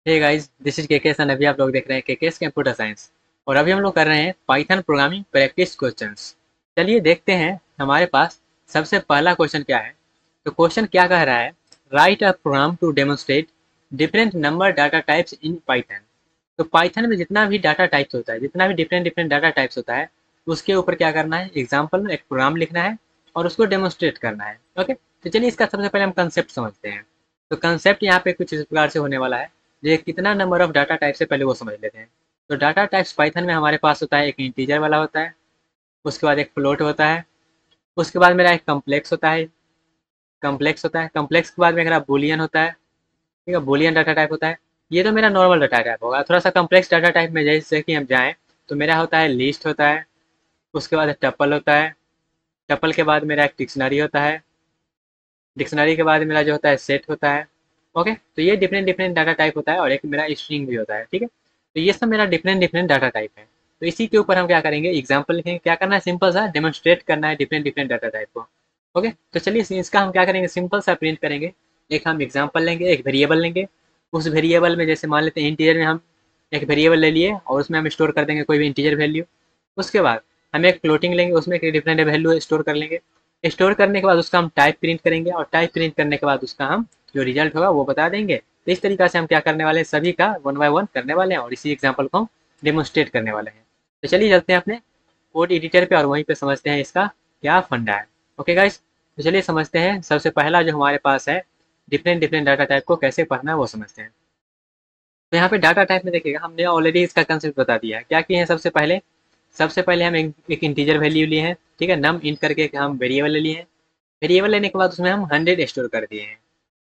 Hey guys, this is KK son. अभी आप लोग देख रहे हैं केकेस कंप्यूटर साइंस और अभी हम लोग कर रहे हैं पाइथन प्रोग्रामिंग प्रैक्टिस क्वेश्चंस। चलिए देखते हैं हमारे पास सबसे पहला क्वेश्चन क्या है। तो क्वेश्चन क्या कह रहा है, write a program to demonstrate different number data types in Python. तो पाइथन में जितना भी डाटा टाइप्स होता है, जितना भी डिफरेंट डिफरेंट डाटा टाइप्स होता है, उसके ऊपर क्या करना है, एग्जाम्पल में एक प्रोग्राम लिखना है और उसको डेमोन्स्ट्रेट करना है। ओके, तो चलिए इसका सबसे पहले हम कंसेप्ट समझते हैं। तो कंसेप्ट यहाँ पे कुछ इस प्रकार से होने वाला है। ये कितना नंबर ऑफ डाटा टाइप से पहले वो समझ लेते हैं। तो डाटा टाइप्स पाइथन में हमारे पास होता है, एक इंटीजर वाला होता है, उसके बाद एक फ्लोट होता है, उसके बाद मेरा एक कम्प्लेक्स के बाद में मेरा बुलियन होता है। ठीक है, बुलियन डाटा टाइप होता है। ये तो मेरा नॉर्मल डाटा टाइप होगा। थोड़ा सा कम्प्लेक्स डाटा टाइप में जैसे कि हम जाएँ तो मेरा होता है लिस्ट होता है, उसके बाद टपल होता है, टपल के बाद मेरा एक डिक्शनरी होता है, डिक्शनरी के बाद मेरा जो होता है सेट होता है। ओके, तो ये डिफरेंट डिफरेंट डाटा टाइप होता है और एक मेरा स्ट्रिंग भी होता है। ठीक है, तो ये सब मेरा डिफरेंट डिफरेंट डाटा टाइप है। तो इसी के ऊपर हम क्या करेंगे, एग्जाम्पल लिखेंगे। क्या करना है, सिंपल सा डेमोन्स्ट्रेट करना है डिफरेंट डिफरेंट डाटा टाइप को। ओके, तो चलिए इसका हम क्या करेंगे, सिंपल सा प्रिंट करेंगे। एक हम एग्जाम्पल लेंगे, एक वेरिएबल लेंगे। उस वेरिएबल में जैसे मान लेते हैं इंटीजर में हम एक वेरिएबल ले लिए और उसमें हम स्टोर कर देंगे कोई भी इंटीजर वैल्यू। उसके बाद हम एक फ्लोटिंग लेंगे, उसमें एक डिफरेंट वैल्यू स्टोर कर लेंगे। स्टोर करने के बाद उसका हम टाइप प्रिंट करेंगे और टाइप प्रिंट करने के बाद उसका हम जो रिजल्ट होगा वो बता देंगे। तो इस तरीका से हम क्या करने वाले हैं, सभी का वन बाय वन करने वाले हैं और इसी एग्जाम्पल को हम डेमोन्स्ट्रेट करने वाले हैं। तो चलिए चलते हैं अपने कोड एडिटर पे और वहीं पे समझते हैं इसका क्या फंडा है। ओके गाइस, तो चलिए समझते हैं। सबसे पहला जो हमारे पास है, डिफरेंट डिफरेंट डाटा टाइप को कैसे पढ़ना है वो समझते हैं। तो यहाँ पे डाटा टाइप में देखिएगा, हमने ऑलरेडी इसका कंसेप्ट बता दिया है। क्या किए हैं, सबसे पहले हम एक इंटीजर वैल्यू लिए हैं। ठीक है, नम इंट करके हम वेरिएबल ले लिए हैं। वेरिएबल लेने के बाद उसमें हम 100 स्टोर कर दिए हैं।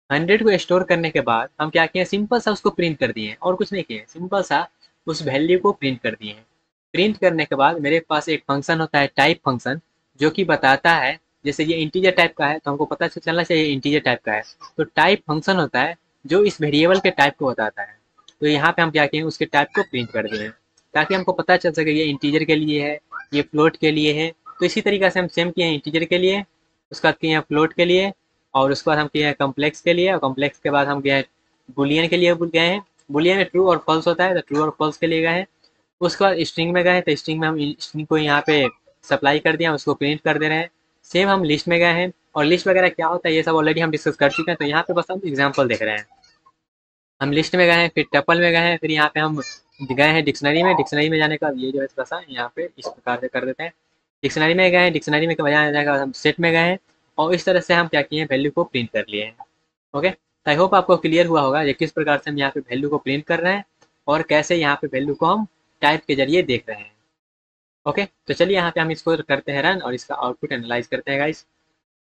100 को स्टोर करने के बाद हम क्या किए हैं, सिंपल सा उसको प्रिंट कर दिए हैं और कुछ नहीं किए, सिंपल सा उस वैल्यू को प्रिंट कर दिए हैं। प्रिंट करने के बाद मेरे पास एक फंक्शन होता है, टाइप फंक्शन, जो कि बताता है, जैसे ये इंटीजर टाइप का है तो हमको पता चलना चाहिए इंटीजर टाइप का है। तो टाइप फंक्शन होता है जो इस वेरिएबल के टाइप को बताता है। तो यहाँ पे हम क्या किए, उसके टाइप को प्रिंट कर दिए हैं ताकि हमको पता चल सके ये इंटीजर के लिए है, ये फ्लोट के लिए है। तो इसी तरीके से हम सेम किए हैं इंटीजर के लिए, उसके बाद किए हैं फ्लोट के लिए, और उसके बाद हम किए हैं कम्प्लेक्स के लिए, और कम्प्लेक्स के बाद हम गए हैं बुलियन के लिए गए हैं। बुलियन में ट्रू और फॉल्स होता है तो ट्रू और फॉल्स के लिए गए हैं। उसके बाद स्ट्रिंग में गए हैं तो स्ट्रिंग में हम स्ट्रिंग को यहाँ पे सप्लाई कर दिया, उसको प्रिंट कर दे रहे हैं। सेम हम लिस्ट में गए हैं और लिस्ट वगैरह क्या होता है ये सब ऑलरेडी हम डिस्कस कर चुके हैं। तो यहाँ पे बस हम एग्जाम्पल देख रहे हैं। हम लिस्ट में गए हैं, फिर टपल में गए हैं, फिर यहाँ पे हम गए हैं डिक्शनरी में। डिक्शनरी में जाने का ये जो है थोड़ा सा यहाँ पे इस प्रकार से कर देते हैं। डिक्शनरी में गए हैं, डिक्शनरी में जाने का हम सेट में गए हैं और इस तरह से हम क्या किए हैं, वैल्यू को प्रिंट कर लिए हैं। ओके, तो आई होप आपको क्लियर हुआ होगा ये किस प्रकार से हम यहाँ पे वैल्यू को प्रिंट कर रहे हैं और कैसे यहाँ पे वैल्यू को हम टाइप के जरिए देख रहे हैं। ओके, तो चलिए यहाँ पे हम इसको करते हैं रन और इसका आउटपुट एनालाइज करते हैं गाइस।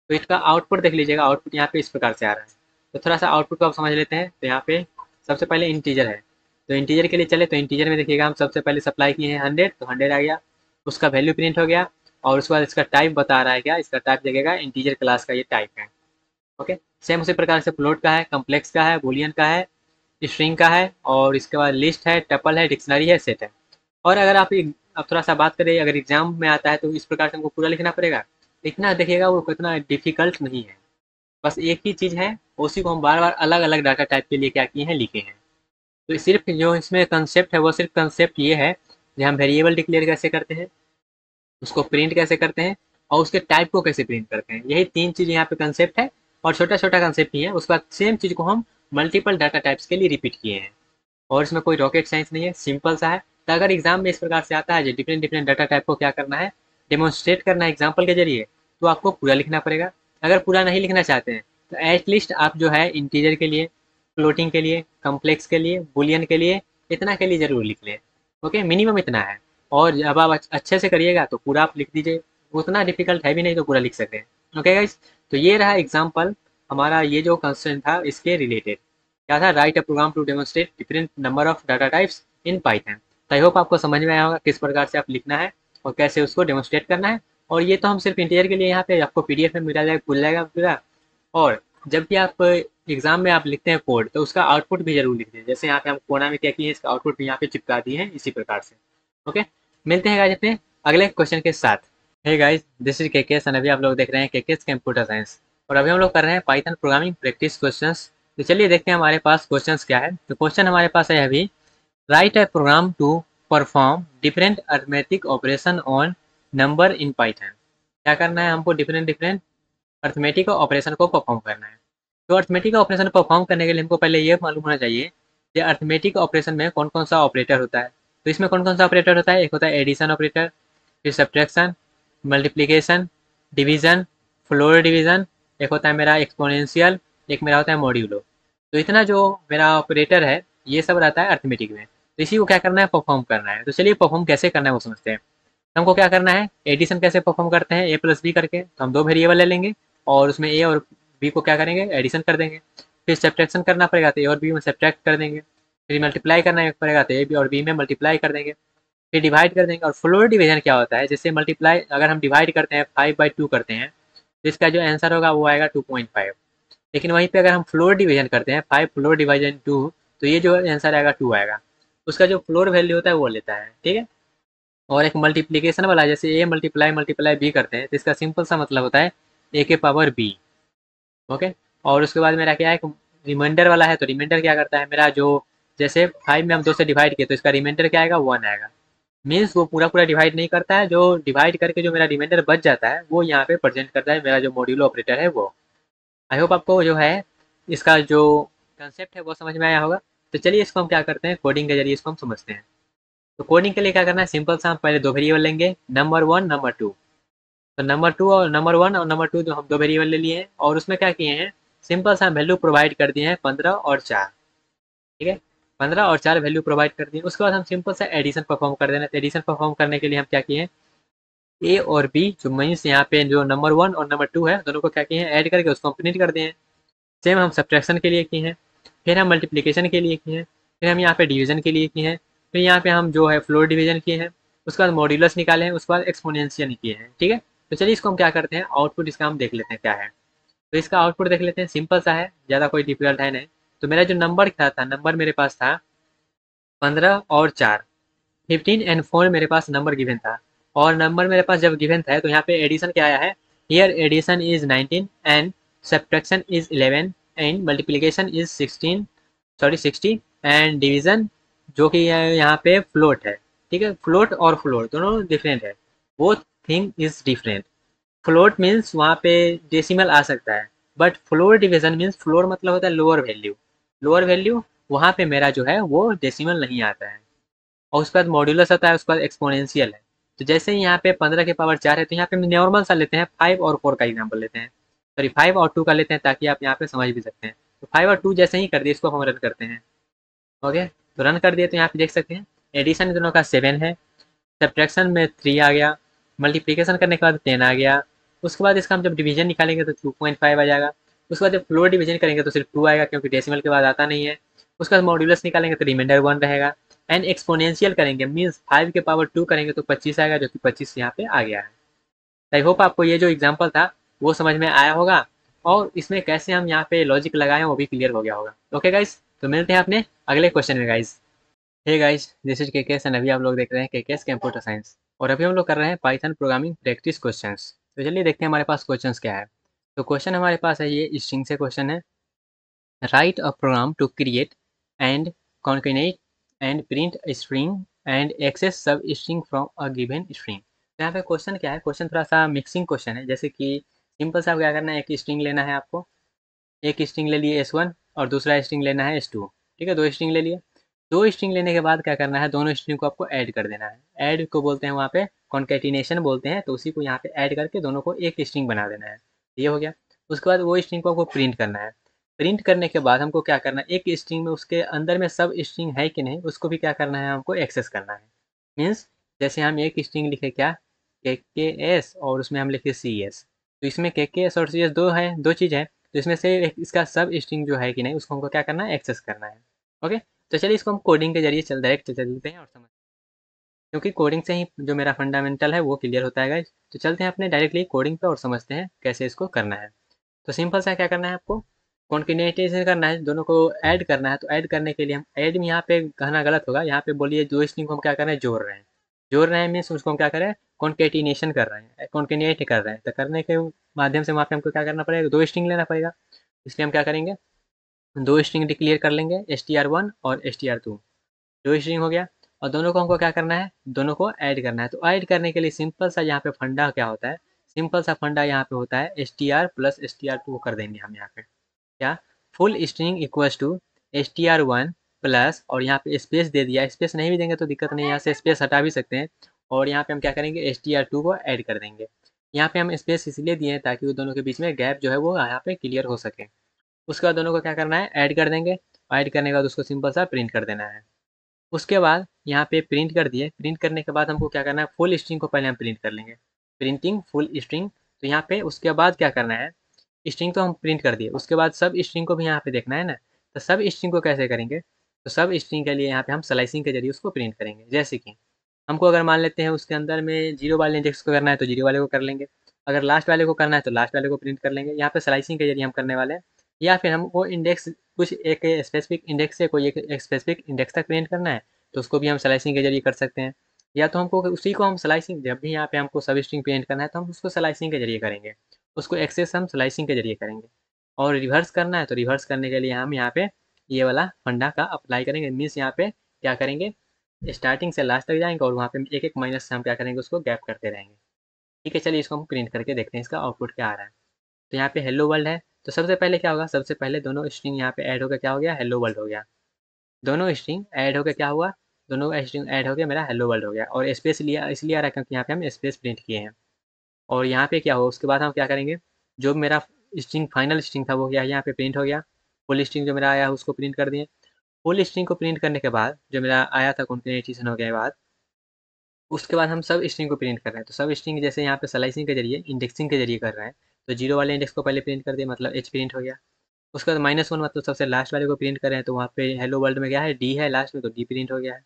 तो इसका आउटपुट देख लीजिएगा, आउटपुट यहाँ पे इस प्रकार से आ रहा है। तो थोड़ा सा आउटपुट को आप समझ लेते हैं। तो यहाँ पे सबसे पहले इंटीजर है, तो इंटीजर के लिए चले तो इंटीजर में देखिएगा हम सबसे पहले सप्लाई किए हैं 100, तो 100 आ गया, उसका वैल्यू प्रिंट हो गया। और उसके बाद इसका टाइप बता रहा है, क्या इसका टाइप देखेगा, इंटीजर क्लास का ये टाइप है। ओके, सेम उसी प्रकार से फ्लोट का है, कम्प्लेक्स का है, बुलियन का है, स्ट्रिंग का है, और इसके बाद लिस्ट है, टपल है, डिक्शनरी है, सेट है। और अगर आप थोड़ा सा बात करें, अगर एग्जाम में आता है तो इस प्रकार से हमको पूरा लिखना पड़ेगा। इतना देखिएगा वो कितना डिफिकल्ट नहीं है, बस एक ही चीज़ है, उसी को हम बार बार अलग अलग डाटा टाइप के लिए क्या किए हैं, लिखे हैं। तो सिर्फ जो इसमें कंसेप्ट है वो सिर्फ कंसेप्ट ये है कि हम वेरिएबल डिक्लेयर कैसे करते हैं, उसको प्रिंट कैसे करते हैं और उसके टाइप को कैसे प्रिंट करते हैं। यही तीन चीज़ यहाँ पे कंसेप्ट है और छोटा छोटा कंसेप्ट ही है। उसके बाद सेम चीज़ को हम मल्टीपल डाटा टाइप्स के लिए रिपीट किए हैं और इसमें कोई रॉकेट साइंस नहीं है, सिंपल सा है। तो अगर एग्जाम में इस प्रकार से आता है जो डिफरेंट डिफरेंट डाटा टाइप को क्या करना है, डेमोन्स्ट्रेट करना है एग्जाम्पल के जरिए, तो आपको पूरा लिखना पड़ेगा। अगर पूरा नहीं लिखना चाहते हैं तो एटलीस्ट आप जो है इंटीजर के लिए, फ्लोटिंग के लिए, कम्प्लेक्स के लिए, बुलियन के लिए, इतना के लिए जरूर लिख लें। ओके, मिनिमम इतना है। और जब आप अच्छे से करिएगा तो पूरा आप लिख दीजिए, उतना डिफिकल्ट है भी नहीं तो पूरा लिख सकते हैं। ओके गाइस, तो ये रहा एग्जाम्पल हमारा, ये जो कंस्ट्रेंट था इसके रिलेटेड क्या था, write a program to demonstrate different number of data types in Python. तो आई होप आपको समझ में आया होगा किस प्रकार से आप लिखना है और कैसे उसको डेमोन्स्ट्रेट करना है। और ये तो हम सिर्फ इंटीजर के लिए यहाँ पे आपको पीडीएफ में मिला जाएगा, खुल जाएगा पूरा। और जब भी आप एग्जाम में आप लिखते हैं कोड तो उसका आउटपुट भी जरूर लिख दीजिए। जैसे यहाँ पे हम कोना में क्या किए, इसका आउटपुट भी यहाँ पे चिपका दिए हैं इसी प्रकार से। ओके, मिलते हैं गाइस अपने अगले क्वेश्चन के साथ। Hey guys, this is KK son. अभी आप लोग देख रहे हैं केकेस कंप्यूटर साइंस और अभी हम लोग कर रहे हैं पाइथन प्रोग्रामिंग प्रैक्टिस क्वेश्चंस। तो चलिए देखते हैं हमारे पास क्वेश्चंस क्या है। तो क्वेश्चन हमारे पास है अभी, write a program to perform different arithmetic operation on number in Python. क्या करना है हमको, डिफरेंट डिफरेंट अर्थमेटिक ऑपरेशन को परफॉर्म करना है। तो अर्थमेटिक ऑपरेशन परफॉर्म करने के लिए हमको पहले ये मालूम होना चाहिए कि अर्थमेटिक ऑपरेशन में कौन कौन सा ऑपरेटर होता है। तो इसमें कौन कौन सा ऑपरेटर होता है, एक होता है एडिशन ऑपरेटर, फिर subtraction, multiplication, division, floor division, एक होता है मेरा एक्सपोनेंशियल, एक मेरा होता है मॉड्यूलो। तो इतना जो मेरा ऑपरेटर है ये सब रहता है अर्थमेटिक में। तो इसी को क्या करना है, परफॉर्म करना है। तो चलिए परफॉर्म कैसे करना है वो समझते हैं। हमको क्या करना है, एडिशन कैसे परफॉर्म करते हैं ए प्लस बी करके। तो हम दो वेरिएबल ले लेंगे और उसमें ए और बी को क्या करेंगे, एडिशन कर देंगे। फिर सब्ट्रैक्शन करना पड़ेगा तो ए और बी में सब्ट्रैक्ट कर देंगे। फिर मल्टीप्लाई करना पड़ेगा तो ए बी और बी में मल्टीप्लाई कर देंगे। फिर डिवाइड कर देंगे। और फ्लोर डिवीजन क्या होता है, जैसे मल्टीप्लाई अगर हम डिवाइड करते हैं 5/2 करते हैं तो इसका जो आंसर होगा वो आएगा 2.5। लेकिन वहीं पे अगर हम फ्लोर डिवीजन करते हैं 5 फ्लोर डिवाइजन 2, तो ये जो आंसर आएगा 2 आएगा। उसका जो फ्लोर वैल्यू होता है वो लेता है, ठीक है। और एक मल्टीप्लिकेशन वाला, जैसे ए मल्टीप्लाई मल्टीप्लाई बी करते हैं तो इसका सिंपल सा मतलब होता है ए के पावर बी। ओके। और उसके बाद मेरा क्या है, रिमाइंडर वाला है। तो रिमाइंडर क्या करता है मेरा, जो जैसे 5 में हम 2 से डिवाइड किए तो इसका रिमाइंडर क्या आएगा, 1 आएगा। मीन्स वो पूरा पूरा डिवाइड नहीं करता है, जो डिवाइड करके जो मेरा रिमाइंडर बच जाता है वो यहाँ पे प्रेजेंट करता है मेरा जो मॉड्यूलो ऑपरेटर है वो। आई होप आपको जो है इसका जो कंसेप्ट है वो समझ में आया होगा। तो चलिए इसको हम क्या करते हैं, कोडिंग के जरिए इसको हम समझते हैं। तो कोडिंग के लिए क्या करना है, सिंपल सा हम पहले दो वेरिएबल लेंगे, नंबर 1 नंबर 2। तो नंबर 2 और नंबर 1 और नंबर 2 जो हम दो वेरिएबल ले लिए हैं और उसमें क्या किए हैं, सिंपल सा वैल्यू प्रोवाइड कर दिए हैं 15 और 4। ठीक है, 15 और 4 वैल्यू प्रोवाइड कर दिए। उसके बाद हम सिंपल सा एडिशन परफॉर्म कर देना। तो एडिशन परफॉर्म करने के लिए हम क्या किए हैं, ए और बी जो मीन्स यहाँ पे जो नंबर 1 और नंबर 2 है दोनों को क्या किए हैं, ऐड करके उसको प्रिंट कर दिए हैं। सेम हम सब्ट्रैक्शन के लिए किए हैं, फिर हम मल्टीप्लिकेशन के लिए किए हैं, फिर हम यहाँ पे डिवीजन के लिए किए हैं, फिर यहाँ पे हम जो है फ्लोर डिवीजन किए हैं, उसके बाद मॉड्यूलस निकाले हैं, उसके बाद एक्सपोनेंशियल किए हैं। ठीक है। तो चलिए इसको हम क्या करते हैं, आउटपुट इसका हम देख लेते हैं क्या है। तो इसका आउटपुट देख लेते हैं, सिंपल सा है, ज़्यादा कोई डिफिकल्ट है नहीं। तो मेरा जो नंबर था नंबर मेरे पास था 15 और 4, 15 एंड 4 मेरे पास नंबर गिवन था। और नंबर मेरे पास जब गिवन था तो यहाँ पे एडिशन क्या आया है, here addition is 19 and subtraction is 11 and multiplication is 16, sorry 60 and division जो कि यहाँ पे फ्लोट है। ठीक है, फ्लोट और फ्लोट दोनों डिफरेंट है, वो thing is different. Float means वहाँ पे डेसिमल आ सकता है, but floor division means floor मतलब होता है लोअर वैल्यू। लोअर वैल्यू वहाँ पे मेरा जो है वो डेसिमल नहीं आता है। और उसके बाद मॉड्यूलस आता है, उसके बाद एक्सपोनेंशियल है। तो जैसे ही यहाँ पे 15 के पावर 4 है तो यहाँ पे हम नॉर्मल सा लेते हैं, 5 और 4 का एग्जाम्पल लेते हैं, सॉरी 5 और 2 का लेते हैं ताकि आप यहाँ पे समझ भी सकते हैं। तो 5 और 2 जैसे ही कर दिए इसको हम रन करते हैं। ओके, तो रन कर दिए तो यहाँ पे देख सकते हैं एडिशन दोनों का 7 है, सब्ट्रैक्शन में 3 आ गया, मल्टीप्लिकेशन करने के बाद 10 आ गया। उसके बाद इसका हम जब डिवीजन निकालेंगे तो 2.5 आ जाएगा। उसके बाद जब फ्लोर डिवीजन करेंगे तो सिर्फ 2 आएगा क्योंकि डेसिमल के बाद आता नहीं है। उसके बाद मॉड्यूलस निकालेंगे तो रिमाइंडर 1 रहेगा। एंड एक्सपोनेंशियल करेंगे मीन्स 5 के पावर 2 करेंगे तो 25 आएगा, जो कि 25 यहाँ पे आ गया है। आई होप आपको ये जो एग्जाम्पल था वो समझ में आया होगा और इसमें कैसे हम यहाँ पे लॉजिक लगाए वो भी क्लियर हो गया होगा। ओके गाइस, तो मिलते हैं अपने अगले क्वेश्चन में guys. Hey guys, this is KKS and अभी आप लोग देख रहे हैं केकेएस कंप्यूटर साइंस और अभी हम लोग कर रहे हैं पाइथन प्रोग्रामिंग प्रैक्टिस क्वेश्चंस। तो चलिए देखते हैं हमारे पास क्वेश्चंस क्या है। तो क्वेश्चन हमारे पास है, ये स्ट्रिंग से क्वेश्चन है, write a program to create and concatenate and print string and access sub string from a given string. तो यहाँ पे क्वेश्चन क्या है, क्वेश्चन थोड़ा सा मिक्सिंग क्वेश्चन है। जैसे कि सिंपल सा क्या करना है, एक स्ट्रिंग लेना है आपको, एक स्ट्रिंग ले लिए S1 और दूसरा स्ट्रिंग लेना है S2। ठीक है, दो स्ट्रिंग ले लिए। दो स्ट्रिंग लेने के बाद क्या करना है, दोनों स्ट्रिंग को आपको ऐड कर देना है। ऐड को बोलते हैं वहाँ पे कॉन्केटिनेशन बोलते हैं। तो उसी को यहाँ पे ऐड करके दोनों को एक स्ट्रिंग बना देना है। ये हो गया। उसके बाद वो स्ट्रिंग को आपको प्रिंट करना है। प्रिंट करने के बाद हमको क्या करना है, एक स्ट्रिंग में उसके अंदर में सब स्ट्रिंग है कि नहीं उसको भी क्या करना है, हमको एक्सेस करना है। मीन्स जैसे हम एक स्ट्रिंग लिखे क्या, KKS और उसमें हम लिखे CS। तो इसमें KKS और CS दो है, दो चीज़ है। तो इसमें से एक इसका सब स्ट्रिंग जो है कि नहीं उसको हमको क्या करना है, एक्सेस करना है। ओके, तो चलिए इसको हम कोडिंग के जरिए डायरेक्ट चलते हैं और समझ, क्योंकि कोडिंग से ही जो मेरा फंडामेंटल है वो क्लियर होता है गाइस। तो चलते हैं अपने डायरेक्टली कोडिंग पे और समझते हैं कैसे इसको करना है। तो सिंपल सा क्या करना है, आपको कॉन्केटेनेशन करना है, दोनों को ऐड करना है। तो ऐड करने के लिए हम ऐड में यहाँ पे कहना गलत होगा, यहाँ पे बोलिए दो स्ट्रिंग को हम क्या कर रहे हैं, जोड़ रहे हैं। जोड़ रहे हैं मीन्स उसको हम क्या कर रहे हैं, कॉन्केटिनेशन कर रहे हैं, कॉन्केटिनेट कर रहे हैं। तो करने के माध्यम से वहाँ पे हमको क्या करना पड़ेगा, दो स्ट्रिंग लेना पड़ेगा। इसलिए हम क्या करेंगे, दो स्ट्रिंग डिक्लेयर कर लेंगे, str1 और str2, दो स्ट्रिंग हो गया। और दोनों को हमको क्या करना है, दोनों को ऐड करना है। तो ऐड करने के लिए सिंपल सा यहाँ पे फंडा क्या होता है, सिंपल सा फंडा यहाँ पे होता है str प्लस str2 कर देंगे हम यहाँ पे, क्या full string equals to str1 plus, और यहाँ पे स्पेस दे दिया, स्पेस नहीं भी देंगे तो दिक्कत नहीं है, यहाँ से स्पेस हटा भी सकते हैं। और यहाँ पे हम क्या करेंगे, str2 को ऐड कर देंगे। यहाँ पे हम स्पेस इसलिए दिए हैं ताकि वो दोनों के बीच में गैप जो है वो यहाँ पे क्लियर हो सके। उसके बाद दोनों को क्या करना है, ऐड कर देंगे। ऐड करने के बाद उसको सिंपल सा प्रिंट कर देना है। उसके बाद यहाँ पे प्रिंट कर दिए। प्रिंट करने के बाद हमको क्या करना है, फुल स्ट्रिंग को पहले हम प्रिंट कर लेंगे, प्रिंटिंग फुल स्ट्रिंग। तो यहाँ पे उसके बाद क्या करना है, स्ट्रिंग तो हम प्रिंट कर दिए, उसके बाद सब स्ट्रिंग को भी यहाँ पे देखना है ना। तो सब स्ट्रिंग को कैसे करेंगे, तो सब स्ट्रिंग के लिए यहाँ पे हम स्लाइसिंग के जरिए उसको प्रिंट करेंगे। जैसे कि हमको अगर मान लेते हैं उसके अंदर में जीरो वाले इंडेक्स को करना है तो जीरो वाले को कर लेंगे, अगर लास्ट वाले को करना है तो लास्ट वाले को प्रिंट कर लेंगे। यहाँ पे स्लाइसिंग के जरिए हम करने वाले हैं। या फिर हम वो इंडेक्स कुछ एक स्पेसिफिक इंडेक्स से कोई एक स्पेसिफिक इंडेक्स तक प्रिंट करना है तो उसको भी हम स्लाइसिंग के जरिए कर सकते हैं। या तो हमको उसी को हम स्लाइसिंग, जब भी यहाँ पे हमको सब स्ट्रिंग प्रिंट करना है तो हम उसको स्लाइसिंग के जरिए करेंगे, उसको एक्सेस हम स्लाइसिंग के जरिए करेंगे। और रिवर्स करना है तो रिवर्स करने के लिए हम यहाँ पे ये वाला फंडा का अप्लाई करेंगे। मीन्स यहाँ पे क्या करेंगे, स्टार्टिंग से लास्ट तक जाएंगे और वहाँ पे एक एक माइनस से हम क्या करेंगे, उसको गैप करते रहेंगे। ठीक है, चलिए इसको हम प्रिंट करके देखते हैं इसका आउटपुट क्या आ रहा है। तो यहाँ पे हेलो वर्ल्ड है, तो सबसे पहले क्या होगा, सबसे पहले दोनों स्ट्रिंग यहाँ पे ऐड होकर क्या हो गया, हेलो वर्ल्ड हो गया। दोनों स्ट्रिंग ऐड होकर क्या हुआ, दोनों स्ट्रिंग ऐड हो गया, मेरा हेलो वर्ल्ड हो गया। और स्पेस लिया इसलिए आ रहा है क्योंकि यहाँ पे हम स्पेस प्रिंट किए हैं। और यहाँ पे क्या हो, उसके बाद हम क्या करेंगे, जो मेरा स्ट्रिंग फाइनल स्ट्रिंग था वो क्या यहाँ पे प्रिंट हो गया। फुल स्ट्रिंग जो मेरा आया उसको प्रिंट कर दिए। फुल स्ट्रिंग को प्रिंट करने के बाद जो मेरा आया था कॉन्केटेनेशन हो गया बाद, उसके बाद हम सब स्ट्रिंग को प्रिंट कर रहे हैं। तो सब स्ट्रिंग जैसे यहाँ पे स्लाइसिंग के जरिए, इंडेक्सिंग के जरिए कर रहे हैं। तो जीरो वाले इंडेक्स को पहले प्रिंट कर दिया, मतलब एच प्रिंट हो गया। उसके बाद -1 मतलब सबसे लास्ट वाले को प्रिंट कर रहे हैं, तो वहाँ पे हेलो वर्ल्ड में क्या है, डी है लास्ट में, तो डी प्रिंट हो गया है।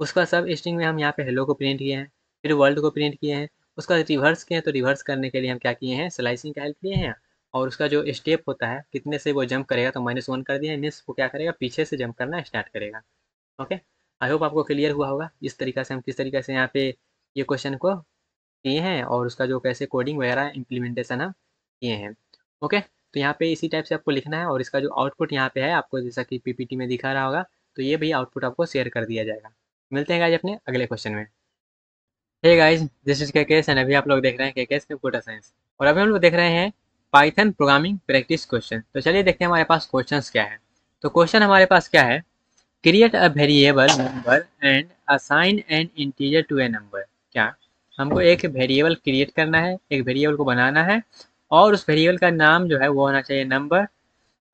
उसके बाद सब स्ट्रिंग में हम यहाँ पे हेलो को प्रिंट किए हैं, फिर वर्ल्ड को प्रिंट किए हैं। उसका रिवर्स किए हैं, तो रिवर्स करने के लिए हम क्या किए हैं, स्लाइसिंग का हेल्प लिए हैं। और उसका जो स्टेप होता है कितने से वो जंप करेगा, तो -1 कर दिया है, मीन्स वो क्या करेगा, पीछे से जंप करना स्टार्ट करेगा। ओके, आई होप आपको क्लियर हुआ होगा इस तरीक़ा से हम किस तरीके से यहाँ पे ये क्वेश्चन को किए हैं और उसका जो कैसे कोडिंग वगैरह इम्प्लीमेंटेशन हम किए हैं। ओके, तो यहाँ पे इसी टाइप से आपको लिखना है और इसका जो आउटपुट यहाँ पे है आपको जैसा कि पीपीटी में दिखा रहा होगा, तो ये भी आउटपुट आपको शेयर कर दिया जाएगा। मिलते हैं गाइज अपने अगले क्वेश्चन में। Hey guys, this is KKS and अभी आप लोग देख रहे हैं केकेएस कंप्यूटर साइंस, और अभी हम लोग देख रहे हैं पाइथन प्रोग्रामिंग प्रैक्टिस क्वेश्चन। तो चलिए देखते हैं हमारे पास क्वेश्चंस क्या है। तो क्वेश्चन हमारे पास क्या है, create a variable number and assign an integer to a number. क्या हमको एक वेरिएबल क्रिएट करना है, एक वेरिएबल को बनाना है, और उस वेरिएबल का नाम जो है वो होना चाहिए नंबर,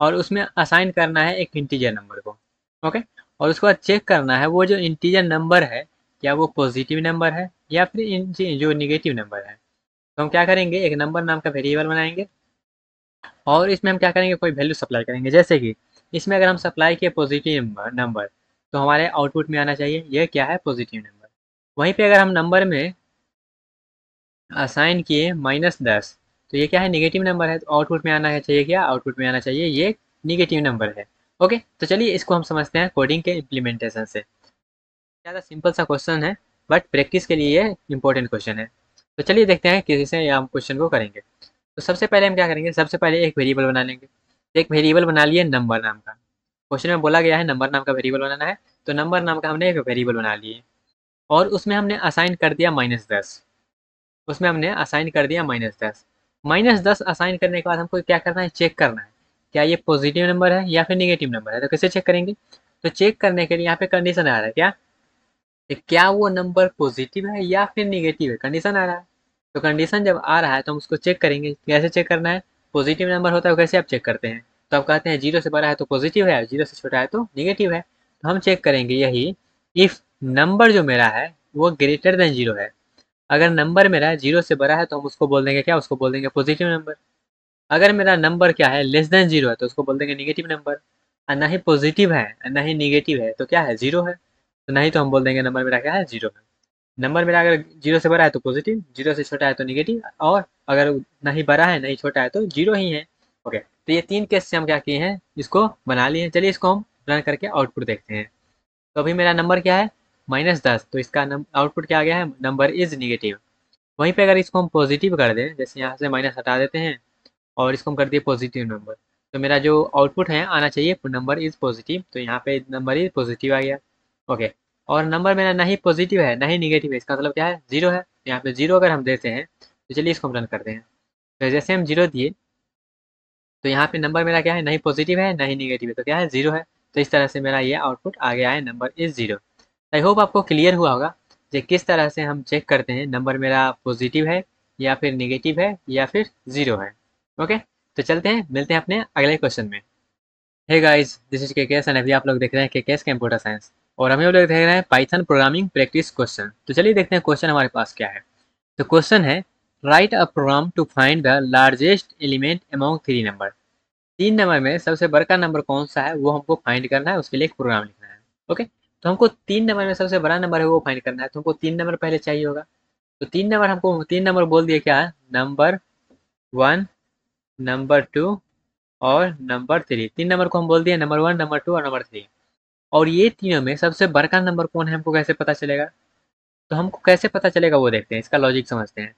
और उसमें असाइन करना है एक इंटीजर नंबर को। ओके, और उसके बाद चेक करना है वो जो इंटीजर नंबर है क्या वो पॉजिटिव नंबर है या फिर जो निगेटिव नंबर है। तो हम क्या करेंगे, एक नंबर नाम का वेरिएबल बनाएंगे और इसमें हम क्या करेंगे, कोई वैल्यू सप्लाई करेंगे। जैसे कि इसमें अगर हम सप्लाई किए पॉजिटिव नंबर, तो हमारे आउटपुट में आना चाहिए ये क्या है, पॉजिटिव नंबर। वहीं पे अगर हम नंबर में असाइन किए -10, तो ये क्या है, नेगेटिव नंबर है, तो आउटपुट में आना है चाहिए क्या, आउटपुट में आना चाहिए ये नेगेटिव नंबर है। ओके, तो चलिए इसको हम समझते हैं कोडिंग के इम्प्लीमेंटेशन से। ज़्यादा सिंपल सा क्वेश्चन है बट प्रैक्टिस के लिए ये इंपॉर्टेंट क्वेश्चन है। तो चलिए देखते हैं किसी से हम क्वेश्चन को करेंगे। तो सबसे पहले हम क्या करेंगे, सबसे पहले एक वेरिएबल बना लेंगे। एक वेरिएबल बना लिए नंबर नाम का, क्वेश्चन में बोला गया है नंबर नाम का वेरिएबल बनाना है, तो नंबर नाम का हमने एक वेरिएबल बना लिए और उसमें हमने असाइन कर दिया -10। उसमें हमने असाइन कर दिया -10। -10 असाइन करने के बाद हमको क्या करना है, चेक करना है क्या ये पॉजिटिव नंबर है या फिर निगेटिव नंबर है। तो कैसे चेक करेंगे, तो चेक करने के लिए यहाँ पे कंडीशन आ रहा है क्या, कि क्या वो नंबर पॉजिटिव है या फिर निगेटिव है, कंडीशन आ रहा है। तो कंडीशन जब आ रहा है तो हम उसको चेक करेंगे। कैसे चेक करना है, पॉजिटिव नंबर होता है कैसे आप चेक करते हैं, तो आप कहते हैं 0 से बड़ा है तो पॉजिटिव है, 0 से छोटा है तो निगेटिव है। तो हम चेक करेंगे यही, इफ़ नंबर जो मेरा है वो ग्रेटर देन 0 है। अगर नंबर मेरा 0 से बड़ा है तो हम उसको बोल देंगे क्या, उसको बोल देंगे पॉजिटिव नंबर। अगर मेरा नंबर क्या है, लेस देन 0 है, तो उसको बोल देंगे निगेटिव नंबर। और ना ही पॉजिटिव है और ना ही निगेटिव है तो क्या है, 0 है। तो नहीं तो हम बोल देंगे नंबर मेरा क्या है, 0 है। नंबर मेरा अगर 0 से बड़ा है तो पॉजिटिव, 0 से छोटा है तो निगेटिव, और अगर नहीं बड़ा है नहीं छोटा है तो 0 ही है। ओके, तो ये 3 केस से हम क्या किए हैं, इसको बना लिए हैं। चलिए इसको हम रन करके आउटपुट देखते हैं। तो अभी मेरा नंबर क्या है, -10, तो इसका आउटपुट क्या आ गया है, नंबर इज निगेटिव। वहीं पे अगर इसको हम पॉजिटिव कर दें, जैसे यहाँ से माइनस हटा देते हैं और इसको हम कर दिए पॉजिटिव नंबर, तो मेरा जो आउटपुट है आना चाहिए नंबर इज़ पॉजिटिव, तो यहाँ पे नंबर इज़ पॉजिटिव आ गया। ओके, और नंबर मेरा ना ही पॉजिटिव है ना ही निगेटिव है, इसका मतलब क्या है, जीरो है। यहाँ पे जीरो अगर हम देते हैं तो चलिए इसको हम रन करते हैं। तो जैसे हम जीरो दिए तो यहाँ पे नंबर मेरा क्या है, ना ही पॉजिटिव है ना ही निगेटिव है, तो क्या है, जीरो है। तो इस तरह से मेरा ये आउटपुट आ गया है, number is zero. I hope आपको क्लियर हुआ होगा कि किस तरह से हम चेक करते हैं नंबर मेरा पॉजिटिव है या फिर निगेटिव है या फिर जीरो है। ओके, तो चलते हैं, मिलते हैं अपने अगले क्वेश्चन में। Hey guys, this is KKS and अभी आप लोग देख रहे हैं केकेएस कंप्यूटर साइंस, और हम लोग देख रहे हैं पाइथन प्रोग्रामिंग प्रैक्टिस क्वेश्चन। तो चलिए देखते हैं क्वेश्चन हमारे पास क्या है। तो क्वेश्चन है, write a program to find the largest element among three number. तीन नंबर में सबसे बड़ा नंबर कौन सा है वो हमको फाइंड करना है, उसके लिए एक प्रोग्राम लिखना है। ओके, तो हमको तीन नंबर में सबसे बड़ा नंबर है वो फाइंड करना है, तो हमको तीन नंबर पहले चाहिए होगा। तो तीन नंबर हमको, तीन नंबर बोल दिए क्या है, नंबर वन, नंबर टू और नंबर थ्री। तीन नंबर को हम बोल दिए नंबर वन, नंबर टू और नंबर थ्री। और ये तीनों में सबसे बड़ा नंबर कौन है हमको कैसे पता चलेगा। तो हमको कैसे पता चलेगा वो देखते हैं, इसका लॉजिक समझते हैं।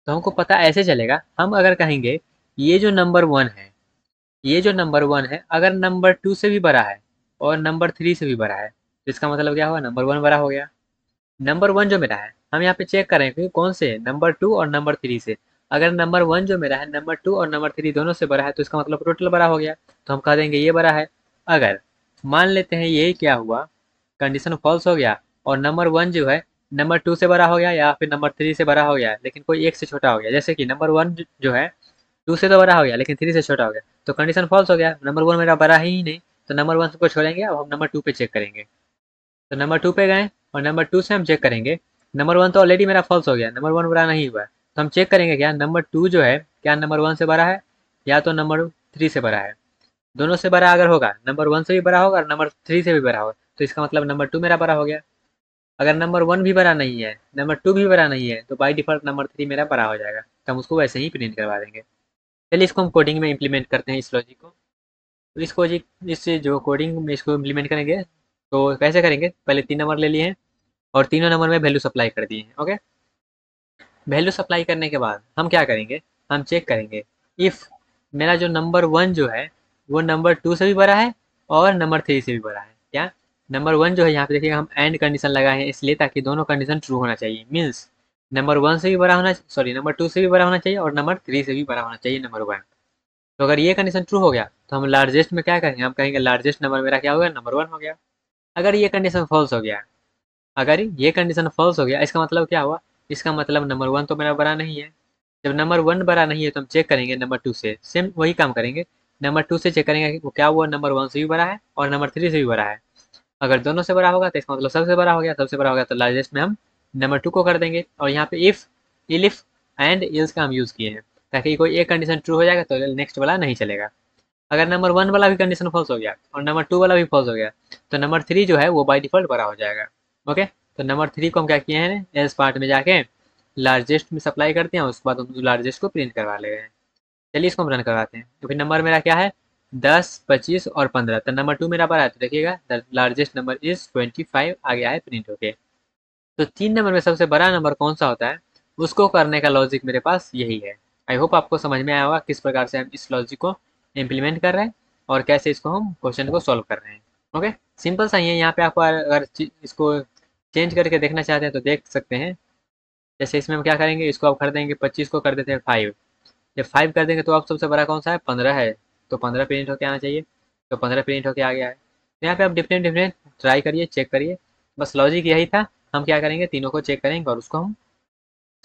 तो हमको पता ऐसे चलेगा, हम अगर कहेंगे ये जो नंबर वन है, ये जो नंबर वन है अगर नंबर टू से भी बड़ा है और नंबर थ्री से भी बड़ा है, तो इसका मतलब क्या हुआ, नंबर वन बड़ा हो गया। नंबर वन जो मेरा है, हम यहाँ पे चेक करें कि कौन से, नंबर टू और नंबर थ्री से। अगर नंबर वन जो मेरा है नंबर टू और नंबर थ्री दोनों से बड़ा है, तो इसका मतलब टोटल बड़ा हो गया, तो हम कह देंगे ये बड़ा है। अगर मान लेते हैं ये क्या हुआ, कंडीशन फॉल्स हो गया और नंबर वन जो है नंबर टू से बड़ा हो गया या फिर नंबर थ्री से बड़ा हो गया लेकिन कोई एक से छोटा हो गया, जैसे कि नंबर वन जो है टू से तो बड़ा हो गया लेकिन थ्री से छोटा हो गया, तो कंडीशन फॉल्स हो गया, नंबर वन मेरा बड़ा ही नहीं। तो नंबर वन को छोड़ेंगे, अब हम नंबर टू पे चेक करेंगे। तो नंबर टू पे गए और नंबर टू से हम चेक करेंगे, नंबर वन तो ऑलरेडी मेरा फॉल्स हो गया, नंबर वन बड़ा नहीं हुआ है। तो हम चेक करेंगे क्या नंबर टू जो है क्या नंबर वन से बड़ा है या तो नंबर थ्री से बड़ा है। दोनों से बड़ा अगर होगा, नंबर वन से भी बड़ा होगा और नंबर थ्री से भी बड़ा होगा, तो इसका मतलब नंबर टू मेरा बड़ा हो गया। अगर नंबर वन भी बड़ा नहीं है, नंबर टू भी बड़ा नहीं है, तो बाई डिफॉल्ट नंबर थ्री मेरा बड़ा हो जाएगा, तो हम उसको वैसे ही प्रिंट करवा देंगे। चलिए इसको हम कोडिंग में इम्प्लीमेंट करते हैं इस लॉजिक को। तो इसको जी, इस जो कोडिंग में इसको इम्प्लीमेंट करेंगे तो कैसे करेंगे, पहले तीन नंबर ले लिए हैं और तीनों नंबर में वैल्यू सप्लाई कर दिए हैं। ओके, वैल्यू सप्लाई करने के बाद हम क्या करेंगे, हम चेक करेंगे इफ़ मेरा जो नंबर वन जो है वो नंबर टू से भी बड़ा है और नंबर थ्री से भी बड़ा है। क्या, नंबर वन जो है यहाँ पे देखिएगा हम एंड कंडीशन लगाए हैं इसलिए ताकि दोनों कंडीशन ट्रू होना चाहिए, मीन्स नंबर वन से भी बड़ा होना, सॉरी नंबर टू से भी बड़ा होना चाहिए और नंबर थ्री से भी बड़ा होना चाहिए नंबर वन। तो अगर ये कंडीशन ट्रू हो गया तो हम लार्जेस्ट में क्या करेंगे, हम कहेंगे लार्जेस्ट नंबर मेरा क्या हो गया, नंबर वन हो गया। अगर ये कंडीशन फॉल्स हो गया, अगर ये कंडीशन फॉल्स हो गया इसका मतलब क्या हुआ, इसका मतलब नंबर वन तो मेरा बड़ा नहीं है। जब नंबर वन बड़ा नहीं है तो हम चेक करेंगे नंबर टू से, सेम वही काम करेंगे, नंबर टू से चेक करेंगे कि वो क्या हुआ, नंबर वन से भी बड़ा है और नंबर थ्री से भी बड़ा है। अगर दोनों से बड़ा होगा तो इसका मतलब सबसे बड़ा हो गया, सबसे बड़ा हो गया तो लार्जेस्ट में हम नंबर टू को कर देंगे। और यहाँ पे इफ़, इलिफ एंड इल्स का हम यूज़ किए हैं ताकि कोई एक कंडीशन ट्रू हो जाएगा तो नेक्स्ट वाला नहीं चलेगा। अगर नंबर वन वाला भी कंडीशन फॉल्स हो गया और नंबर टू वाला भी फॉल्स हो गया तो नंबर थ्री जो है वो बाई डिफॉल्ट बड़ा हो जाएगा। ओके, तो नंबर थ्री को हम क्या किए हैं, एल्स पार्ट में जाके लार्जेस्ट में सप्लाई करते हैं, उसके बाद हम लार्जेस्ट को प्रिंट करवा ले रहे हैं। चलिए इसको हम रन करवाते हैं। तो फिर नंबर मेरा क्या है, 10, 25 और 15, तो नंबर टू मेरा बड़ा है तो देखिएगा द लार्जेस्ट नंबर इज 25 आ गया है प्रिंट होके। तो तीन नंबर में सबसे बड़ा नंबर कौन सा होता है उसको करने का लॉजिक मेरे पास यही है। आई होप आपको समझ में आया होगा किस प्रकार से हम इस लॉजिक को इम्प्लीमेंट कर रहे हैं और कैसे इसको हम क्वेश्चन को सॉल्व कर रहे हैं। ओके, सिंपल सा ही है। यहाँ पे आपको अगर इसको चेंज करके देखना चाहते हैं तो देख सकते हैं। जैसे इसमें हम क्या करेंगे, इसको आप कर देंगे 25 को कर देते हैं 5। जब 5 कर देंगे तो आप सबसे बड़ा कौन सा है, 15 है, तो 15 प्रिंट होके आना चाहिए, तो 15 प्रिंट होके आ गया है। तो यहाँ पे आप डिफरेंट डिफरेंट ट्राई करिए, चेक करिए, बस लॉजिक यही था। हम क्या करेंगे, तीनों को चेक करेंगे और उसको हम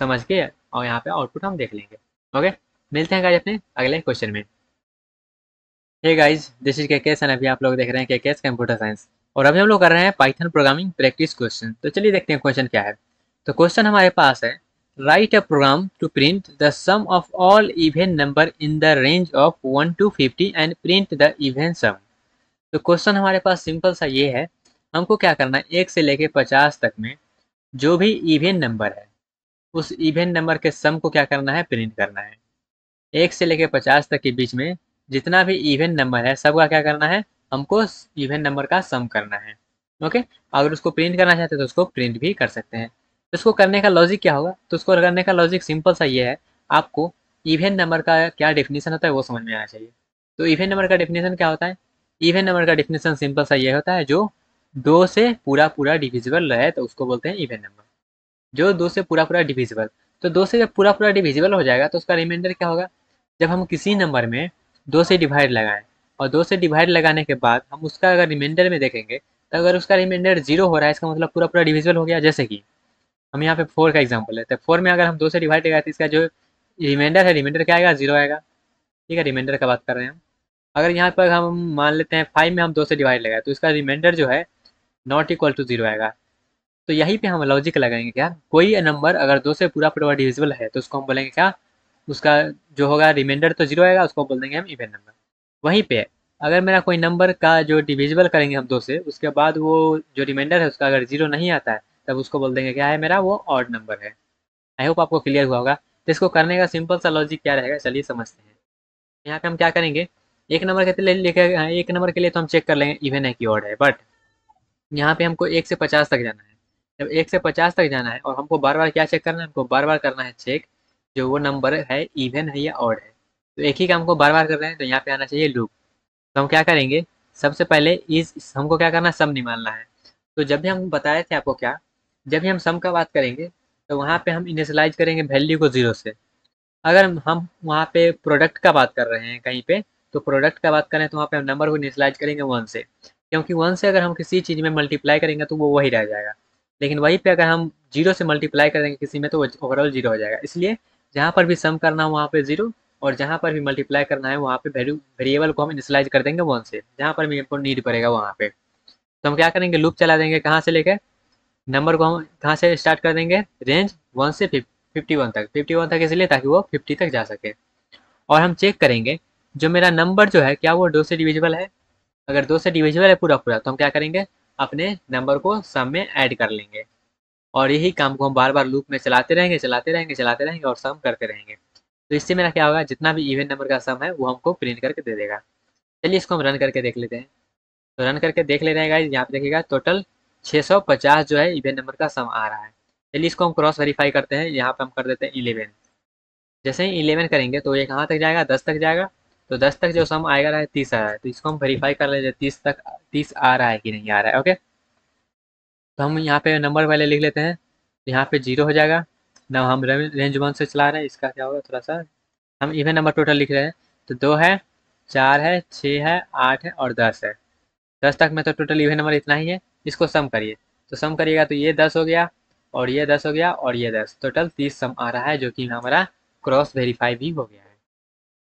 समझ के और यहाँ पे आउटपुट हम देख लेंगे। ओके, मिलते हैं गाइज अपने अगले क्वेश्चन में। Hey guys, this is KKS and अभी आप लोग देख रहे हैं केकेएस कंप्यूटर साइंस, और अभी हम लोग कर रहे हैं पाइथन प्रोग्रामिंग प्रैक्टिस क्वेश्चन। तो चलिए देखते हैं क्वेश्चन क्या है। तो क्वेश्चन हमारे पास है, write a program to print the sum of all even number in the range of 1 to 50 and print the even sum. तो क्वेश्चन हमारे पास सिंपल सा ये है, हमको क्या करना है, 1 से लेके 50 तक में जो भी इवन नंबर है उस इवन नंबर के सम को क्या करना है, प्रिंट करना है। 1 से लेके 50 तक के बीच में जितना भी इवन नंबर है सबका क्या करना है, हमको इवन नंबर का सम करना है। ओके, अगर उसको प्रिंट करना चाहते हैं तो उसको प्रिंट भी कर सकते हैं। तो उसको करने का लॉजिक क्या होगा, तो उसको करने का लॉजिक सिंपल सा ये है, आपको इवन नंबर का क्या डेफिनेशन होता है वो समझ में आना चाहिए। तो इवन नंबर का डेफिनेशन क्या होता है? इवन नंबर का डेफिनेशन सिंपल सा ये होता है, जो 2 से पूरा पूरा डिविजिबल रहे तो उसको बोलते हैं इवन नंबर। जो 2 से पूरा पूरा डिविजिबल, तो 2 से जब पूरा पूरा डिविजिबल हो जाएगा तो उसका रिमाइंडर क्या होगा? जब हम किसी नंबर में 2 से डिवाइड लगाएं और 2 से डिवाइड लगाने के बाद हम उसका अगर रिमाइंडर में देखेंगे, तो अगर उसका रिमाइंडर 0 हो रहा है, इसका मतलब पूरा पूरा डिविजिबल हो गया। जैसे कि हम यहाँ पे 4 का एग्जाम्पल लेते हैं। 4 में अगर हम 2 से डिवाइड लगाए तो इसका जो रिमाइंडर है, रिमाइंडर क्या आएगा? 0 आएगा। ठीक है, रिमाइंडर का बात कर रहे हैं हम। अगर यहाँ पर हम मान लेते हैं 5 में हम 2 से डिवाइड लगाए तो इसका रिमाइंडर जो है नॉट इक्वल टू 0 आएगा। तो यहीं पे हम लॉजिक लगाएंगे क्या? कोई नंबर अगर 2 से पूरा पूरा डिविजिबल है तो उसको हम बोलेंगे क्या? उसका जो होगा रिमाइंडर तो 0 आएगा, उसको बोल देंगे हम इवन नंबर। वहीं पे अगर मेरा कोई नंबर का जो डिविजिबल करेंगे हम 2 से, उसके बाद वो जो रिमाइंडर है उसका अगर 0 नहीं आता है, तब उसको बोल देंगे क्या है मेरा? वो ऑड नंबर है। आई होप आपको क्लियर हुआ होगा। तो इसको करने का सिंपल सा लॉजिक क्या रहेगा, चलिए समझते हैं। यहाँ पे हम क्या करेंगे, एक नंबर के लिए तो हम चेक कर लेंगे इवन है कि ऑड है, बट यहाँ पे हमको 1 से 50 तक जाना है। जब 1 से 50 तक जाना है और हमको बार बार क्या चेक करना है? हमको बार बार करना है चेक, जो वो नंबर है इवन है या ऑड है। तो एक ही काम को बार बार कर रहे हैं, तो यहाँ पे आना चाहिए लूप। तो हम क्या करेंगे, सबसे पहले इस हमको क्या करना है? सम निकालना है। तो जब भी हम बताए थे आपको क्या, जब भी हम सम का बात करेंगे तो वहाँ पे हम इनिशियलाइज करेंगे वैल्यू को 0 से। अगर हम वहाँ पे प्रोडक्ट का बात कर रहे हैं कहीं पे, तो प्रोडक्ट का बात करें तो वहाँ पे हम नंबर को इनिशियलाइज करेंगे 1 से, क्योंकि 1 से अगर हम किसी चीज़ में मल्टीप्लाई करेंगे तो वो वही रह जाएगा। लेकिन वहीं पे अगर हम 0 से मल्टीप्लाई करेंगे किसी में तो वो ओवरऑल 0 हो जाएगा। इसलिए जहाँ पर भी सम करना हो वहाँ पे 0, और जहाँ पर भी मल्टीप्लाई करना है वहाँ पे वेरिएबल को हम इनिशियलाइज कर देंगे 1 से, जहाँ पर भी हमको नीड पड़ेगा वहाँ पे। तो हम क्या करेंगे, लूप चला देंगे। कहाँ से लेकर नंबर को हम कहाँ से स्टार्ट कर देंगे? रेंज 1 से 51 तक। 51 तक इसलिए ताकि वो 50 तक जा सके। और हम चेक करेंगे जो मेरा नंबर जो है क्या वो 2 से डिविजिबल है। अगर 2 से डिविजिबल है पूरा पूरा, तो हम क्या करेंगे, अपने नंबर को सम में ऐड कर लेंगे। और यही काम को हम बार बार लूप में चलाते रहेंगे, चलाते रहेंगे, चलाते रहेंगे और सम करते रहेंगे। तो इससे मेरा क्या होगा, जितना भी इवन नंबर का सम है वो हमको प्रिंट करके दे देगा। चलिए इसको हम रन करके देख लेते हैं। तो रन करके देख ले रहे हैं गाइस, यहाँ पे देखिएगा टोटल 650 जो है इवन नंबर का सम आ रहा है। चलिए इसको हम क्रॉस वेरीफाई करते हैं। यहाँ पे हम कर देते हैं 11। जैसे ही 11 करेंगे तो ये कहाँ तक जाएगा? 10 तक जाएगा। तो 10 तक जो सम आएगा रहा है 30 आ रहा है, तो इसको हम वेरीफाई कर लेते हैं 30 तक, 30 आ रहा है कि नहीं आ रहा है। ओके, तो हम यहाँ पे नंबर पहले लिख लेते हैं। तो यहाँ पे 0 हो जाएगा ना। हम रेंज 1 से चला रहे हैं, इसका क्या होगा, थोड़ा सा हम इवन नंबर टोटल लिख रहे हैं। तो 2 है, 4 है, 6 है, 8 है और 10 है। 10 तक में तो टोटल इवन नंबर इतना ही है। इसको सम करिए, तो सम करिएगा तो ये 10 हो गया और ये 10 हो गया और ये 10, टोटल 30 सम आ रहा है, जो कि हमारा क्रॉस वेरीफाई भी हो गया है।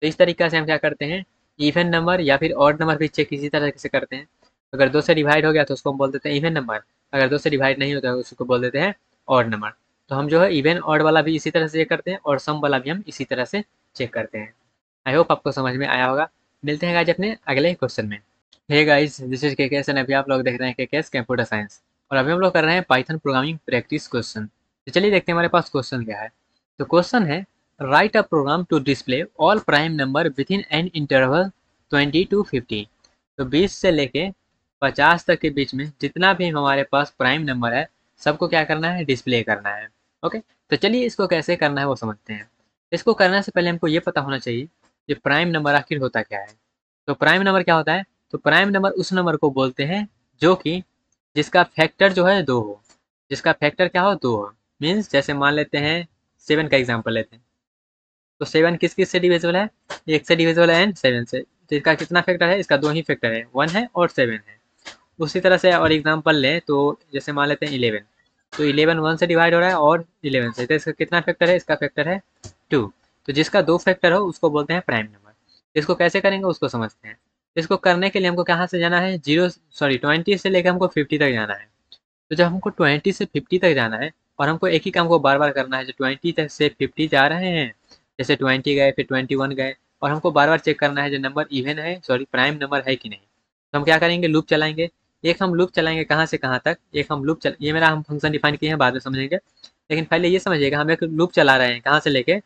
तो इस तरीके से हम क्या करते हैं, इवन नंबर या फिर ऑड नंबर भी चेक इसी तरह से करते हैं। अगर 2 से डिवाइड हो गया तो उसको हम बोल देते हैं इवन नंबर। अगर 2 से डिवाइड नहीं होता है उसको बोल देते हैं ऑड नंबर। तो हम जो है इवन ऑड वाला भी इसी तरह से चेक करते हैं और सम वाला भी हम इसी तरह से चेक करते हैं। आई होप आपको समझ में आया होगा। मिलते हैं गाइज अपने अगले क्वेश्चन में। Hey guys, this is KKS and अभी आप लोग देख रहे हैं केकेएस कंप्यूटर साइंस, और अभी हम लोग कर रहे हैं पाइथन प्रोग्रामिंग प्रैक्टिस क्वेश्चन। तो चलिए देखते हैं हमारे पास क्वेश्चन क्या है। तो क्वेश्चन है, write a program to display all prime number within an interval 20 to 50। तो 20 से लेके 50 तक के बीच में जितना भी हमारे पास प्राइम नंबर है सबको क्या करना है, डिस्प्ले करना है। ओके, तो चलिए इसको कैसे करना है वो समझते हैं। इसको करने से पहले हमको ये पता होना चाहिए कि प्राइम नंबर आखिर होता क्या है। तो प्राइम नंबर क्या होता है? तो प्राइम नंबर उस नंबर को बोलते हैं जो कि जिसका फैक्टर जो है 2 हो। जिसका फैक्टर क्या हो? 2 हो। मीन्स जैसे मान लेते हैं 7 का एग्जांपल लेते हैं। तो 7 किस किस से डिविजिबल है? 1 से डिविजिबल है एंड 7 से। तो इसका कितना फैक्टर है? इसका 2 ही फैक्टर है, 1 है और 7 है। उसी तरह से और एग्जांपल लें तो जैसे मान लेते हैं 11। तो 11 1 से डिवाइड हो रहा है और 11 से, तो इसका कितना फैक्टर है? इसका फैक्टर है 2। तो जिसका 2 फैक्टर हो उसको बोलते हैं प्राइम नंबर। इसको कैसे करेंगे उसको समझते हैं। इसको करने के लिए हमको कहाँ से जाना है, 20 से लेकर हमको 50 तक जाना है। तो जब हमको 20 से 50 तक जाना है और हमको एक ही काम को बार बार करना है, जो 20 तक से 50 जा रहे हैं, जैसे 20 गए फिर 21 गए, और हमको बार बार चेक करना है जो नंबर इवन है, सॉरी प्राइम नंबर है कि नहीं। तो हम क्या करेंगे, लूप चलाएंगे। एक हम लूप चलाएंगे कहाँ से कहाँ तक, एक हम लूप ये मेरा हम फंक्शन डिफाइन किए हैं, बाद में समझेंगे। लेकिन पहले ये समझिएगा, हम एक लूप चला रहे हैं कहाँ से लेके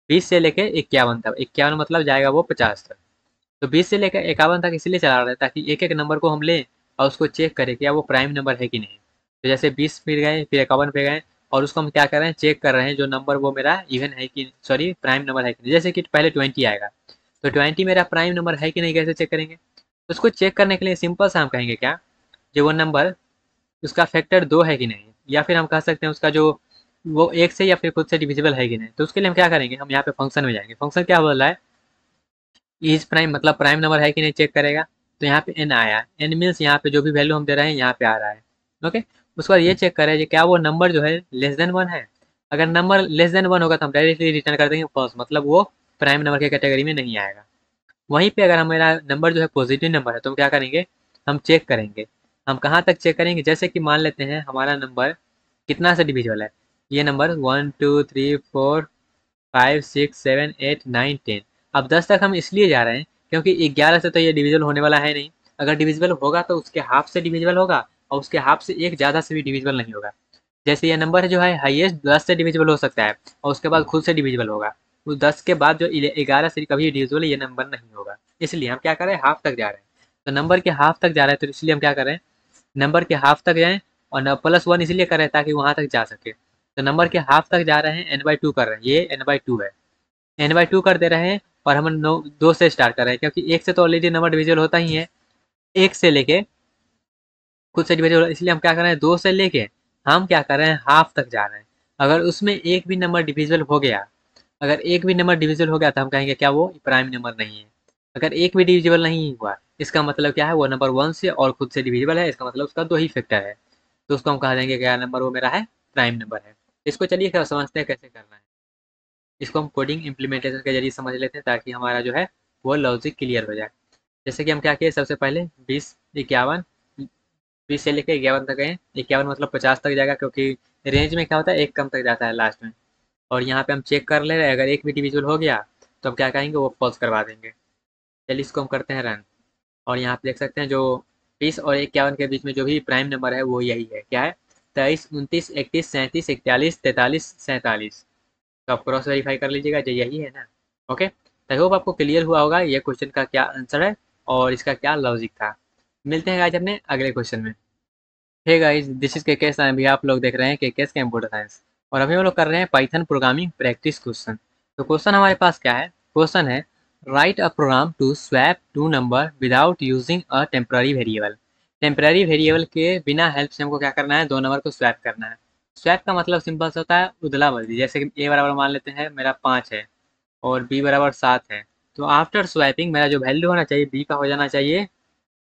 20 से लेके 51 तक। 51 मतलब जाएगा वो 50 तक। तो 20 से लेकर 51 तक इसलिए चला रहे हैं ताकि एक एक नंबर को हम लें और उसको चेक करें क्या वो प्राइम नंबर है कि नहीं। तो जैसे 20 फिर गए फिर 51 पे गए और उसको हम क्या कर रहे हैं, चेक कर रहे हैं जो नंबर वो मेरा इवन है कि सॉरी प्राइम नंबर है कि नहीं। जैसे कि पहले 20 आएगा तो 20 मेरा प्राइम नंबर है कि नहीं, कैसे चेक करेंगे? तो उसको चेक करने के लिए सिंपल सा हम कहेंगे क्या, जो वो नंबर उसका फैक्टर 2 है कि नहीं, या फिर हम कह सकते हैं उसका जो वो 1 से या फिर खुद से डिविजिबल है कि नहीं। तो उसके लिए हम क्या करेंगे, हम यहाँ पे फंक्शन में जाएंगे। फंक्शन क्या बोल रहा है, इज प्राइम मतलब प्राइम नंबर है कि नहीं चेक करेगा। तो यहाँ पे एन आया, एन मीन्स यहाँ पे जो भी वैल्यू हम दे रहे हैं यहाँ पे आ रहा है। ओके, उसके बाद ये चेक करें कि क्या वो नंबर जो है लेस देन 1 है। अगर नंबर लेस देन 1 होगा तो हम डायरेक्टली रिटर्न कर देंगे फॉल्स, मतलब वो प्राइम नंबर के कैटेगरी में नहीं आएगा। वहीं पे अगर हमारा नंबर जो है पॉजिटिव नंबर है तो हम क्या करेंगे, हम चेक करेंगे। हम कहाँ तक चेक करेंगे, जैसे कि मान लेते हैं हमारा नंबर कितना से डिविजिबल है, ये नंबर 1 2 3 4 5 6 7 8 9 10। अब 10 तक हम इसलिए जा रहे हैं क्योंकि 11 से तो ये डिविजिबल होने वाला है नहीं। अगर डिविजिबल होगा तो उसके हाफ से डिविजिबल होगा, और उसके हाफ से एक ज़्यादा से भी डिविजिबल नहीं होगा। जैसे ये नंबर जो है हाईएस्ट 10 से डिविजिबल हो सकता है, और उसके बाद खुद से डिविजिबल होगा। उस 10 के बाद जो 11 से कभी डिविजिबल ये नंबर नहीं होगा। इसलिए हम क्या कर रहे हैं, हाफ तक जा रहे हैं। तो नंबर के हाफ तक जा रहे हैं तो इसलिए हम क्या कर रहे हैं, नंबर के हाफ तक जाएं। और +1 इसलिए कर रहे हैं ताकि वहां तक जा सके। तो नंबर के हाफ तक जा रहे हैं, n/2 कर रहे हैं, ये n/2 है, n/2 कर दे रहे हैं। और हम 2 से स्टार्ट कर रहे हैं क्योंकि 1 से तो ऑलरेडी नंबर डिविजिबल होता ही है, 1 से लेके खुद से डिविजिबल, इसलिए हम क्या कर रहे हैं, 2 से लेके हम क्या कर रहे हैं, हाफ तक जा रहे हैं। अगर उसमें एक भी नंबर डिविजिबल हो गया, अगर एक भी नंबर डिविजिबल हो गया तो हम कहेंगे क्या वो प्राइम नंबर नहीं है। अगर एक भी डिविजिबल नहीं हुआ इसका मतलब क्या है, वो नंबर 1 से और खुद से डिविजिबल है, इसका मतलब उसका 2 ही फैक्टर है। तो उसको हम कह देंगे क्या नंबर वो मेरा है, प्राइम नंबर है। इसको चलिए क्या समझते हैं कैसे करना है। इसको हम कोडिंग इम्प्लीमेंटेशन के जरिए समझ लेते हैं ताकि हमारा जो है वो लॉजिक क्लियर हो जाए। जैसे कि हम क्या किए, सबसे पहले 20 51, 20 से लेकर 51 तक गए। 51 मतलब 50 तक जाएगा क्योंकि रेंज में क्या होता है, एक कम तक जाता है लास्ट में। और यहाँ पे हम चेक कर ले रहे हैं, अगर एक भी डिविजिबल हो गया तो हम क्या कहेंगे, वो फॉल्स करवा देंगे। चलिए इसको हम करते हैं रन। और यहाँ पे देख सकते हैं जो 20 और 51 के बीच में जो भी प्राइम नंबर है वो यही है, क्या है, 23 29 31 37 41 43 47। तो आप क्रॉस वेरीफाई कर लीजिएगा, जो यही है ना। ओके, तो होप आपको क्लियर हुआ होगा ये क्वेश्चन का क्या आंसर है और इसका क्या लॉजिक था। मिलते हैं गाइस अपने अगले क्वेश्चन में। हे गाइस, दिस इज केकेस, अभी आप लोग देख रहे हैं केकेस कंप्यूटर साइंस। और अभी हम लोग कर रहे हैं पाइथन प्रोग्रामिंग प्रैक्टिस क्वेश्चन। तो क्वेश्चन हमारे पास क्या है, क्वेश्चन है write a program to swap two number without using a temporary variable. Temporary variable के बिना हेल्प से हमको क्या करना है, दो नंबर को स्वैप करना है। स्वैप का मतलब सिंपल से होता है उदला बदली। जैसे कि ए बराबर मान लेते हैं मेरा 5 है और बी बराबर 7 है। तो आफ्टर स्वैपिंग मेरा जो वैल्यू होना चाहिए बी का हो जाना चाहिए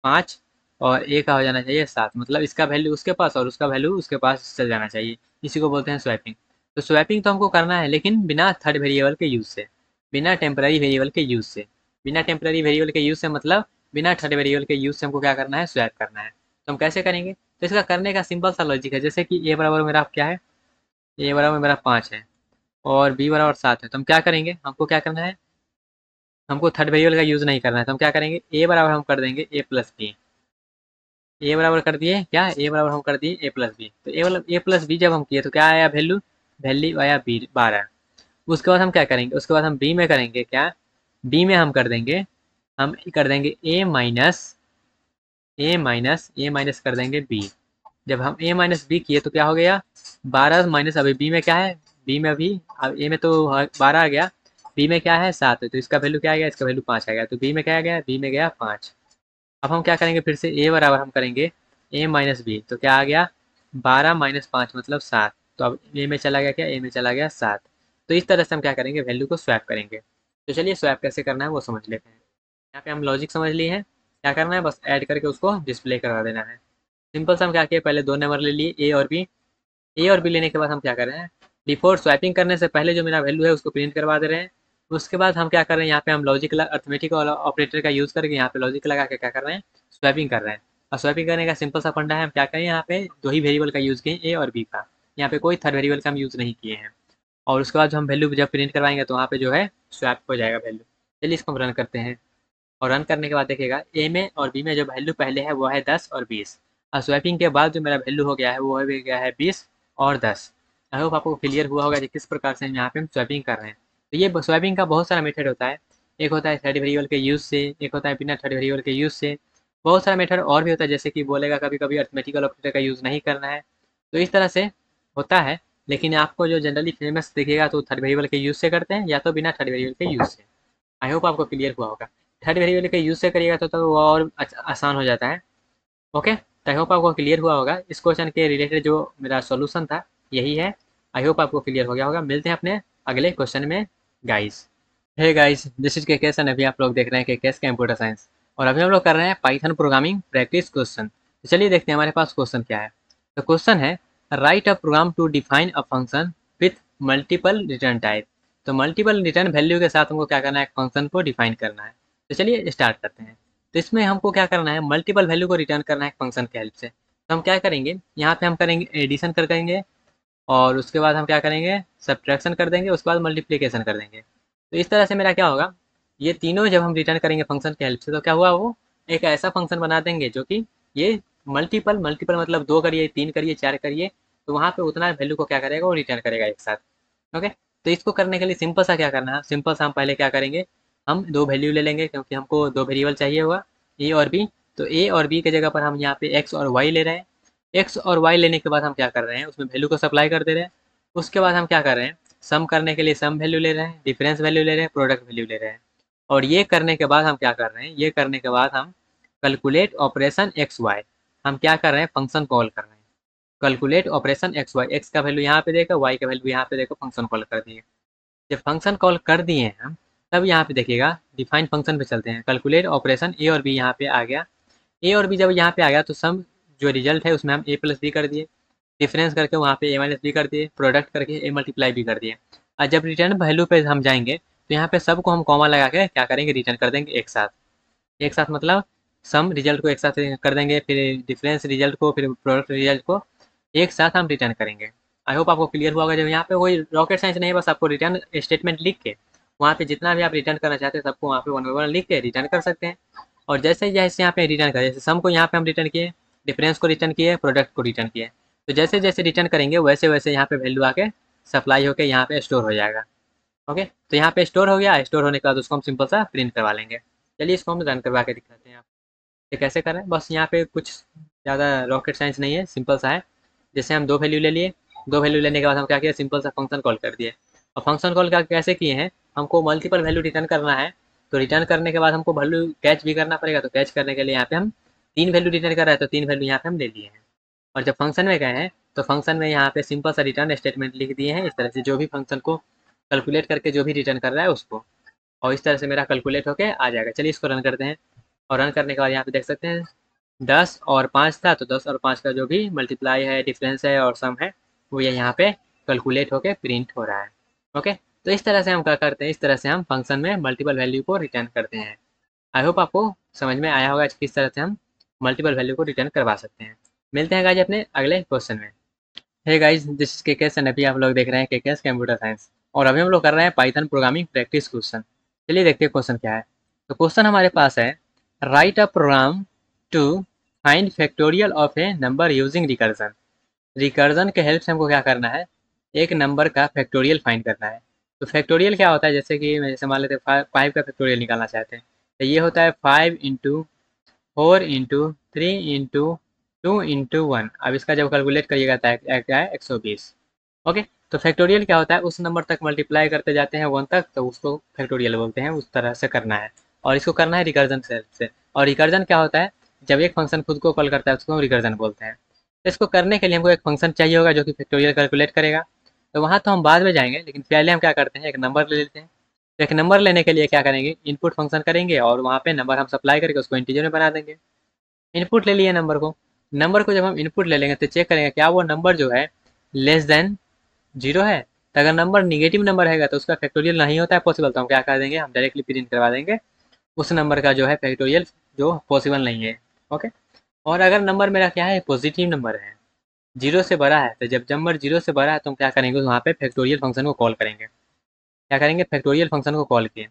5, और ए का हो जाना चाहिए 7। मतलब इसका वैल्यू उसके पास और उसका वैल्यू उसके पास चल जाना चाहिए। इसी को बोलते हैं स्वैपिंग। तो स्वैपिंग तो हमको करना है लेकिन बिना थर्ड वेरिएबल के यूज़ से, बिना टेम्पररी वेरिएबल के यूज़ से। बिना टेम्पररी वेरिएबल के यूज़ से मतलब बिना थर्ड वेरिएबल के यूज़ से हमको क्या करना है, स्वैप करना है। तो हम कैसे करेंगे, तो इसका करने का सिंपल सा लॉजिक है। जैसे कि ए बराबर मेरा क्या है, ए बराबर मेरा 5 है और बी बराबर 7 है। तो हम क्या करेंगे, हमको क्या करना है, हमको थर्ड वेरिएबल का यूज़ नहीं करना है। तो हम क्या करेंगे, ए बराबर हम कर देंगे ए प्लस बी। ए बराबर कर दिए क्या, ए बराबर हम कर दिए ए प्लस बी। तो ए प्लस बी जब हम किए तो क्या आया वैल्यू, वैल्यू आया बी 12। उसके बाद हम क्या करेंगे, उसके बाद हम बी में करेंगे क्या, बी में हम कर देंगे, हम कर देंगे ए माइनस कर देंगे बी। जब हम ए माइनस बी किए तो क्या हो गया, 12 माइनस अभी बी में क्या है, बी में अभी अब ए में तो 12 आ गया, बी में क्या है 7 है। तो इसका वैल्यू क्या आ गया, इसका वैल्यू 5 आ गया। तो बी में क्या आ गया, बी में गया 5। अब हम क्या करेंगे, फिर से ए बराबर हम करेंगे ए माइनस बी। तो क्या आ गया, 12 माइनस 5 मतलब 7। तो अब ए में चला गया क्या, ए में चला गया 7। तो इस तरह से हम क्या करेंगे, वैल्यू को स्वैप करेंगे। तो चलिए स्वैप कैसे करना है वो समझ लेते हैं। यहाँ पे हम लॉजिक समझ लिए हैं, क्या करना है, बस ऐड करके उसको डिस्प्ले करा देना है। सिंपल से हम क्या किए, पहले दो नंबर ले लिए ए और बी। ए और बी लेने के बाद हम क्या कर रहे हैं, बिफोर स्वैपिंग करने से पहले जो मेरा वैल्यू है उसको प्रिंट करवा दे रहे हैं। उसके बाद हम क्या कर रहे हैं, यहाँ पे हम लॉजिक अर्थमेटिक ऑपरेटर का यूज़ करके यहाँ पे लॉजिक लगा के क्या कर रहे हैं, स्वैपिंग कर रहे हैं। और स्वैपिंग करने का सिंपल सा फंडा है, हम क्या करें, यहाँ पे दो ही वेरिएबल का यूज़ किए, ए और बी का। यहाँ पे कोई थर्ड वेरिएबल का हम यूज़ नहीं किए हैं। और उसके बाद जो हम वैल्यू जब प्रिंट करवाएंगे तो वहाँ पे जो है स्वैप हो जाएगा वैल्यू। चलिए इसको हम रन करते हैं। और रन करने के बाद देखिएगा ए में और बी में जो वैल्यू पहले है वो है 10 और 20। और स्वैपिंग के बाद जो मेरा वैल्यू हो गया है वो हो गया है 20 और 10। आई होप आपको क्लियर हुआ होगा कि किस प्रकार से हम यहाँ पे हम स्वैपिंग कर रहे हैं। तो ये स्वैपिंग का बहुत सारा मेथड होता है। एक होता है थर्ड वेरिएबल के यूज़ से, एक होता है बिना थर्ड वेरिएबल के यूज़ से। बहुत सारा मेथड और भी होता है, जैसे कि बोलेगा कभी कभी अर्थमेटिकल ऑपरेटर का यूज़ नहीं करना है। तो इस तरह से होता है। लेकिन आपको जो जनरली फेमस देखिएगा तो थर्ड वेरिएबल के यूज़ से करते हैं या तो बिना थर्ड वेरिएबल के यूज़ से। आई होप आपको क्लियर हुआ होगा। थर्ड वेरिएबल के यूज़ से करिएगा तो वो और आसान हो जाता है। ओके, तो आई होप आपको क्लियर हुआ होगा। इस क्वेश्चन के रिलेटेड जो मेरा सॉल्यूशन था यही है। आई होप आपको क्लियर हो गया होगा। मिलते हैं अपने अगले क्वेश्चन में guys. Hey guys, this is KKS and अभी आप लोग देख रहे हैं केकेएस कंप्यूटर साइंस, और अभी हम लोग कर रहे हैं पाइथन प्रोग्रामिंग प्रैक्टिस क्वेश्चन। तो चलिए देखते हैं हमारे पास क्वेश्चन क्या है। तो क्वेश्चन है, write a program to define a function with multiple return type. तो मल्टीपल रिटर्न वैल्यू के साथ हमको क्या करना है, एक फंक्शन को डिफाइन करना है। तो चलिए स्टार्ट करते हैं। तो इसमें हमको क्या करना है, मल्टीपल वैल्यू को रिटर्न करना है फंक्शन की हेल्प से। तो हम क्या करेंगे, यहाँ पे हम करेंगे एडिशन कर देंगे, और उसके बाद हम क्या करेंगे, सब्ट्रैक्शन कर देंगे, उसके बाद मल्टीप्लिकेशन कर देंगे। तो इस तरह से मेरा क्या होगा, ये तीनों जब हम रिटर्न करेंगे फंक्शन की हेल्प से, तो क्या हुआ, वो एक ऐसा फंक्शन बना देंगे जो कि ये मल्टीपल मल्टीपल मतलब 2 करिए, 3 करिए, 4 करिए, तो वहाँ पे उतना वैल्यू को क्या करेगा, वो रिटर्न करेगा एक साथ। ओके, तो इसको करने के लिए सिंपल सा क्या करना है, सिंपल सा हम पहले क्या करेंगे, हम 2 वैल्यू ले लेंगे, क्योंकि हमको 2 वेरिएबल चाहिए हुआ, ए और बी। तो ए और बी की जगह पर हम यहाँ पे एक्स और वाई ले रहे हैं। एक्स और वाई लेने के बाद हम क्या कर रहे हैं, उसमें वैल्यू को सप्लाई कर दे रहे हैं। उसके बाद हम क्या कर रहे हैं, सम करने के लिए सम वैल्यू ले रहे हैं, डिफरेंस वैल्यू ले रहे हैं, प्रोडक्ट वैल्यू ले रहे हैं। और ये करने के बाद हम क्या कर रहे हैं, ये करने के बाद हम कैलकुलेट ऑपरेशन एक्स वाई, हम क्या कर रहे हैं, फंक्शन कॉल कर रहे हैं। Calculate operation x y, x का वैल्यू यहाँ पे देखो, वाई का वैल्यू यहाँ पे देखो, फंक्शन कॉल कर दिए। जब फंक्शन कॉल कर दिए हैं हम, तब यहाँ पे देखिएगा डिफाइन फंक्शन पे चलते हैं। कैलकुलेट ऑपरेशन ए और बी यहाँ पे आ गया। ए और बी जब यहाँ पे आ गया, तो सम जो रिजल्ट है उसमें हम ए प्लस बी कर दिए, डिफरेंस करके वहाँ पे ए माइनस बी कर दिए, प्रोडक्ट करके ए मल्टीप्लाई बी कर दिए। और जब रिटर्न वैल्यू पे हम जाएंगे, तो यहाँ पे सबको हम कॉमा लगा के क्या करेंगे, रिटर्न कर देंगे एक साथ। एक साथ मतलब सम रिजल्ट को एक साथ कर देंगे, फिर डिफरेंस रिजल्ट को, फिर प्रोडक्ट रिजल्ट को एक साथ हम रिटर्न करेंगे। आई होप आपको क्लियर हुआ होगा। जब यहाँ पे कोई रॉकेट साइंस नहीं है, बस आपको रिटर्न स्टेटमेंट लिख के वहाँ पे जितना भी आप रिटर्न करना चाहते हैं सबको वहाँ पे वन बाय वन लिख के रिटर्न कर सकते हैं। और जैसे ही जैसे यहाँ पे रिटर्न करें, जैसे सम को यहाँ पे हम रिटर्न किए, डिफरेंस को रिटर्न किए, प्रोडक्ट को रिटर्न किए, तो जैसे जैसे रिटर्न करेंगे वैसे वैसे यहाँ पे वैल्यू आके सप्लाई होकर यहाँ पे स्टोर हो जाएगा। ओके, तो यहाँ पे स्टोर हो गया, स्टोर होने के बाद उसको हम सिंपल सा प्रिंट करवा लेंगे। चलिए इसको हम रन करवा के दिखाते हैं। आप ये कैसे करें, बस यहाँ पे कुछ ज़्यादा रॉकेट साइंस नहीं है, सिंपल सा है। जैसे हम 2 वैल्यू ले लिए, 2 वैल्यू लेने के बाद हम क्या किया, सिंपल सा फंक्शन कॉल कर दिए। और फंक्शन कॉल का कैसे किए हैं, हमको मल्टीपल वैल्यू रिटर्न करना है। तो रिटर्न करने के बाद हमको वैल्यू कैच भी करना पड़ेगा, तो कैच करने के लिए यहाँ पे हम 3 वैल्यू रिटर्न कर रहे हैं, तो 3 वैल्यू यहाँ पे हम ले लिए हैं। और जब फंक्शन में गए हैं, तो फंक्शन में यहाँ पे सिंपल सा रिटर्न स्टेटमेंट लिख दिए हैं, इस तरह से जो भी फंक्शन को कैलकुलेट करके जो भी रिटर्न कर रहा है उसको। और इस तरह से मेरा कैलकुलेट होके आ जाएगा। चलिए इसको रन करते हैं। और रन करने के बाद यहाँ पे देख सकते हैं 10 और 5 था, तो 10 और 5 का जो भी मल्टीप्लाई है, डिफरेंस है और सम है, वो ये यहाँ पे कैलकुलेट होके प्रिंट हो रहा है। ओके, तो इस तरह से हम क्या करते हैं, इस तरह से हम फंक्शन में मल्टीपल वैल्यू को रिटर्न करते हैं। आई होप आपको समझ में आया होगा किस तरह से हम मल्टीपल वैल्यू को रिटर्न करवा सकते हैं। मिलते हैं गाइज अपने अगले क्वेश्चन में। Hey guys, this is KKS and अभी आप लोग देख रहे हैं केकेएस कंप्यूटर साइंस, और अभी हम लोग कर रहे हैं पाइथन प्रोग्रामिंग प्रैक्टिस क्वेश्चन। चलिए देखते हैं क्वेश्चन क्या है। तो क्वेश्चन हमारे पास है, write a program to find factorial of a number using recursion. Recursion के हेल्प से हमको क्या करना है, एक नंबर का फैक्टोरियल फाइंड करना है। तो फैक्टोरियल क्या होता है, जैसे कि मैं जैसे मान लेते हैं 5 का फैक्टोरियल निकालना चाहते हैं, तो ये होता है 5 इंटू 4 इंटू 3 इंटू 2 इंटू 1। अब इसका जब कैलकुलेट करिएगा तो क्या है, 120। ओके, तो फैक्टोरियल क्या होता है, उस नंबर तक मल्टीप्लाई करते जाते हैं 1 तक, तो उसको फैक्टोरियल बोलते हैं। उस तरह से करना है, और इसको करना है रिकर्जन से। और रिकर्जन क्या होता है, जब एक फंक्शन खुद को कॉल करता है उसको हम रिकर्जन बोलते हैं। तो इसको करने के लिए हमको एक फंक्शन चाहिए होगा जो कि फैक्टोरियल कैलकुलेट करेगा। तो वहाँ तो हम बाद में जाएंगे, लेकिन पहले हम क्या करते हैं, एक नंबर ले लेते हैं। तो एक नंबर लेने के लिए क्या करेंगे, इनपुट फंक्शन करेंगे, और वहाँ पे नंबर हम सप्लाई करके उसको इंटीजर में बना देंगे। इनपुट ले लिए नंबर को। नंबर को जब हम इनपुट ले लेंगे, तो चेक करेंगे क्या वो नंबर जो है लेस देन 0 है। तो अगर नंबर निगेटिव नंबर है तो उसका फैक्टोरियल नहीं होता है पॉसिबल, तो हम क्या कर देंगे, हम डायरेक्टली प्रिंट करवा देंगे उस नंबर का जो है फैक्टोरियल जो पॉसिबल नहीं है। ओके, और अगर नंबर मेरा क्या है, पॉजिटिव नंबर है, 0 से बड़ा है, तो जब नंबर 0 से बड़ा है तो हम क्या करेंगे, वहाँ पे फैक्टोरियल फंक्शन को कॉल करेंगे। क्या करेंगे, फैक्टोरियल फंक्शन को कॉल किए।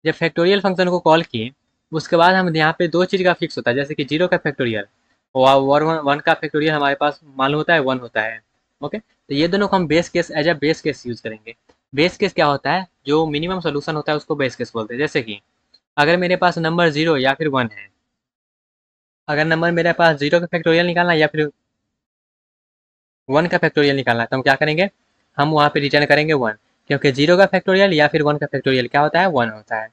जब फैक्टोरियल फंक्शन को कॉल किए, उसके बाद हम यहाँ पे 2 चीज़ का फिक्स होता है, जैसे कि 0 का फैक्टोरियल और 1 का फैक्टोरियल हमारे पास मालूम होता है 1 होता है। ओके, तो ये दोनों को हम base case as a base case use करेंगे। बेस केस क्या होता है, जो मिनिमम सोल्यूशन होता है उसको बेस केस बोलते हैं। जैसे कि अगर मेरे पास नंबर 0 या फिर 1 है, अगर नंबर मेरे पास 0 का फैक्टोरियल निकालना है या फिर 1 का फैक्टोरियल निकालना है, तो हम क्या करेंगे, हम वहाँ पे रिटर्न करेंगे 1, क्योंकि 0 का फैक्टोरियल या फिर 1 का फैक्टोरियल क्या होता है, 1 होता है।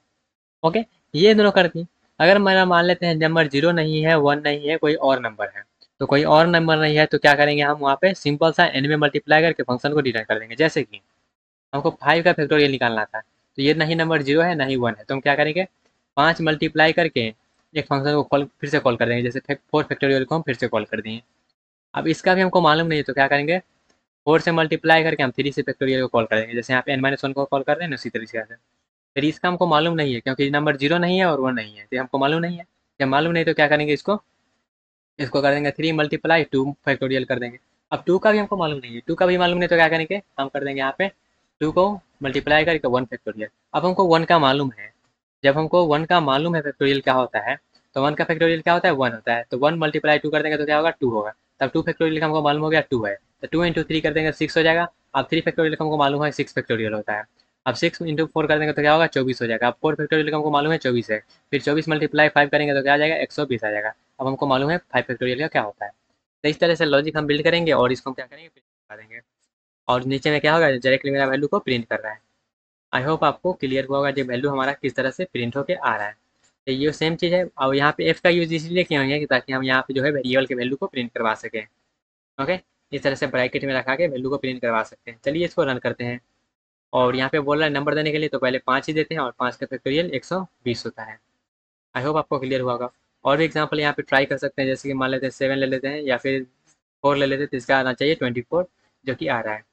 ओके, ये दोनों कर दी। अगर मेरा मान लेते हैं नंबर 0 नहीं है, 1 नहीं है, कोई और नंबर है, तो कोई और नंबर नहीं है तो क्या करेंगे हम वहाँ पे सिंपल सा n में मल्टीप्लाई करके फंक्शन को डिराइव कर देंगे। जैसे कि हमको 5 का फैक्टोरियल निकालना था, तो ये नहीं नंबर 0 है, नहीं 1 है, तो हम क्या करेंगे 5 मल्टीप्लाई करके एक फंक्शन को कॉल फिर से कॉल कर देंगे। जैसे 4 फैक्टोरियल को हम फिर से कॉल कर दिए। अब इसका भी हमको मालूम नहीं है तो क्या करेंगे 4 से मल्टीप्लाई करके हम 3 से फैक्टोरियल को कॉल कर देंगे। जैसे यहाँ पे n-1 को कॉल कर रहे हैं ना, उसी तरीके से। फिर इसका हमको मालूम नहीं है क्योंकि नंबर 0 नहीं है और 1 नहीं है, तो हमको मालूम नहीं है। जब मालूम नहीं तो क्या करेंगे इसको इसको कर देंगे 3 मल्टीप्लाई 2 फैक्टोरियल कर देंगे। अब 2 का भी हमको मालूम नहीं है, 2 का भी मालूम नहीं तो क्या करेंगे हम कर देंगे यहाँ पे 2 को मल्टीप्लाई करके 1 फैक्टोरियल। अब हमको 1 का मालूम है, जब हमको 1 का मालूम है फैक्टोरियल क्या होता है, तो 1 का फैक्टोरियल क्या होता है 1 होता है, तो 1 मल्टीप्लाई 2 कर देंगे तो क्या होगा 2 होगा। तब 2 फैक्टोरियल का हमको मालूम हो गया 2 है, तो 2 इंटू 3 कर देंगे 6 हो जाएगा। अब 3 फैक्टोरियल का हमको मालूम है 6 फैक्टोरियल होता है। अब 6 इंटू 4 कर देंगे तो क्या होगा 24 हो जाएगा। अब 4 फैक्टोरियल का हमको मालूम है 24 है, फिर 24 मल्टीप्लाई 5 करेंगे तो क्या आ जाएगा 120 आ जाएगा। अब हमको मालूम है 5 फैक्टोरियल का क्या होता है। तो इस तरह से लॉजिक हम बिल्ड करेंगे और इसको हम क्या करेंगे प्रिंट करा देंगे। और नीचे में क्या होगा डायरेक्टली मेरा वैल्यू को प्रिंट कर रहा है। आई होप आपको क्लियर हुआ होगा जो वैल्यू हमारा किस तरह से प्रिंट होकर आ रहा है। तो ये सेम चीज़ है। और यहाँ पे एफ का यूज इसलिए किया हुआ है कि ताकि हम यहाँ पे जो है वेरिएबल के वैल्यू को प्रिंट करवा सकें। ओके, इस तरह से ब्रैकेट में रखा के वैल्यू को प्रिंट करवा सकते हैं। चलिए इसको रन करते हैं। और यहाँ पे बोल रहा है नंबर देने के लिए, तो पहले 5 ही देते हैं और 5 का फैक्टोरियल 120 होता है। आई होप आपको क्लियर हुआ होगा। और भी एग्जाम्पल यहाँ पे ट्राई कर सकते हैं, जैसे कि मान लेते हैं 7 ले लेते हैं या फिर 4 ले लेते हैं, तो इसका आना चाहिए 24 जो कि आ रहा है।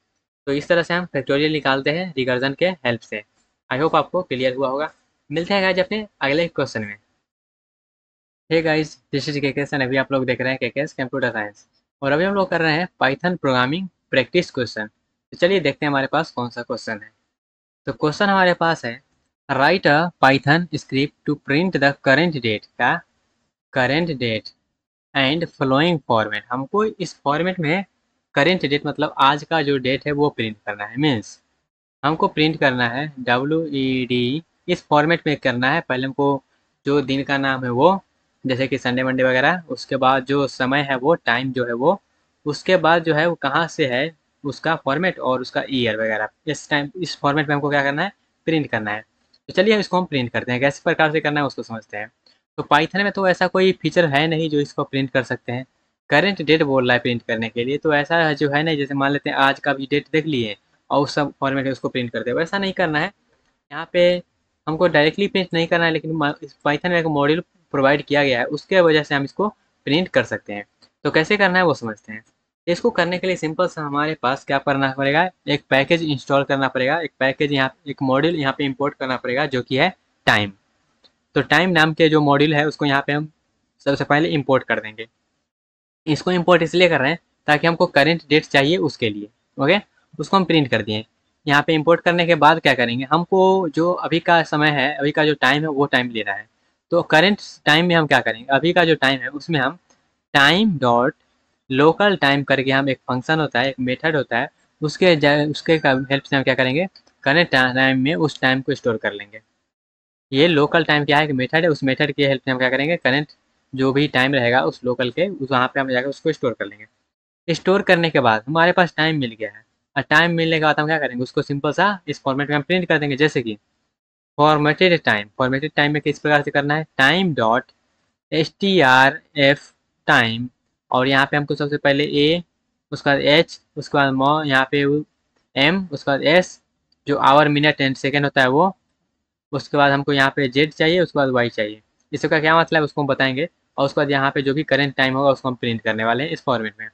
तो इस तरह से हम फैक्टोरियल निकालते हैं रिकर्जन के हेल्प से। आई होप आपको क्लियर हुआ होगा। मिलते हैं गाइज अपने अगले क्वेश्चन में। Hey guys, this is KKS and अभी आप लोग देख रहे हैं केकेस कंप्यूटर साइंस। और अभी हम लोग कर रहे हैं पाइथन प्रोग्रामिंग प्रैक्टिस क्वेश्चन। तो चलिए देखते हैं हमारे पास कौन सा क्वेश्चन है। तो क्वेश्चन हमारे पास है write a python script to print the current date का current date and following format. हमको इस फॉर्मेट में करेंट डेट मतलब आज का जो डेट है वो प्रिंट करना है। मीन्स हमको प्रिंट करना है WED इस फॉर्मेट में करना है। पहले हमको जो दिन का नाम है वो, जैसे कि संडे मंडे वगैरह, उसके बाद जो समय है वो टाइम जो है वो, उसके बाद जो है वो कहाँ से है उसका फॉर्मेट और उसका ईयर वगैरह, इस फॉर्मेट में हमको क्या करना है प्रिंट करना है। तो चलिए हम इसको हम प्रिंट करते हैं। कैसे प्रकार से करना है उसको समझते हैं। तो पाइथन में तो ऐसा कोई फीचर है नहीं जो इसको प्रिंट कर सकते हैं। करेंट डेट बोल रहा है प्रिंट करने के लिए, तो ऐसा जो है नहीं, जैसे मान लेते हैं आज का भी डेट देख लिए और उस सब फॉर्मेट में उसको प्रिंट करते हैं, वैसा नहीं करना है। यहाँ पे हमको डायरेक्टली प्रिंट नहीं करना है, लेकिन पाइथन में एक मॉड्यूल प्रोवाइड किया गया है, उसके वजह से हम इसको प्रिंट कर सकते हैं। तो कैसे करना है वो समझते हैं। इसको करने के लिए सिंपल सा हमारे पास क्या करना पड़ेगा, एक पैकेज इंस्टॉल करना पड़ेगा। एक पैकेज यहाँ एक मॉड्यूल यहाँ पे इंपोर्ट करना पड़ेगा जो कि है टाइम। तो टाइम नाम के जो मॉड्यूल है उसको यहाँ पे हम सबसे पहले इंपोर्ट कर देंगे। इसको इंपोर्ट इसलिए कर रहे हैं ताकि हमको करेंट डेट चाहिए उसके लिए। ओके, उसको हम प्रिंट कर दिए। यहाँ पे इंपोर्ट करने के बाद क्या करेंगे, हमको जो अभी का समय है, अभी का जो टाइम है वो टाइम लेना है। तो करेंट टाइम में हम क्या करेंगे, अभी का जो टाइम है उसमें हम टाइम डॉट लोकल टाइम करके हम एक फंक्शन होता है, एक मेथड होता है, उसके हेल्प से हम क्या करेंगे करेंट टाइम में उस टाइम को स्टोर कर लेंगे। ये लोकल टाइम क्या है कि मेथड है, उस मेथड की हेल्प से हम क्या करेंगे करंट जो भी टाइम रहेगा उस लोकल के उस वहाँ पे हम जाकर उसको स्टोर कर लेंगे। स्टोर करने के बाद हमारे पास टाइम मिल गया है, और टाइम मिलने के बाद हम क्या करेंगे उसको सिंपल सा इस फॉर्मेट में हम प्रिंट कर देंगे। जैसे कि फॉर्मेटेड टाइम में किस प्रकार से करना है, टाइम डॉट strf टाइम, और यहाँ पे हमको सबसे पहले ए, उसके बाद एच, उसके बाद मो, यहाँ पे एम, उसके बाद एस जो आवर मिनट एंड सेकेंड होता है वो, उसके बाद हमको यहाँ पे जेड चाहिए, उसके बाद वाई चाहिए। इसका क्या मतलब है उसको हम बताएंगे। और उसके बाद यहाँ पे जो भी करंट टाइम होगा उसको हम प्रिंट करने वाले हैं इस फॉर्मेट में।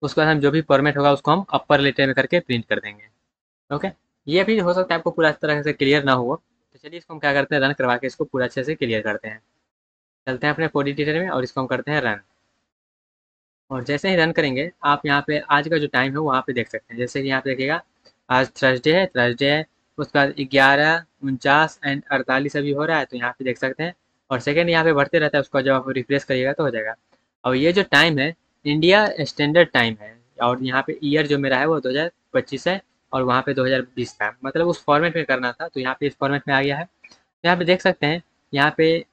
उसके बाद हम जो भी फॉर्मेट होगा उसको हम अपर लेटर में करके प्रिंट कर देंगे। ओके, ये भी हो सकता है आपको पूरा तरह से क्लियर ना हो, तो चलिए इसको हम क्या करते हैं रन करवा के इसको पूरा अच्छे से क्लियर करते हैं। चलते हैं अपने कोड एडिटर में और इसको हम करते हैं रन। और जैसे ही रन करेंगे आप यहाँ पे आज का जो टाइम है वहाँ पे देख सकते हैं। जैसे कि यहाँ पे देखिएगा आज थर्सडे है, उसके बाद 11:49 एंड 48 अभी हो रहा है, तो यहाँ पे देख सकते हैं। और सेकेंड यहाँ पे बढ़ते रहता है, उसको जब आप रिफ्रेश करिएगा तो हो जाएगा। और ये जो टाइम है इंडिया स्टैंडर्ड टाइम है, और यहाँ पे ईयर जो मेरा है वो 2025 है, और वहाँ पे 2020 था, मतलब उस फॉर्मेट में करना था तो यहाँ पे इस फॉर्मेट में आ गया है। यहाँ पे देख सकते हैं, यहाँ पे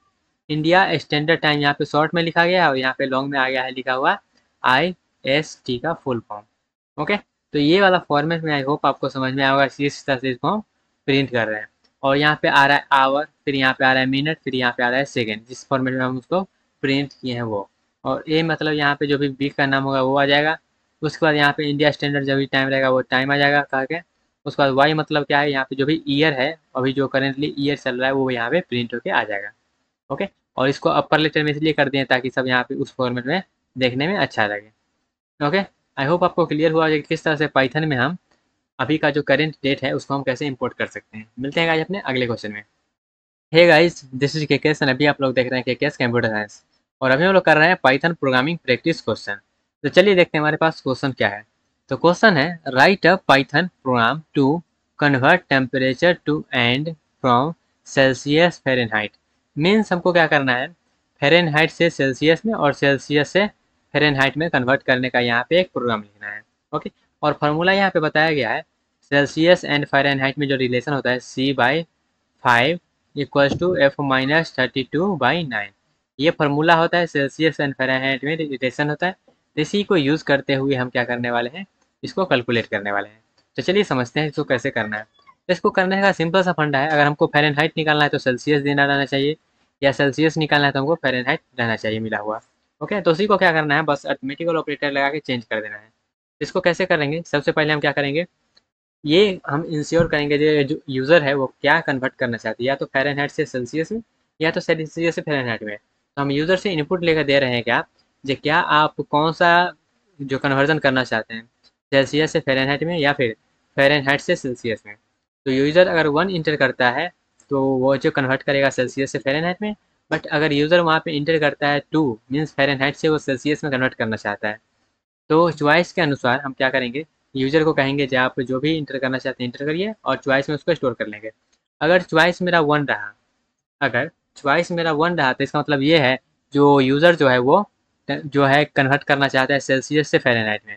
इंडिया स्टैंडर्ड टाइम यहाँ पे शॉर्ट में लिखा गया है, और यहाँ पे लॉन्ग में आ गया है लिखा हुआ IST का फुल फॉर्म। ओके, तो ये वाला फॉर्मेट में आई होप आपको समझ में आएगा, इस तरह से इसको हम प्रिंट कर रहे हैं। और यहाँ पे आ रहा है आवर, फिर यहाँ पे आ रहा है मिनट, फिर यहाँ पे आ रहा है सेकेंड, जिस फॉर्मेट में हम उसको प्रिंट किए हैं वो। और ए मतलब यहाँ पे जो भी वीक का नाम होगा वो आ जाएगा। उसके बाद यहाँ पे इंडिया स्टैंडर्ड जो भी टाइम रहेगा वो टाइम आ जाएगा कह के। उसके बाद वाई मतलब क्या है, यहाँ पे जो भी ईयर है, अभी जो करेंटली ईयर चल रहा है वो यहाँ पे प्रिंट होके आ जाएगा। ओके। और इसको अपर लेटर में इसलिए कर दिए ताकि सब यहाँ पे उस फॉर्मेट में देखने में अच्छा लगे। ओके। आई होप आपको क्लियर हुआ कि किस तरह से पाइथन में हम अभी का जो करंट डेट है उसको हम कैसे इंपोर्ट कर सकते हैं। मिलते हैं गाइस अपने अगले क्वेश्चन में। Hey guys, this is KKS and अभी आप लोग देख रहे हैं केकेएस कंप्यूटर साइंस। और अभी हम लोग कर रहे हैं पाइथन प्रोग्रामिंग प्रैक्टिस क्वेश्चन। तो चलिए देखते हैं हमारे पास क्वेश्चन क्या है। तो क्वेश्चन है, write a Python program to convert temperature to and from Celsius Fahrenheit. Means हमको क्या करना है, फ़ारेनहाइट से सेल्सियस में और सेल्सियस से फ़ारेनहाइट में कन्वर्ट करने का यहाँ पे एक प्रोग्राम लिखना है। ओके। और फार्मूला यहाँ पे बताया गया है, सेल्सियस एंड फ़ारेनहाइट में जो रिलेशन होता है C/5 इक्वल्स टू F-32/9। ये फार्मूला होता है, सेल्सियस एंड फ़ारेनहाइट में रिलेशन होता है। इसी को यूज़ करते हुए हम क्या करने वाले हैं, इसको कैलकुलेट करने वाले हैं। तो चलिए समझते हैं इसको कैसे करना है। तो इसको करने का सिंपल सा फंडा है, अगर हमको फ़ारेनहाइट निकालना है तो सेल्सियस देना रहना चाहिए, या सेल्सियस निकालना है तो हमको फ़ारेनहाइट रहना चाहिए मिला हुआ। ओके। तो उसी को क्या करना है, बस अरिथमेटिकल ऑपरेटर लगा के चेंज कर देना है। इसको कैसे करेंगे, सबसे पहले हम क्या करेंगे, ये हम इंश्योर करेंगे जो यूज़र है वो क्या कन्वर्ट करना चाहती है, या तो फ़ारेनहाइट से सेल्सियस में या तो सेल्सियस से फ़ारेनहाइट में। तो हम यूज़र से इनपुट लेकर दे रहे हैं क्या, जो क्या आप कौन सा जो कन्वर्जन करना चाहते हैं, सेल्सियस से फ़ारेनहाइट में या फिर फ़ारेनहाइट से सेल्सियस में। तो यूज़र अगर 1 इंटर करता है तो वो जो कन्वर्ट करेगा सेल्सियस से फ़ारेनहाइट में। बट अगर यूज़र वहाँ पे इंटर करता है 2 मीन्स फ़ारेनहाइट से वो सेल्सियस में कन्वर्ट करना चाहता है। तो चॉइस के अनुसार हम क्या करेंगे, यूज़र को कहेंगे जो आप जो भी इंटर करना चाहते हैं इंटर करिए, और चॉइस में उसको स्टोर कर लेंगे। अगर चॉइस मेरा 1 रहा, अगर चॉइस मेरा 1 रहा तो इसका मतलब ये है जो यूज़र जो है वो जो है कन्वर्ट करना चाहता है सेल्सियस से फ़ारेनहाइट में।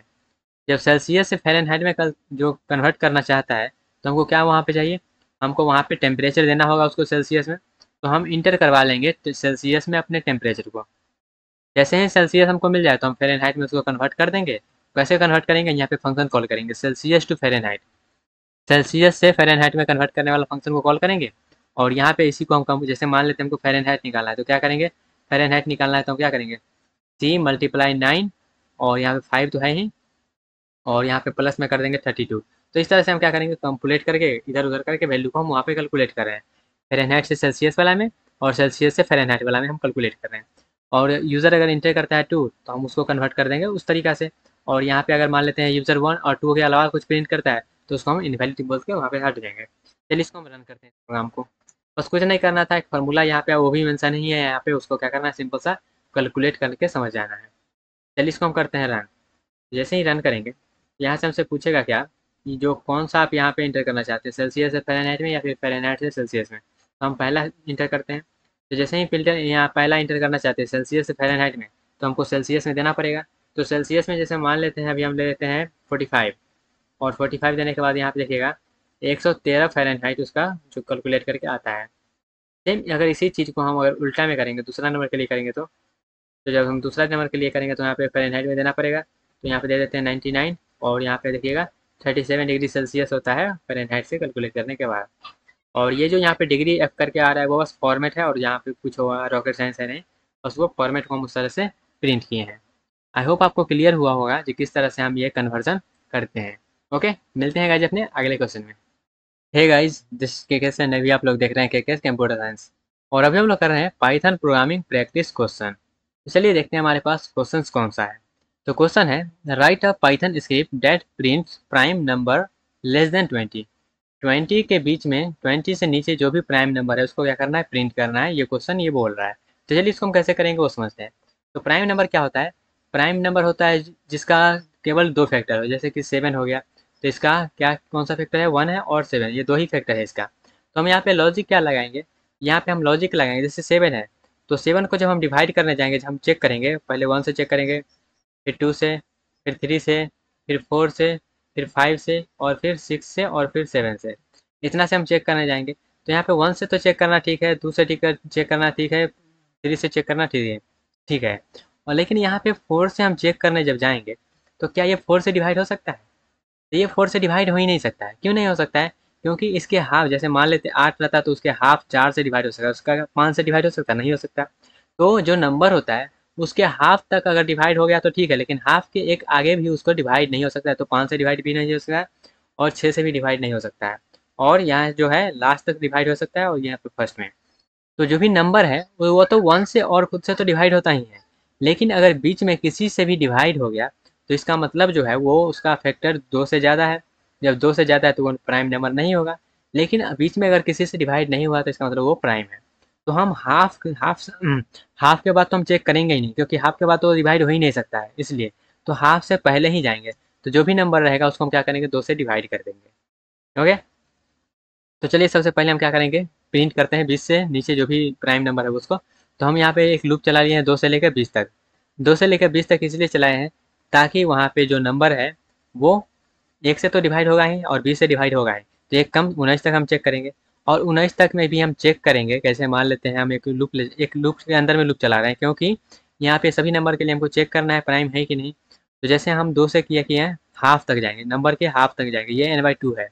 जब सेल्सियस से फ़ारेनहाइट में जो कन्वर्ट करना चाहता है तो हमको क्या वहाँ पे चाहिए, हमको वहाँ पे टेम्परेचर देना होगा उसको सेल्सियस में। तो हम इंटर करवा लेंगे सेल्सियस में अपने टेम्परेचर को। जैसे ही सेल्सियस हमको मिल जाए तो हम फ़ारेनहाइट में उसको कन्वर्ट कर देंगे। कैसे कन्वर्ट करेंगे, यहाँ पे फंक्शन कॉल करेंगे सेल्सियस टू फ़ारेनहाइट। सेल्सियस से फ़ारेनहाइट में कन्वर्ट करने वाला फंक्शन को कॉल करेंगे। और यहाँ पे इसी को हम जैसे मान लेते हैं हमको फ़ारेनहाइट निकालना है तो क्या करेंगे, फ़ारेनहाइट निकालना है तो हम क्या करेंगे, C × 9, और यहाँ पे 5 तो है ही, और यहाँ पे प्लस में कर देंगे 32। तो इस तरह से हम क्या करेंगे, कैलकुलेट करके इधर उधर करके वैल्यू को हम वहाँ पे कैलकुलेट कर रहे हैं, फ़ारेनहाइट से सेल्सियस वाला में और सेल्सियस से फ़ारेनहाइट वाला में हम कैलकुलेट कर रहे हैं। और यूज़र अगर इंटर करता है 2 तो हम उसको कन्वर्ट कर देंगे उस तरीका से। और यहाँ पे अगर मान लेते हैं यूज़र 1 और 2 के अलावा कुछ प्रिंट करता है तो उसको हम इनवैलिड बोल के वहाँ पे हट जाएंगे। चलिए इसको हम रन करते हैं प्रोग्राम को। बस कुछ नहीं करना था, एक फार्मूला यहाँ पे वो भी मेंशन ही है, यहाँ पे उसको क्या करना है, सिंपल सा कैलकुलेट करके समझ जाना है। चलिए इसको हम करते हैं रन। जैसे ही रन करेंगे यहाँ से हमसे पूछेगा क्या, कि जो कौन सा आप यहाँ पे इंटर करना चाहते हैं, सेल्सियस से फ़ारेनहाइट में या फिर फ़ारेनहाइट से सेल्सियस में। तो हम पहला इंटर करते हैं। तो जैसे ही फिल्टर यहाँ पहला इंटर करना चाहते हैं सेल्सियस से फ़ारेनहाइट में, तो हमको सेल्सियस में देना पड़ेगा। तो सेल्सियस में जैसे मान लेते हैं, अभी हम ले लेते हैं 45, और 45 देने के बाद यहाँ पे देखिएगा 113 फ़ारेनहाइट उसका जो कैलकुलेट करके आता है। सेम अगर इसी चीज़ को हम अगर उल्टा में करेंगे, दूसरा नंबर के लिए करेंगे, तो जब हम दूसरा नंबर के लिए करेंगे तो यहाँ पे फ़ारेनहाइट में देना पड़ेगा। तो यहाँ पे दे देते हैं 99, और यहाँ पे देखिएगा 37 डिग्री सेल्सियस होता है फ़ारेनहाइट से कैलकुलेट करने के बाद। और ये जो यहाँ पे डिग्री एफ करके आ रहा है वो बस फॉर्मेट है, और यहाँ पे कुछ हुआ रॉकेट साइंस है नहीं, बस वो फॉर्मेट को हम उस तरह से प्रिंट किए हैं। आई होप आपको क्लियर हुआ होगा कि किस तरह से हम ये कन्वर्जन करते हैं। ओके। मिलते हैं गाइज अपने अगले क्वेश्चन में। हे गाइज, दिस केकेएस एंड अभी आप लोग देख रहे हैं केकेएस कंप्यूटर साइंस। और अभी हम लोग कर रहे हैं पाइथन प्रोग्रामिंग प्रैक्टिस क्वेश्चन। तो चलिए देखते हैं हमारे पास क्वेश्चंस कौन सा है। तो क्वेश्चन है, write a python script that prints prime number less than 20। 20 के बीच में 20 से नीचे जो भी प्राइम नंबर है उसको क्या करना है, प्रिंट करना है। ये क्वेश्चन ये बोल रहा है। तो चलिए इसको हम कैसे करेंगे वो समझते हैं। तो प्राइम नंबर क्या होता है, प्राइम नंबर होता है जिसका केवल 2 फैक्टर हो, जैसे कि 7 हो गया, तो इसका क्या कौन सा फैक्टर है, 1 है और 7, ये 2 ही फैक्टर है इसका। तो हम यहाँ पे लॉजिक क्या लगाएंगे, यहाँ पे हम लॉजिक लगाएंगे, जैसे 7 है तो 7 को जब हम डिवाइड करने जाएंगे, जब हम चेक करेंगे, पहले 1 से चेक करेंगे, फिर 2 से, फिर 3 से, फिर 4 से, फिर 5 से, और फिर 6 से, और फिर 7 से। इतना से हम चेक करने जाएंगे। तो यहाँ पे 1 से तो चेक करना ठीक है, 2 से चेक करना ठीक है, 3 से चेक करना ठीक है। और लेकिन यहाँ पे 4 से हम चेक करने जब जाएंगे तो क्या ये 4 से डिवाइड हो सकता है, तो ये 4 से डिवाइड हो ही नहीं सकता है। क्यों नहीं हो सकता है, क्योंकि इसके हाफ, जैसे मान लेते 8 रहता तो उसके हाफ 4 से डिवाइड हो सकता है, उसका 5 से डिवाइड हो सकता नहीं हो सकता। तो जो नंबर होता है उसके हाफ तक अगर डिवाइड हो गया तो ठीक है, लेकिन हाफ के एक आगे भी उसको डिवाइड नहीं हो सकता है, तो 5 से डिवाइड भी नहीं हो सकता है और 6 से भी डिवाइड नहीं हो सकता है। और यहाँ जो है लास्ट तक डिवाइड हो सकता है और यहाँ पे फर्स्ट में। तो जो भी नंबर है वो तो 1 से और खुद से तो डिवाइड होता ही है, लेकिन अगर बीच में किसी से भी डिवाइड हो गया तो इसका मतलब जो है वो उसका फैक्टर 2 से ज़्यादा है। जब 2 से ज़्यादा है तो वो प्राइम नंबर नहीं होगा, लेकिन बीच में अगर किसी से डिवाइड नहीं हुआ तो इसका मतलब वो प्राइम है। तो हम हाफ हाफ हाफ के बाद तो हम चेक करेंगे ही नहीं, क्योंकि हाफ के बाद तो डिवाइड हो ही नहीं सकता है, इसलिए तो हाफ से पहले ही जाएंगे। तो जो भी नंबर रहेगा उसको हम क्या करेंगे, 2 से डिवाइड कर देंगे। ओके, तो चलिए सबसे पहले हम क्या करेंगे, प्रिंट करते हैं 20 से नीचे जो भी प्राइम नंबर है उसको। तो हम यहाँ पे एक लूप चला लिए हैं 2 से लेकर 20 तक। 2 से लेकर 20 तक इसलिए चलाए हैं ताकि वहाँ पे जो नंबर है वो 1 से तो डिवाइड होगा ही और 20 से डिवाइड होगा ही, तो एक कम 19 तक हम चेक करेंगे। और 19 तक में भी हम चेक करेंगे कैसे, मान लेते हैं हम एक लूप के अंदर में लूप चला रहे हैं, क्योंकि यहाँ पे सभी नंबर के लिए हमको चेक करना है प्राइम है कि नहीं। तो जैसे हम 2 से किए हैं, हाफ तक जाएंगे, नंबर के हाफ तक जाएंगे, ये n/2 है।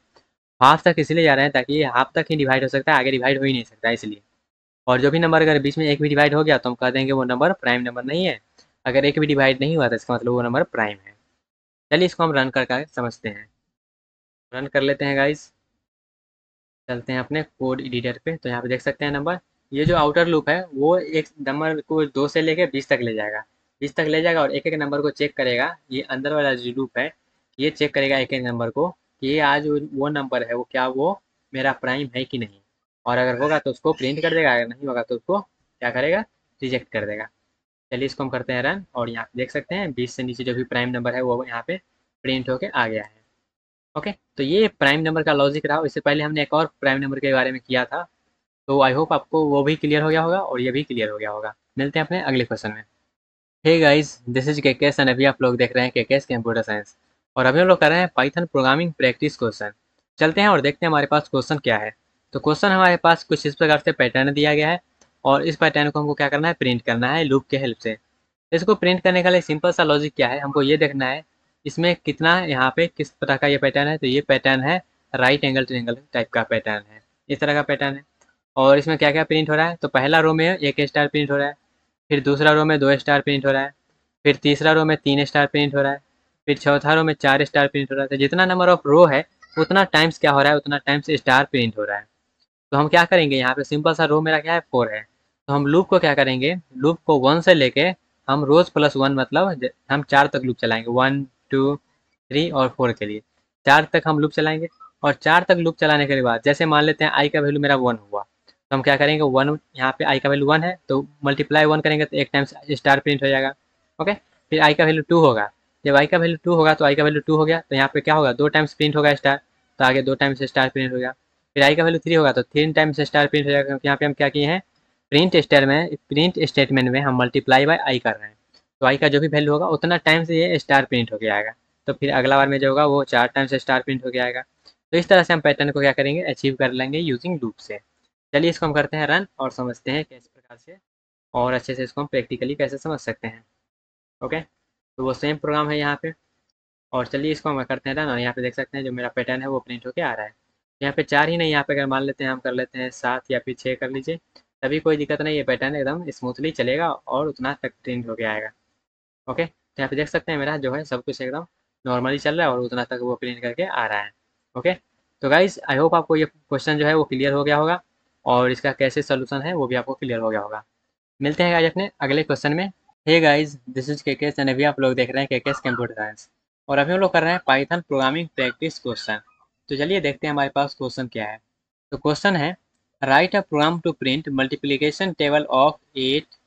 हाफ तक इसलिए जा रहे हैं ताकि ये हाफ तक ही डिवाइड हो सकता है, आगे डिवाइड हो ही नहीं सकता इसलिए। और जो भी नंबर अगर बीच में एक भी डिवाइड हो गया तो हम कह देंगे वो नंबर प्राइम नंबर नहीं है। अगर एक भी डिवाइड नहीं हुआ तो इसका मतलब वो नंबर प्राइम है। चलिए इसको हम रन करके समझते हैं। रन कर लेते हैं गाइस। चलते हैं अपने कोड एडिटर पे, तो यहाँ पे देख सकते हैं नंबर। ये जो आउटर लूप है वो एक नंबर को 2 से लेके 20 तक ले जाएगा। 20 तक ले जाएगा और एक एक नंबर को चेक करेगा। ये अंदर वाला जो लूप है ये चेक करेगा एक एक नंबर को कि ये आज वो नंबर है वो क्या वो मेरा प्राइम है कि नहीं। और अगर होगा तो उसको प्रिंट कर देगा, अगर नहीं होगा तो उसको क्या करेगा, रिजेक्ट कर देगा। चलिए इसको हम करते हैं रन, और यहाँ पे देख सकते हैं 20 से नीचे जो भी प्राइम नंबर है वो यहाँ पे प्रिंट होके आ गया है। ओके, तो ये प्राइम नंबर का लॉजिक रहा। इससे पहले हमने एक और प्राइम नंबर के बारे में किया था, तो आई होप आपको वो भी क्लियर हो गया होगा और ये भी क्लियर हो गया होगा। मिलते हैं अपने अगले क्वेश्चन में। Hey guys, this is KKS and अभी आप लोग देख रहे हैं केकेएस कंप्यूटर साइंस, और अभी हम लोग कर रहे हैं पाइथन प्रोग्रामिंग प्रैक्टिस क्वेश्चन। चलते हैं और देखते हैं हमारे पास क्वेश्चन क्या है। तो क्वेश्चन हमारे पास कुछ इस प्रकार से पैटर्न दिया गया है, और इस पैटर्न को हमको क्या करना है, प्रिंट करना है लूप के हेल्प से। इसको प्रिंट करने का लिए सिंपल सा लॉजिक क्या है, हमको ये देखना है इसमें कितना यहाँ पे किस तरह का ये पैटर्न है। तो ये पैटर्न है राइट एंगल ट्रायंगल टाइप का पैटर्न है, इस तरह का पैटर्न है। और इसमें क्या क्या प्रिंट हो रहा है, तो पहला रो में 1 स्टार प्रिंट हो रहा है, फिर दूसरा रो में 2 स्टार प्रिंट हो रहा है, फिर तीसरा रो में 3 स्टार प्रिंट हो रहा है, फिर चौथा रो में 4 स्टार प्रिंट हो रहा है। तो जितना नंबर ऑफ रो है उतना टाइम्स क्या हो रहा है, उतना टाइम्स स्टार प्रिंट हो रहा है। तो हम क्या करेंगे, यहाँ पे सिंपल सा रो मेरा क्या है 4 है, तो हम लूप को क्या करेंगे, लूप को 1 से लेके हम रोज प्लस 1 मतलब हम 4 तक लूप चलाएंगे, 1 2 3 और 4 के लिए 4 तक हम लूप चलाएंगे। और 4 तक लूप चलाने के बाद जैसे मान लेते हैं आई का वैल्यू मेरा 1 हुआ, तो हम क्या करेंगे 1, यहाँ पे आई का वैल्यू 1 है तो मल्टीप्लाई 1 करेंगे तो एक टाइम्स स्टार प्रिंट हो जाएगा। ओके, फिर आई का वैल्यू 2 होगा, जब आई का वैल्यू 2 होगा तो आई का वैल्यू 2 हो गया तो यहाँ पे क्या होगा 2 टाइम्स प्रिंट होगा स्टार, तो आगे 2 टाइम्स स्टार प्रिंट हो गया। फिर आई का वैल्यू 3 होगा तो 3 टाइम्स स्टार प्रिंट हो जाएगा, क्योंकि यहाँ पे हम क्या किए हैं, प्रिंट स्टेटमेंट में हम मल्टीप्लाई बाय आई कर रहे हैं। तो आई का जो भी वैल्यू होगा उतना टाइम्स ये स्टार प्रिंट होके आएगा। तो फिर अगला बार में जो होगा वो 4 टाइम्स स्टार प्रिंट होके आएगा। तो इस तरह से हम पैटर्न को क्या करेंगे, अचीव कर लेंगे यूजिंग लूप से। चलिए इसको हम करते हैं रन और समझते हैं किस प्रकार से और अच्छे से इसको हम प्रैक्टिकली कैसे समझ सकते हैं। ओके, तो वो सेम प्रोग्राम है यहाँ पे, और चलिए इसको हम करते हैं रन, और यहाँ पे देख सकते हैं जो मेरा पैटर्न है वो प्रिंट होके आ रहा है। यहाँ पे 4 ही नहीं, यहाँ पे अगर मान लेते हैं हम कर लेते हैं 7 या फिर 6 कर लीजिए, तभी कोई दिक्कत नहीं, ये पैटर्न एकदम स्मूथली चलेगा और उतना तक प्रिंट होके आएगा। ओके, तो यहाँ पे देख सकते हैं मेरा जो है सब कुछ एकदम नॉर्मली चल रहा है और उतना तक वो प्रिंट करके आ रहा है। ओके, तो गाइज आई होप आपको ये क्वेश्चन जो है वो क्लियर हो गया होगा, और इसका कैसे सोल्यूशन है वो भी आपको क्लियर हो गया होगा। मिलते हैं गाइज अपने अगले क्वेश्चन में। Hey guys, this is KKS and अभी आप लोग देख रहे हैं केकेएस कंप्यूटर साइंस, और अभी हम लोग कर रहे हैं पाइथन प्रोग्रामिंग प्रैक्टिस क्वेश्चन। तो चलिए देखते हैं हमारे पास क्वेश्चन क्या है। तो क्वेश्चन है, write a program to print multiplication table of 8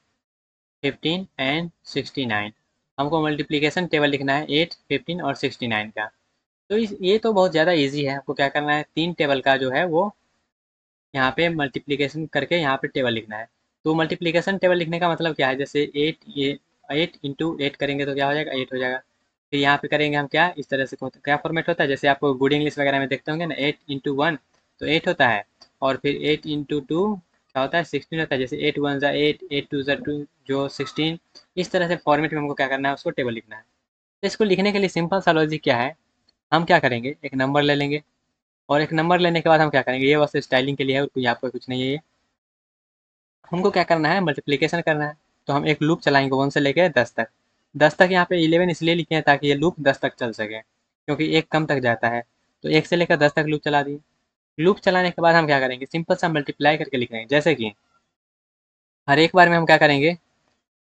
15 and 69। हमको मल्टीप्लिकेशन टेबल लिखना है 8 15 और 69 का। तो ये तो बहुत ज़्यादा इजी है, आपको क्या करना है, 3 टेबल का जो है वो यहाँ पे मल्टीप्लिकेशन करके यहाँ पे टेबल लिखना है। तो मल्टीप्लिकेशन टेबल लिखने का मतलब क्या है, जैसे 8 इंटू 8 करेंगे तो क्या हो जाएगा, 8 हो जाएगा। फिर यहाँ पे करेंगे हम क्या, इस तरह से क्या फॉर्मेट होता है, जैसे आपको गुड इंग्लिश वगैरह में देखते होंगे ना, 8 इंटू 1 तो 8 होता है, और फिर 8 इंटू 2 क्या होता है, 16 होता है। जैसे 8 1 ज़ा 8, 8 2 ज़ा 2 जो 16, इस तरह से फॉर्मेट में हमको क्या करना है, उसको टेबल लिखना है। तो इसको लिखने के लिए सिंपल सा लॉजिक क्या है, हम क्या करेंगे, एक नंबर ले लेंगे और एक नंबर लेने के बाद हम क्या करेंगे, ये बस स्टाइलिंग के लिए है और यहाँ पर कुछ नहीं है। ये हमको क्या करना है, मल्टीप्लिकेशन करना है। तो हम एक लूप चलाएंगे 1 से लेकर 10 तक। 10 तक यहाँ पे 11 इसलिए लिखे हैं ताकि ये लूप 10 तक चल सके, क्योंकि एक कम तक जाता है। तो 1 से लेकर 10 तक लूप चला दिए। लूप चलाने के बाद हम क्या करेंगे, सिंपल सा मल्टीप्लाई करके लिख देंगे। जैसे कि हर एक बार में हम क्या करेंगे,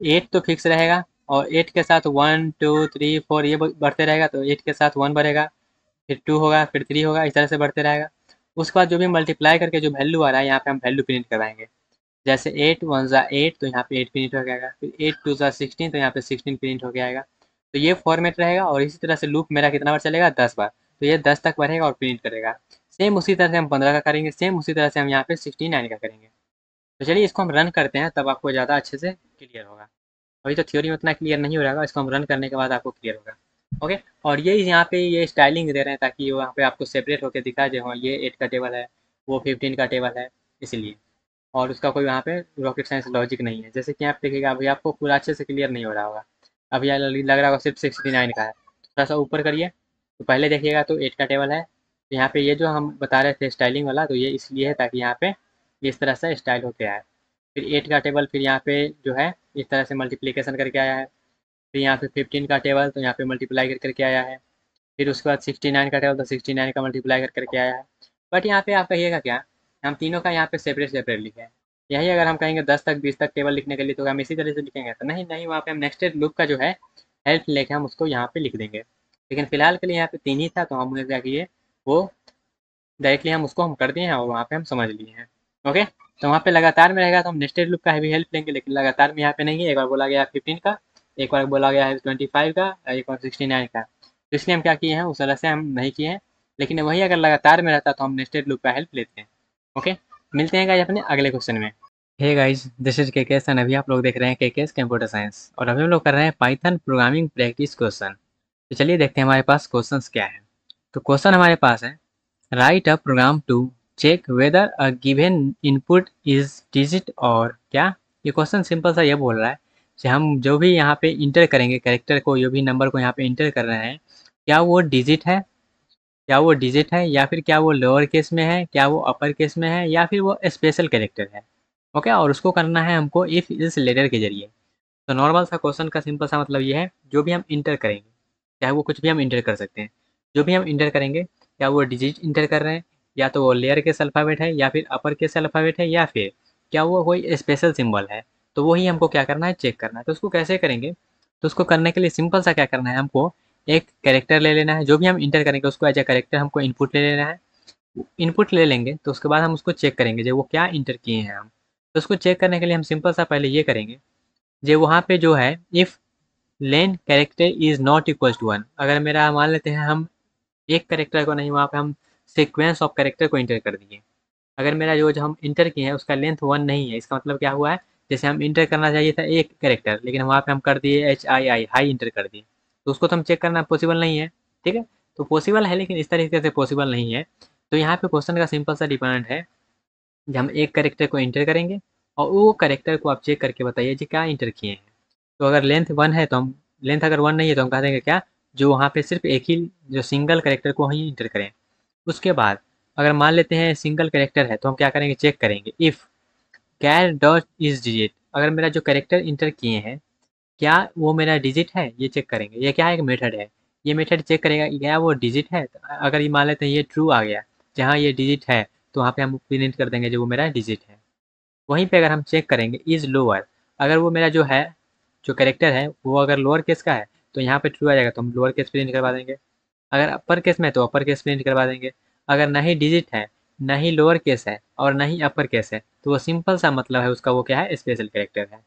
8 तो फिक्स रहेगा और 8 के साथ 1 2 3 4 ये बढ़ते रहेगा। तो 8 के साथ 1 बढ़ेगा, फिर 2 होगा, फिर 3 होगा, इस तरह से बढ़ते रहेगा। उसके बाद जो भी मल्टीप्लाई करके जो वैल्यू आ रहा है यहाँ पे हम वैल्यू प्रिंट करवाएंगे। जैसे 8 1 ज़ा 8 तो यहाँ पे 8 प्रिंट हो जाएगा, फिर 8 2 ज़ा 16 तो यहाँ पे 16 प्रिंट हो जाएगा। तो ये फॉर्मेट रहेगा और इसी तरह से लूप मेरा कितना बार चलेगा, 10 बार। तो ये 10 तक बढ़ेगा और प्रिंट करेगा। सेम उसी तरह से हम 15 का करेंगे, सेम उसी तरह से हम यहाँ पे 69 का करेंगे। तो चलिए इसको हम रन करते हैं, तब आपको ज़्यादा अच्छे से क्लियर होगा। अभी तो थ्योरी में उतना क्लियर नहीं हो रहा है, इसको हम रन करने के बाद आपको क्लियर होगा। ओके, और ये यहाँ पे ये स्टाइलिंग दे रहे हैं ताकि वहाँ पे आपको सेपरेट होकर दिखा दे, हाँ ये 8 का टेबल है, वो 15 का टेबल है, इसलिए। और उसका कोई वहाँ पे रॉकेट साइंस लॉजिक नहीं है। जैसे कि आप देखिएगा, अभी आपको पूरा अच्छे से क्लियर नहीं हो रहा होगा। अभी लग रहा होगा सिर्फ 69 का है। थोड़ा सा ऊपर करिए, तो पहले देखिएगा तो 8 का टेबल है। तो यहाँ पे ये जो हम बता रहे थे स्टाइलिंग वाला, तो ये इसलिए है ताकि यहाँ पे इस तरह से स्टाइल होके आए। फिर 8 का टेबल, फिर यहाँ पे जो है इस तरह से मल्टीप्लिकेशन करके आया है। फिर यहाँ पे 15 का टेबल, तो यहाँ पे मल्टीप्लाई कर करके आया है। फिर उसके बाद 69 का टेबल, तो 69 का मल्टीप्लाई कर करके आया है। बट यहाँ पे आप कहिएगा क्या, हम तीनों का यहाँ पे सेपरेट सेपरेट लिखे हैं। यही अगर हम कहेंगे 10 तक 20 तक टेबल लिखने के लिए, तो हम इसी तरह से लिखेंगे। तो नहीं नहीं, वहाँ पे हम नेक्स्टेड लूप का जो है हेल्प लेके हम उसको यहाँ पे लिख देंगे। लेकिन फिलहाल के लिए यहाँ पे 3 ही था, तो हमने क्या किए, वो डायरेक्टली हम उसको हम कर दिए हैं और वहाँ पे हम समझ लिए हैं। ओके, तो वहाँ पे लगातार में रहेगा तो हम नेक्स्टेड लूप का भी हेल्प लेंगे, लेकिन लगातार में यहाँ पे नहीं है। एक बार बोला गया 15 का, एक बार बोला गया है 25 का, एक बार 69 का। तो इसलिए हम क्या किए हैं, उस तरह से हम नहीं किए हैं। लेकिन वही अगर लगातार में रहता तो हम नेक्स्टेड लूप का हेल्प लेते हैं। ओके, मिलते हैं गाइस अपने अगले क्वेश्चन में। Hey guys, this is KKS and अभी आप लोग देख रहे हैं केकेएस कंप्यूटर साइंस, और अभी हम लोग कर रहे हैं पाइथन प्रोग्रामिंग प्रैक्टिस क्वेश्चन। तो चलिए देखते हैं हमारे पास क्वेश्चंस क्या है। तो क्वेश्चन हमारे पास है, write a program to check whether a given input is digit और क्या। ये क्वेश्चन सिंपल सा ये बोल रहा है कि हम जो भी यहाँ पे इंटर करेंगे कैरेक्टर को, जो भी नंबर को यहाँ पे इंटर कर रहे हैं, क्या वो डिजिट है, क्या वो डिजिट है, या फिर क्या वो लोअर केस में है, क्या वो अपर केस में है, या फिर वो स्पेशल कैरेक्टर है। ओके, और उसको करना है हमको इफ इस लेटर के जरिए। तो नॉर्मल सा क्वेश्चन का सिंपल सा मतलब ये है, जो भी हम इंटर करेंगे, चाहे वो कुछ भी हम इंटर कर सकते हैं, जो भी हम इंटर करेंगे, क्या वो डिजिट इंटर कर रहे हैं, या तो वो लेयर केस अल्फ़ाबेट है, या फिर अपर केस अल्फ़ाबेट है, या फिर क्या वो कोई स्पेशल सिंबल है। तो वही हमको क्या करना है, चेक करना है। तो उसको कैसे करेंगे, तो उसको करने के लिए सिंपल सा क्या करना है, हमको एक कैरेक्टर ले लेना है। जो भी हम इंटर करेंगे उसको एज ए कैरेक्टर हमको इनपुट ले लेना है। इनपुट ले लेंगे तो उसके बाद हम उसको चेक करेंगे जो वो क्या इंटर किए हैं हम। तो उसको चेक करने के लिए हम सिंपल सा पहले ये करेंगे, जो वहाँ पे जो है if len character is not equal to 1। अगर मेरा मान लेते हैं हम एक कैरेक्टर को नहीं, वहाँ पे हम सीक्वेंस ऑफ कैरेक्टर को इंटर कर दिए। अगर मेरा जो हम इंटर किए हैं उसका लेंथ 1 नहीं है, इसका मतलब क्या हुआ है, जैसे हम इंटर करना चाहिए था एक कैरेक्टर, लेकिन वहाँ पे हम कर दिए HII हाई इंटर कर दिए। तो उसको तो हम चेक करना पॉसिबल नहीं है। ठीक है, तो पॉसिबल है लेकिन इस तरीके से पॉसिबल नहीं है। तो यहाँ पे क्वेश्चन का सिंपल सा डिपेंडेंट है कि हम एक कैरेक्टर को इंटर करेंगे और वो कैरेक्टर को आप चेक करके बताइए जी क्या इंटर किए हैं। तो अगर लेंथ 1 है तो हम, लेंथ अगर 1 नहीं है तो हम कह देंगे क्या, जो वहाँ पे सिर्फ एक ही जो सिंगल कैरेक्टर को ही इंटर करें। उसके बाद अगर मान लेते हैं सिंगल कैरेक्टर है तो हम क्या करेंगे, चेक करेंगे if char dot is digit. अगर मेरा जो कैरेक्टर इंटर किए हैं क्या वो मेरा डिजिट है, ये चेक करेंगे। ये क्या है, एक मेथड है। ये मेथड चेक करेगा कि क्या वो डिजिट है। तो अगर ये मान लेते हैं ये ट्रू आ गया, जहाँ ये डिजिट है, तो वहाँ पे हम प्रिंट कर देंगे जो वो मेरा डिजिट है। वहीं पे अगर हम चेक करेंगे इज़ लोअर, अगर वो मेरा जो है जो कैरेक्टर है वो अगर लोअर केस का है तो यहाँ पे ट्रू आ जाएगा, तो हम लोअर केस प्रिंट करवा देंगे। अगर अपर केस में है तो अपर केस प्रिंट करवा देंगे। अगर ना ही डिजिट है, ना ही लोअर केस है और ना ही अपर केस है, तो वो सिंपल सा मतलब है उसका, वो क्या है, स्पेशल कैरेक्टर है।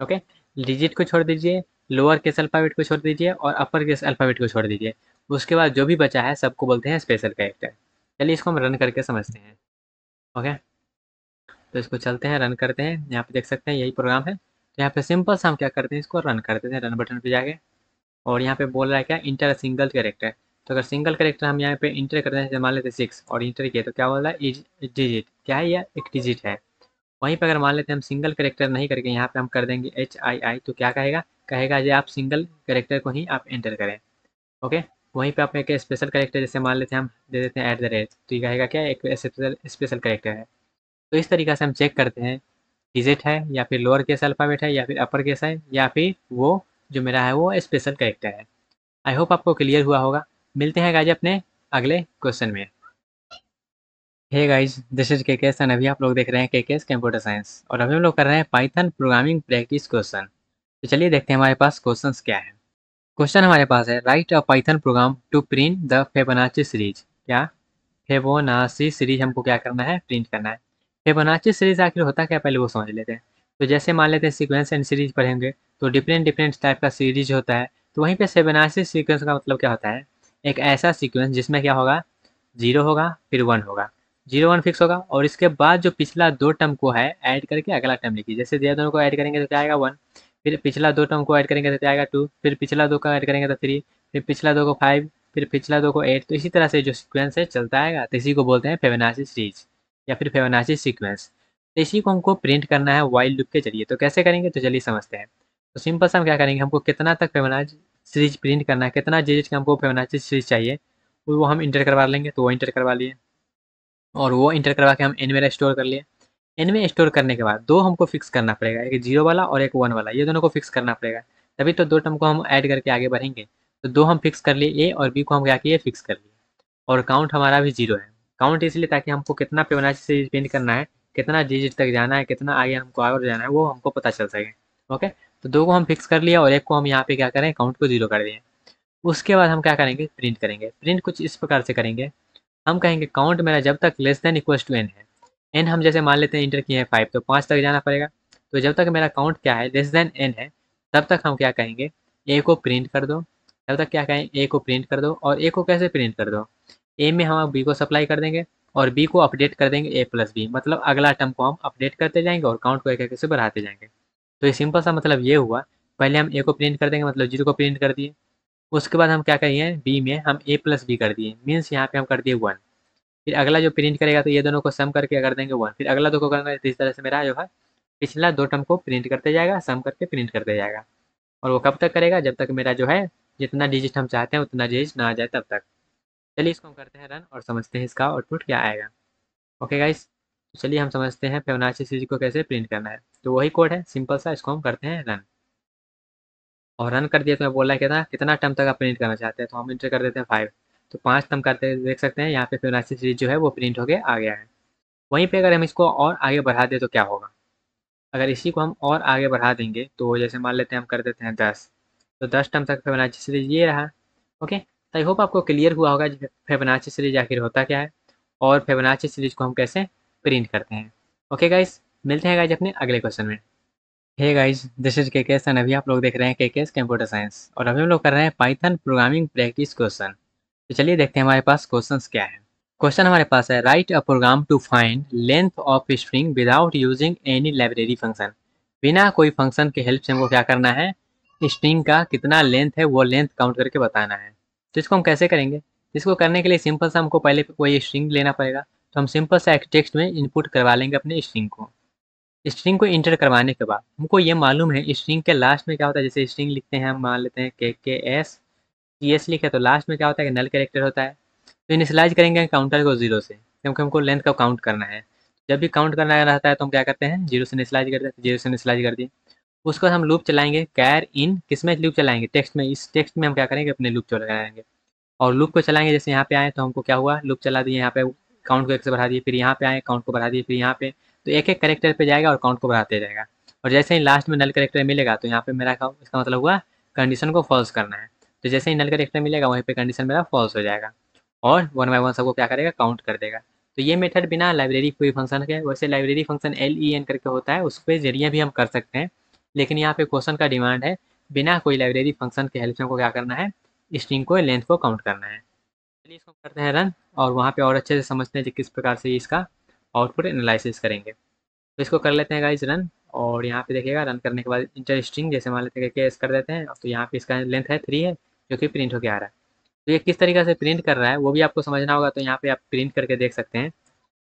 ओके, डिजिट को छोड़ दीजिए, लोअर केस अल्फ़ाबेट को छोड़ दीजिए और अपर केस अल्फ़ाबेट को छोड़ दीजिए। उसके बाद जो भी बचा है सबको बोलते हैं स्पेशल कैरेक्टर। चलिए इसको हम रन करके समझते हैं। ओके, तो इसको चलते हैं, रन करते हैं। यहाँ पे देख सकते हैं यही प्रोग्राम है। तो यहाँ पे सिंपल सा हम क्या करते हैं, इसको रन कर देते हैं, रन बटन पे जाके। और यहाँ पे बोल रहा है क्या, इंटर सिंगल कैरेक्टर। तो अगर सिंगल कैरेक्टर हम यहाँ पे इंटर करते हैं, जैसे मान लेते हैं 6 और इंटर किया, तो क्या बोल रहा है, इज डिजिट, क्या है, यह एक डिजिट है। वहीं पे अगर मान लेते हैं हम सिंगल कैरेक्टर नहीं करके यहाँ पे हम कर देंगे HII, तो क्या कहेगा, कहेगा जी आप सिंगल कैरेक्टर को ही आप एंटर करें। ओके, वहीं पे आप एक स्पेशल कैरेक्टर जैसे मान लेते हैं हम दे देते हैं @ तो ये कहेगा क्या एक स्पेशल स्पेशल कैरेक्टर है। तो इस तरीक़े से हम चेक करते हैं डिजिट है या फिर लोअर केस अल्फ़ाबेट है या फिर अपर केस है या फिर वो जो मेरा है वो स्पेशल कैरेक्टर है। आई होप आपको क्लियर हुआ होगा। मिलते हैं गाइज अपने अगले क्वेश्चन में। Hey guys, this is KKS and अभी आप लोग देख रहे हैं केकेएस कंप्यूटर साइंस और अभी हम लोग कर रहे हैं पाइथन प्रोग्रामिंग प्रैक्टिस क्वेश्चन। तो चलिए देखते हैं हमारे पास क्वेश्चंस क्या है। क्वेश्चन हमारे पास है write a Python program to print the Fibonacci series. क्या फिबोनाची सीरीज हमको क्या करना है, प्रिंट करना है। फिबोनाची सीरीज आखिर होता क्या, पहले वो समझ लेते हैं। तो जैसे मान लेते हैं सीक्वेंस एंड सीरीज पढ़ेंगे तो डिफरेंट डिफरेंट टाइप का सीरीज होता है। तो वहीं पे फिबोनाची सीक्वेंस का मतलब क्या होता है, एक ऐसा सीक्वेंस जिसमें क्या होगा, 0 होगा फिर 1 होगा, 0 1 फिक्स होगा और इसके बाद जो पिछला 2 टर्म को है ऐड करके अगला टर्म लिखिए। जैसे ये दोनों को ऐड करेंगे तो क्या आएगा 1, फिर पिछला 2 टर्म को ऐड करेंगे तो क्या आएगा 2, फिर पिछला 2 को ऐड करेंगे तो 3, फिर पिछला 2 को 5, फिर पिछला 2 को 8। तो इसी तरह से जो सीक्वेंस है चलता आएगा। तो इसी को बोलते हैं फिबोनाची सीरीज या फिर फिबोनाची सीक्वेंस। तो इसी को हमको प्रिंट करना है व्हाइल लूप के जरिए। तो कैसे करेंगे, तो चलिए समझते हैं। तो सिंपल सा हम क्या करेंगे, हमको कितना तक फिबोनाची सीरीज प्रिंट करना है, कितना डिजिट का हमको फिबोनाची सीरीज चाहिए वो हम इंटर करवा लेंगे। तो वो इंटर करवा लिए और वो इंटर करवा के हम एन में स्टोर कर लिए। एन में स्टोर करने के बाद दो हमको फिक्स करना पड़ेगा, एक 0 वाला और एक 1 वाला, ये दोनों को फिक्स करना पड़ेगा। तभी तो 2 टर्म को हम ऐड करके आगे बढ़ेंगे। तो 2 हम फिक्स कर लिए, ए और बी को हम क्या किए, फिक्स कर लिए। और काउंट हमारा भी 0 है। काउंट इसलिए ताकि हमको कितना फिबोनाची सीरीज प्रिंट करना है, कितना डिजिट तक जाना है, कितना आगे हमको और जाना है वो हमको पता चल सके। ओके, तो 2 को हम फिक्स कर लिया और एक को हम यहाँ पे क्या करें, काउंट को 0 कर दिए। उसके बाद हम क्या करेंगे, प्रिंट करेंगे। प्रिंट कुछ इस प्रकार से करेंगे, हम कहेंगे काउंट मेरा जब तक less than equals to n है। एन हम जैसे मान लेते हैं इंटर किए हैं 5, तो 5 तक जाना पड़ेगा। तो जब तक मेरा काउंट क्या है, लेस देन एन है, तब तक हम क्या कहेंगे, ए को प्रिंट कर दो। तब तक क्या कहें, ए को प्रिंट कर दो। और ए को कैसे प्रिंट कर दो, ए में हम बी को सप्लाई कर देंगे और बी को अपडेट कर देंगे ए प्लस बी, मतलब अगला टर्म को हम अपडेट करते जाएंगे और काउंट को एक एक से बढ़ाते जाएंगे। तो ये सिंपल सा मतलब ये हुआ, पहले हम ए को प्रिंट कर देंगे मतलब 0 को प्रिंट कर दिए। उसके बाद हम क्या करिए, बी में हम ए प्लस बी कर दिए, मीन्स यहाँ पे हम कर दिए 1। फिर अगला जो प्रिंट करेगा तो ये दोनों को सम करके कर देंगे 1, फिर अगला 2 को करेंगे। तो इस तरह से मेरा जो है पिछला 2 टर्म को प्रिंट करते जाएगा, सम करके प्रिंट करते जाएगा। और वो कब तक करेगा, जब तक मेरा जो है जितना डिजिट हम चाहते हैं उतना डिजिट ना आ जाए तब तक। चलिए इसको हम करते हैं रन और समझते हैं इसका आउटपुट क्या आएगा। ओके गाइस, तो चलिए हम समझते हैं फिबोनाची सीरीज को कैसे प्रिंट करना है। तो वही कोड है सिंपल सा, इसको हम करते हैं रन। और रन कर दिया तो मैं बोल रहा है कितना कितना टर्म तक आप प्रिंट करना चाहते हैं, तो हम इंटर कर देते हैं 5। तो 5 टर्म करते देख सकते हैं यहाँ पे फिबोनाची सीरीज जो है वो प्रिंट होके आ गया है। वहीं पे अगर हम इसको और आगे बढ़ा दें तो क्या होगा, अगर इसी को हम और आगे बढ़ा देंगे तो जैसे मान लेते हैं हम कर देते हैं 10, तो 10 टर्म तक फिबोनाची सीरीज ये रहा। ओके, तो आई होप आपको क्लियर हुआ होगा फिबोनाची सीरीज आखिर होता क्या है और फिबोनाची सीरीज को हम कैसे प्रिंट करते हैं। ओके गाइस, मिलते हैं गाइज अपने अगले क्वेश्चन में। Hey guys, this is KKS and अभी आप लोग देख रहे हैं केकेएस कंप्यूटर साइंस और अभी हम लोग कर रहे हैं पाइथन प्रोग्रामिंग प्रैक्टिस क्वेश्चन। तो चलिए देखते हैं हमारे पास क्वेश्चंस क्या है। क्वेश्चन हमारे पास है write a program to find length of string without using any library function. बिना कोई फंक्शन के हेल्प से हमको क्या करना है, स्ट्रिंग का कितना लेंथ है वो लेंथ काउंट करके बताना है। तो इसको हम कैसे करेंगे, इसको करने के लिए सिंपल सा हमको पहले कोई स्ट्रिंग लेना पड़ेगा। तो हम सिंपल सा एक टेक्स्ट में इनपुट करवा लेंगे अपने स्ट्रिंग को। स्ट्रिंग को इंटर करवाने के बाद हमको ये मालूम है स्ट्रिंग के लास्ट में क्या होता है। जैसे स्ट्रिंग लिखते हैं हम मान लेते हैं के एस सी एस लिखे, तो लास्ट में क्या होता है कि नल कैरेक्टर होता है। तो इनिशियलाइज करेंगे काउंटर को 0 से, क्योंकि हमको लेंथ का काउंट करना है। जब भी काउंट करना रहता है तो हम क्या करते हैं 0 से इनिशियलाइज करते हैं। 0 से इनिशियलाइज कर दिए, उसको हम लूप चलाएंगे कैर इन, किसमें लूप चलाएंगे, टेक्स्ट में। इस टेक्स्ट में हम क्या करेंगे, अपने लूप चलाएंगे और लूप को चलाएंगे। जैसे यहाँ पे आए तो हमको क्या हुआ, लूप चला दिए, यहाँ पे काउंट को 1 से बढ़ा दिए, फिर यहाँ पे आए काउंट को बढ़ा दिए, फिर यहाँ पे, तो एक एक करेक्टर पे जाएगा और काउंट को बढ़ाते जाएगा। और जैसे ही लास्ट में नल करेक्टर मिलेगा तो यहाँ पे मेरा इसका मतलब हुआ कंडीशन को फॉल्स करना है। तो जैसे ही नल करेक्टर मिलेगा वहीं पे कंडीशन मेरा फॉल्स हो जाएगा और 1 बाय 1 सबको क्या करेगा, काउंट कर देगा। तो ये मेथड बिना लाइब्रेरी कोई फंक्शन के, वैसे लाइब्रेरी फंक्शन LEN करके होता है, उसके जरिए भी हम कर सकते हैं। लेकिन यहाँ पे क्वेश्चन का डिमांड है बिना कोई लाइब्रेरी फंक्शन के हेल्प से हमको क्या करना है, स्ट्रिंग को लेंथ को काउंट करना है। चलिए इसको करते हैं रन और वहाँ पे और अच्छे से समझते हैं कि किस प्रकार से इसका आउटपुट एनालिसिस करेंगे। तो इसको कर लेते हैं गाइज रन। और यहाँ पे देखिएगा रन करने के बाद इंटर स्ट्रिंग जैसे मान लेते हैं कि केस कर देते हैं, तो यहाँ पे इसका लेंथ है 3 है जो कि प्रिंट होकर आ रहा है। तो ये किस तरीके से प्रिंट कर रहा है वो भी आपको समझना होगा। तो यहाँ पे आप प्रिंट करके देख सकते हैं।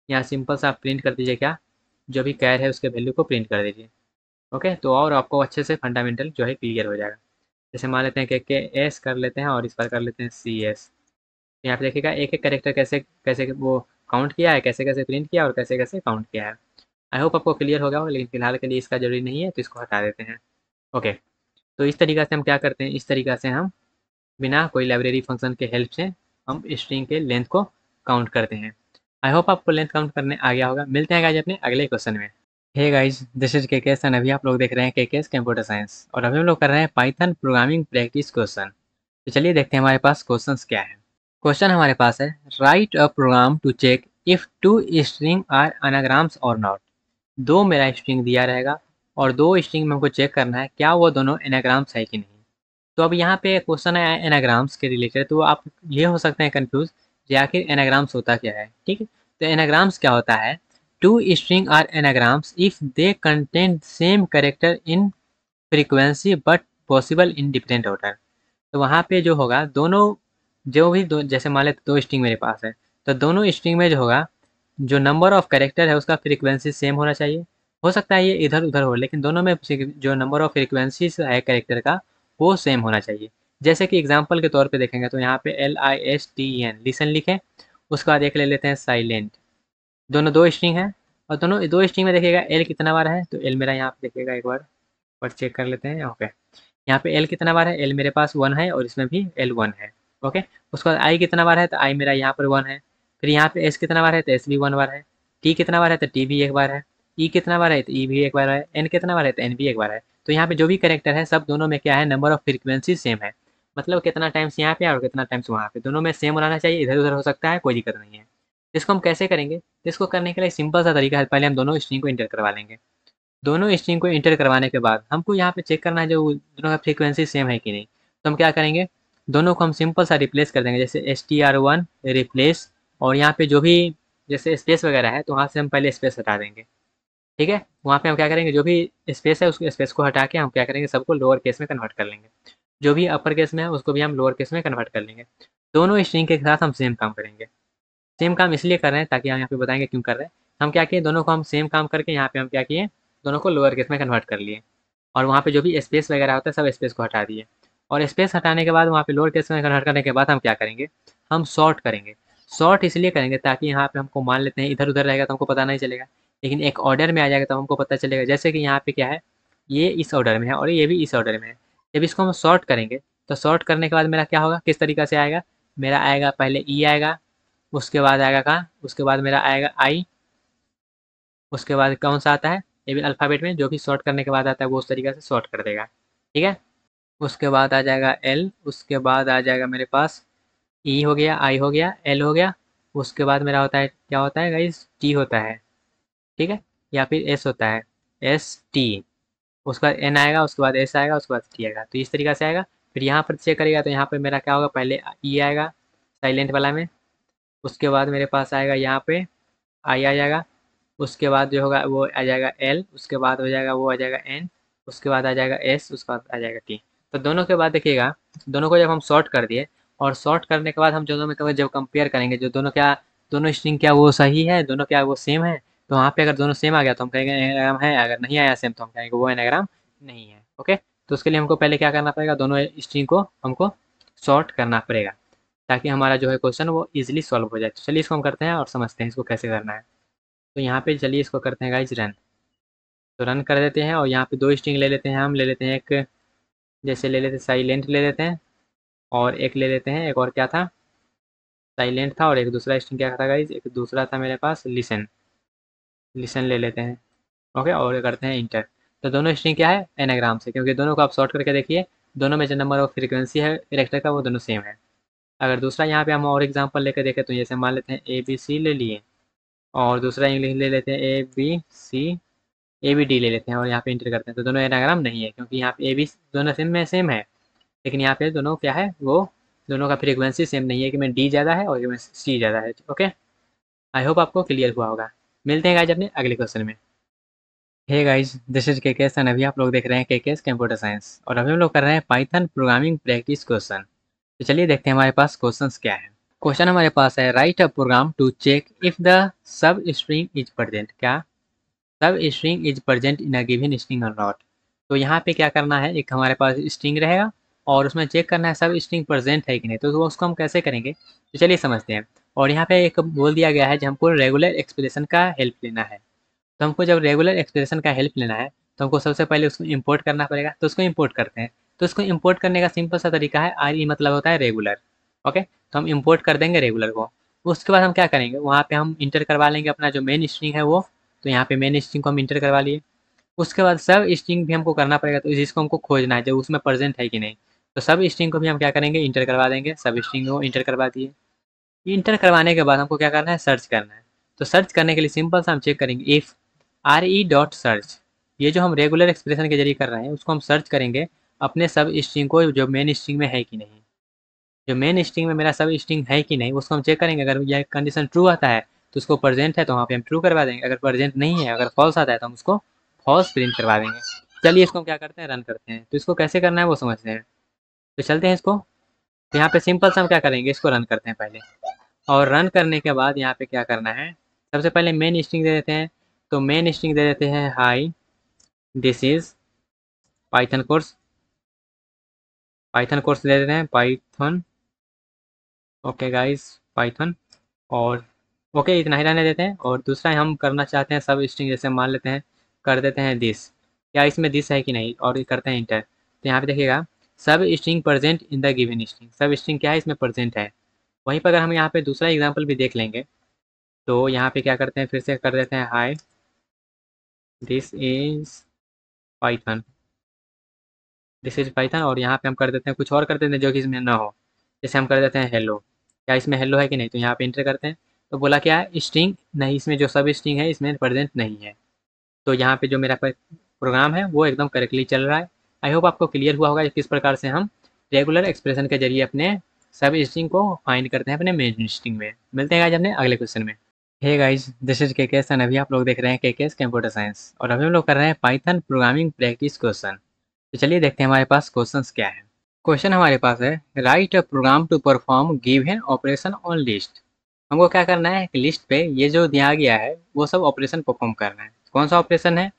यहाँ सिंपल सा आप प्रिंट कर दीजिए, क्या जो भी कैर है उसके वैल्यू को प्रिंट कर दीजिए। ओके, तो और आपको अच्छे से फंडामेंटल जो है क्लियर हो जाएगा। जैसे मान लेते हैं के एस कर लेते हैं और इस पर कर लेते हैं सी एस। यहाँ पे देखिएगा एक एक करेक्टर कैसे कैसे वो काउंट किया है, कैसे कैसे प्रिंट किया और कैसे कैसे काउंट किया है। आई होप आपको क्लियर हो गया होगा, लेकिन फिलहाल के लिए इसका जरूरी नहीं है तो इसको हटा देते हैं। ओके, तो इस तरीक़ा से हम क्या करते हैं, इस तरीक़ा से हम बिना कोई लाइब्रेरी फंक्शन के हेल्प से हम स्ट्रिंग के लेंथ को काउंट करते हैं। आई होप आपको लेंथ काउंट करने आ गया होगा। मिलते हैं गाइज अपने अगले क्वेश्चन में। हे गाइज, दिस इज के एंड अभी आप लोग देख रहे हैं के कंप्यूटर साइंस और अभी हम लोग कर रहे हैं पाइथन प्रोग्रामिंग प्रैक्टिस क्वेश्चन। तो चलिए देखते हैं हमारे पास क्वेश्चंस क्या है। क्वेश्चन हमारे पास है, write a program to check if two string are anagrams और नॉट। दो मेरा स्ट्रिंग दिया रहेगा और दो स्ट्रिंग में हमको चेक करना है क्या वो दोनों एनाग्राम्स है कि नहीं। तो अब यहाँ पे क्वेश्चन है एनाग्राम्स के रिलेटेड, तो आप ये हो सकते हैं कंफ्यूज कि आखिर एनाग्राम्स होता क्या है। ठीक है, तो एनाग्राम्स क्या होता है, two string are anagrams if they contain same character in frequency but possible in different order. तो वहाँ पे जो होगा दोनों जो भी दो, जैसे मान लेते दो स्ट्रिंग मेरे पास है, तो दोनों स्ट्रिंग में जो होगा जो नंबर ऑफ कैरेक्टर है उसका फ्रीक्वेंसी सेम होना चाहिए। हो सकता है ये इधर उधर हो, लेकिन दोनों में जो नंबर ऑफ फ्रीक्वेंसीज है कैरेक्टर का वो सेम होना चाहिए। जैसे कि एग्जांपल के तौर पे देखेंगे तो यहाँ पे LISTEN लिसन लिखें, उसके बाद एक ले लेते हैं साइलेंट। दोनों दो स्ट्रिंग है और दोनों दो स्ट्रिंग में देखिएगा एल कितना बार है, तो एल मेरा यहाँ पे देखिएगा एक बार पर चेक कर लेते हैं। ओके, यहाँ पे एल कितना बार है, एल मेरे पास 1 है और इसमें भी एल 1 है। ओके, उसके बाद आई कितना बार है, तो आई मेरा यहाँ पर 1 है। फिर यहाँ पे एस कितना बार है, तो एस भी 1 बार है। टी कितना बार है, तो टी भी एक बार है। ई कितना बार है, तो ई भी एक बार है। एन कितना बार है, तो एन भी एक बार है। तो यहाँ पे जो भी करेक्टर है सब दोनों में क्या है, नंबर ऑफ फ्रीक्वेंसी सेम है। मतलब कितना टाइम्स यहाँ पे और कितना टाइम्स वहाँ पे, दोनों में सेम होना चाहिए। इधर उधर हो सकता है, कोई दिक्कत नहीं है। इसको हम कैसे करेंगे, इसको करने के लिए सिंपल सा तरीका है, पहले हम दोनों स्ट्रिंग को इंटर करवा लेंगे। दोनों स्ट्रिंग को इंटर करवाने के बाद हमको यहाँ पे चेक करना है जो दोनों का फ्रीक्वेंसी सेम है कि नहीं। तो हम क्या करेंगे, दोनों को हम सिंपल सा रिप्लेस कर देंगे, जैसे str1 रिप्लेस, और यहाँ पे जो भी जैसे स्पेस वगैरह है तो वहाँ से हम पहले स्पेस हटा देंगे। ठीक है, वहाँ पे हम क्या करेंगे, जो भी स्पेस है उस स्पेस को हटा के हम क्या करेंगे, सबको लोअर केस में कन्वर्ट कर लेंगे। जो भी अपर केस में है उसको भी हम लोअर केस में कन्वर्ट कर लेंगे। दोनों स्ट्रिंग के साथ हम सेम काम करेंगे। सेम काम इसलिए कर रहे हैं ताकि हम यहाँ पे बताएंगे क्यों कर रहे हैं। हम क्या किए, दोनों को हम सेम काम करके यहाँ पे हम क्या किए, दोनों को लोअर केस में कन्वर्ट कर लिए और वहाँ पे जो भी स्पेस वगैरह होता है सब स्पेस को हटा दिए। और स्पेस हटाने के बाद वहाँ पे लोअर केस में कन्वर्ट करने के बाद हम क्या करेंगे, हम सॉर्ट करेंगे। सॉर्ट इसलिए करेंगे ताकि यहाँ पे हमको मान लेते हैं इधर उधर रहेगा तो हमको पता नहीं चलेगा, लेकिन एक ऑर्डर में आ जाएगा तो हमको पता चलेगा। जैसे कि यहाँ पे क्या है, ये इस ऑर्डर में है और ये भी इस ऑर्डर में है। जब इसको हम सॉर्ट करेंगे तो सॉर्ट करने के बाद मेरा क्या होगा, किस तरीका से आएगा, मेरा आएगा पहले ई आएगा, उसके बाद आएगा कहाँ, उसके बाद मेरा आएगा आई, उसके बाद कौन सा आता है, ये भी अल्फ़ाबेट में जो भी सॉर्ट करने के बाद आता है वो उस तरीके से सॉर्ट कर देगा। ठीक है, उसके बाद आ जाएगा एल, उसके बाद आ जाएगा मेरे पास ई हो गया, आई हो गया, एल हो गया। उसके बाद मेरा होता है, क्या होता है गाइस, टी होता है। ठीक है, या फिर एस होता है, एस टी। उसके बाद एन आएगा, उसके बाद एस आएगा, उसके बाद टी आएगा, तो इस तरीका से आएगा। फिर यहाँ पर चेक करेगा तो यहाँ पर मेरा क्या होगा, पहले ई आएगा साइलेंट वाला में, उसके बाद मेरे पास आएगा यहाँ पे आई आ जाएगा, उसके बाद जो होगा वो आ जाएगा एल, उसके बाद हो जाएगा वो आ जाएगा एन, उसके बाद आ जाएगा एस, उसके बाद आ जाएगा टी। तो दोनों के बाद देखिएगा, दोनों को जब हम सॉर्ट कर दिए और सॉर्ट करने के बाद हम दोनों में कभी जब कंपेयर करेंगे जो दोनों क्या, दोनों स्ट्रिंग क्या वो सही है, दोनों क्या वो सेम है, तो वहाँ पे अगर दोनों सेम आ गया तो हम कहेंगे एनाग्राम है, अगर नहीं आया सेम तो हम कहेंगे वो एनाग्राम नहीं है। ओके, तो उसके लिए हमको पहले क्या करना पड़ेगा, दोनों स्ट्रिंग को हमको सॉर्ट करना पड़ेगा ताकि हमारा जो है क्वेश्चन वो इजीली सॉल्व हो जाए। तो चलिए इसको हम करते हैं और समझते हैं इसको कैसे करना है। तो यहाँ पे चलिए इसको करते हैं गाइज रन। तो रन कर देते हैं और यहाँ पे दो स्ट्रिंग ले लेते हैं, हम ले लेते हैं एक, जैसे ले लेते हैं साइलेंट ले लेते हैं, और एक ले लेते हैं, एक और क्या था, साइलेंट था और एक दूसरा स्ट्रिंग क्या था गाइज, एक दूसरा था मेरे पास लिसन, लिसन ले लेते हैं। ओके, और करते हैं इंटर। तो दोनों स्ट्रिंग क्या है, एनाग्राम से, क्योंकि दोनों को आप सॉर्ट करके देखिए, दोनों में जो नंबर ऑफ फ्रीक्वेंसी है कैरेक्टर का वो दोनों सेम है। अगर दूसरा यहाँ पे हम और एग्जांपल लेकर देखें तो जैसे मान लेते हैं ABC ले लिए और दूसरा इंग्लिश ले लेते हैं ABD ले लेते हैं और यहाँ पे इंटर करते हैं, तो दोनों एनाग्राम नहीं है क्योंकि यहाँ पे AB दोनों सेम में सेम है, लेकिन यहाँ पे दोनों क्या है, वो दोनों का फ्रीक्वेंसी सेम नहीं है कि में D ज़्यादा है और में C ज़्यादा है। ओके, आई होप आपको क्लियर हुआ होगा। मिलते हैं गाइज अपने अगले क्वेश्चन में। हे गाइज, दिस इज के एंड अभी आप लोग देख रहे हैं के कंप्यूटर साइंस और अभी हम लोग कर रहे हैं पाइथन प्रोग्रामिंग प्रैक्टिस क्वेश्चन। तो चलिए देखते हैं हमारे पास क्वेश्चंस क्या है। क्वेश्चन हमारे पास है, write a program to check if the substring is present. क्या substring is present in a given string और नॉट। तो यहाँ पे क्या करना है, एक हमारे पास स्ट्रिंग रहेगा और उसमें चेक करना है सब स्ट्रिंग प्रेजेंट है कि नहीं। तो वो उसको हम कैसे करेंगे, तो चलिए समझते हैं। और यहाँ पे एक बोल दिया गया है जब हमको रेगुलर एक्सप्रेशन का हेल्प लेना है। तो हमको जब रेगुलर एक्सप्रेशन का हेल्प लेना है तो हमको सबसे पहले उसको इंपोर्ट करना पड़ेगा। तो उसको इंपोर्ट करते हैं। तो उसको इंपोर्ट करने का सिंपल सा तरीका है, आर ई मतलब होता है रेगुलर। ओके, तो हम इंपोर्ट कर देंगे रेगुलर को। उसके बाद हम क्या करेंगे, वहाँ पे हम इंटर करवा लेंगे अपना जो मेन स्ट्रिंग है वो। तो यहाँ पे मेन स्ट्रिंग को हम इंटर करवा लिए। उसके बाद सब स्ट्रिंग भी हमको करना पड़ेगा, तो जिसको हमको खोजना है जो उसमें प्रेजेंट है कि नहीं। तो सब स्ट्रिंग को भी हम क्या करेंगे, इंटर करवा देंगे। सब स्ट्रिंग को इंटर करवा दिए। इंटर करवाने के बाद हमको क्या करना है, सर्च करना है। तो सर्च करने के लिए सिंपल सा हम चेक करेंगे if R E dot search. ये जो हम रेगुलर एक्सप्रेशन के जरिए कर रहे हैं उसको हम सर्च करेंगे अपने सब स्ट्रिंग को जो मेन स्ट्रिंग में है कि नहीं। जो मेन स्ट्रिंग में मेरा सब स्ट्रिंग है कि नहीं उसको हम चेक करेंगे। अगर यह कंडीशन ट्रू आता है तो उसको प्रेजेंट है तो वहाँ पे हम ट्रू करवा देंगे। अगर प्रेजेंट नहीं है, अगर फॉल्स आता है तो हम उसको फॉल्स प्रिंट करवा देंगे। चलिए इसको हम क्या करते हैं, रन करते हैं। तो इसको कैसे करना है वो समझते हैं। तो चलते हैं इसको। तो यहाँ पे सिंपल सा हम क्या करेंगे, इसको रन करते हैं पहले। और रन करने के बाद यहाँ पे क्या करना है, सबसे पहले मेन स्ट्रिंग दे देते हैं। तो मेन स्ट्रिंग दे देते हैं hi this is Python course. Python course दे देते हैं पाइथन। Okay guys, Python. और ओके इतना ही रहने देते हैं। और दूसरा हम करना चाहते हैं सब स्ट्रिंग, जैसे मान लेते हैं कर देते हैं दिस। क्या इसमें दिस है कि नहीं, और ये करते हैं इंटर। तो यहाँ पे देखिएगा सब string present in the given string. सब स्ट्रिंग क्या है, इसमें प्रेजेंट है। वहीं पर अगर हम यहाँ पे दूसरा एग्जाम्पल भी देख लेंगे तो यहाँ पे क्या करते हैं, फिर से कर देते हैं hi this is Python. This is Python. और यहाँ पे हम कर देते हैं कुछ और कर देते हैं जो कि इसमें ना हो। जैसे हम कर देते हैं हेलो। क्या इसमें हेलो है कि नहीं, तो यहाँ पे इंटर करते हैं। तो बोला क्या है, स्ट्रिंग नहीं, इसमें जो सब स्ट्रिंग है इसमें प्रेजेंट नहीं है। तो यहाँ पे जो मेरा प्रोग्राम है वो एकदम करेक्टली चल रहा है। आई होप आपको क्लियर हुआ होगा किस प्रकार से हम रेगुलर एक्सप्रेशन के जरिए अपने सब स्ट्रिंग को फाइंड करते हैं अपने मेन स्ट्रिंग में। मिलते हैं गाइज अपने अगले क्वेश्चन में। Hey guys, this is KKS and अभी आप लोग देख रहे हैं केकेएस कंप्यूटर साइंस। और अभी हम लोग कर रहे हैं पाइथन प्रोग्रामिंग प्रैक्टिस क्वेश्चन। तो चलिए देखते हैं हमारे पास क्वेश्चंस क्या है। क्वेश्चन हमारे पास है write a program to perform given operation on list. हमको क्या करना है, कि लिस्ट पे ये जो दिया गया है वो सब ऑपरेशन परफॉर्म करना है। कौन सा ऑपरेशन है,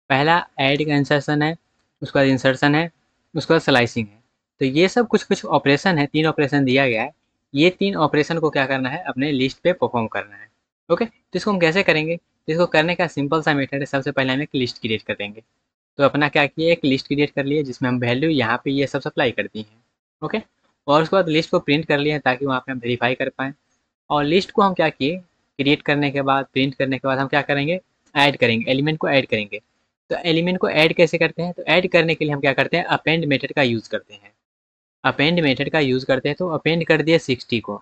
पहला ऐड का इंसर्शन है, उसके बाद इंसर्शन है, उसके बाद स्लाइसिंग है। तो ये सब कुछ कुछ ऑपरेशन है, 3 ऑपरेशन दिया गया है। ये 3 ऑपरेशन को क्या करना है, अपने लिस्ट पे परफॉर्म करना है। ओके, तो इसको हम कैसे करेंगे, तो इसको करने का सिंपल सा मेथड है। सबसे पहले हम एक लिस्ट क्रिएट कर देंगे। तो अपना क्या किया, एक लिस्ट क्रिएट कर लिए जिसमें हम वैल्यू यहाँ पे ये सब सप्लाई कर दी हैं। ओके, और उसके बाद लिस्ट को प्रिंट कर लिए हैं ताकि वहाँ पे हम वेरीफाई कर पाएँ। और लिस्ट को हम क्या किए, क्रिएट करने के बाद प्रिंट करने के बाद हम क्या करेंगे, ऐड करेंगे, एलिमेंट को ऐड करेंगे। तो एलिमेंट को ऐड कैसे करते हैं, तो ऐड करने के लिए हम क्या करते हैं, अपेंड मेथड का यूज़ करते हैं। अपेंड मेथड का यूज़ करते हैं तो अपेंड कर दिए 60 को।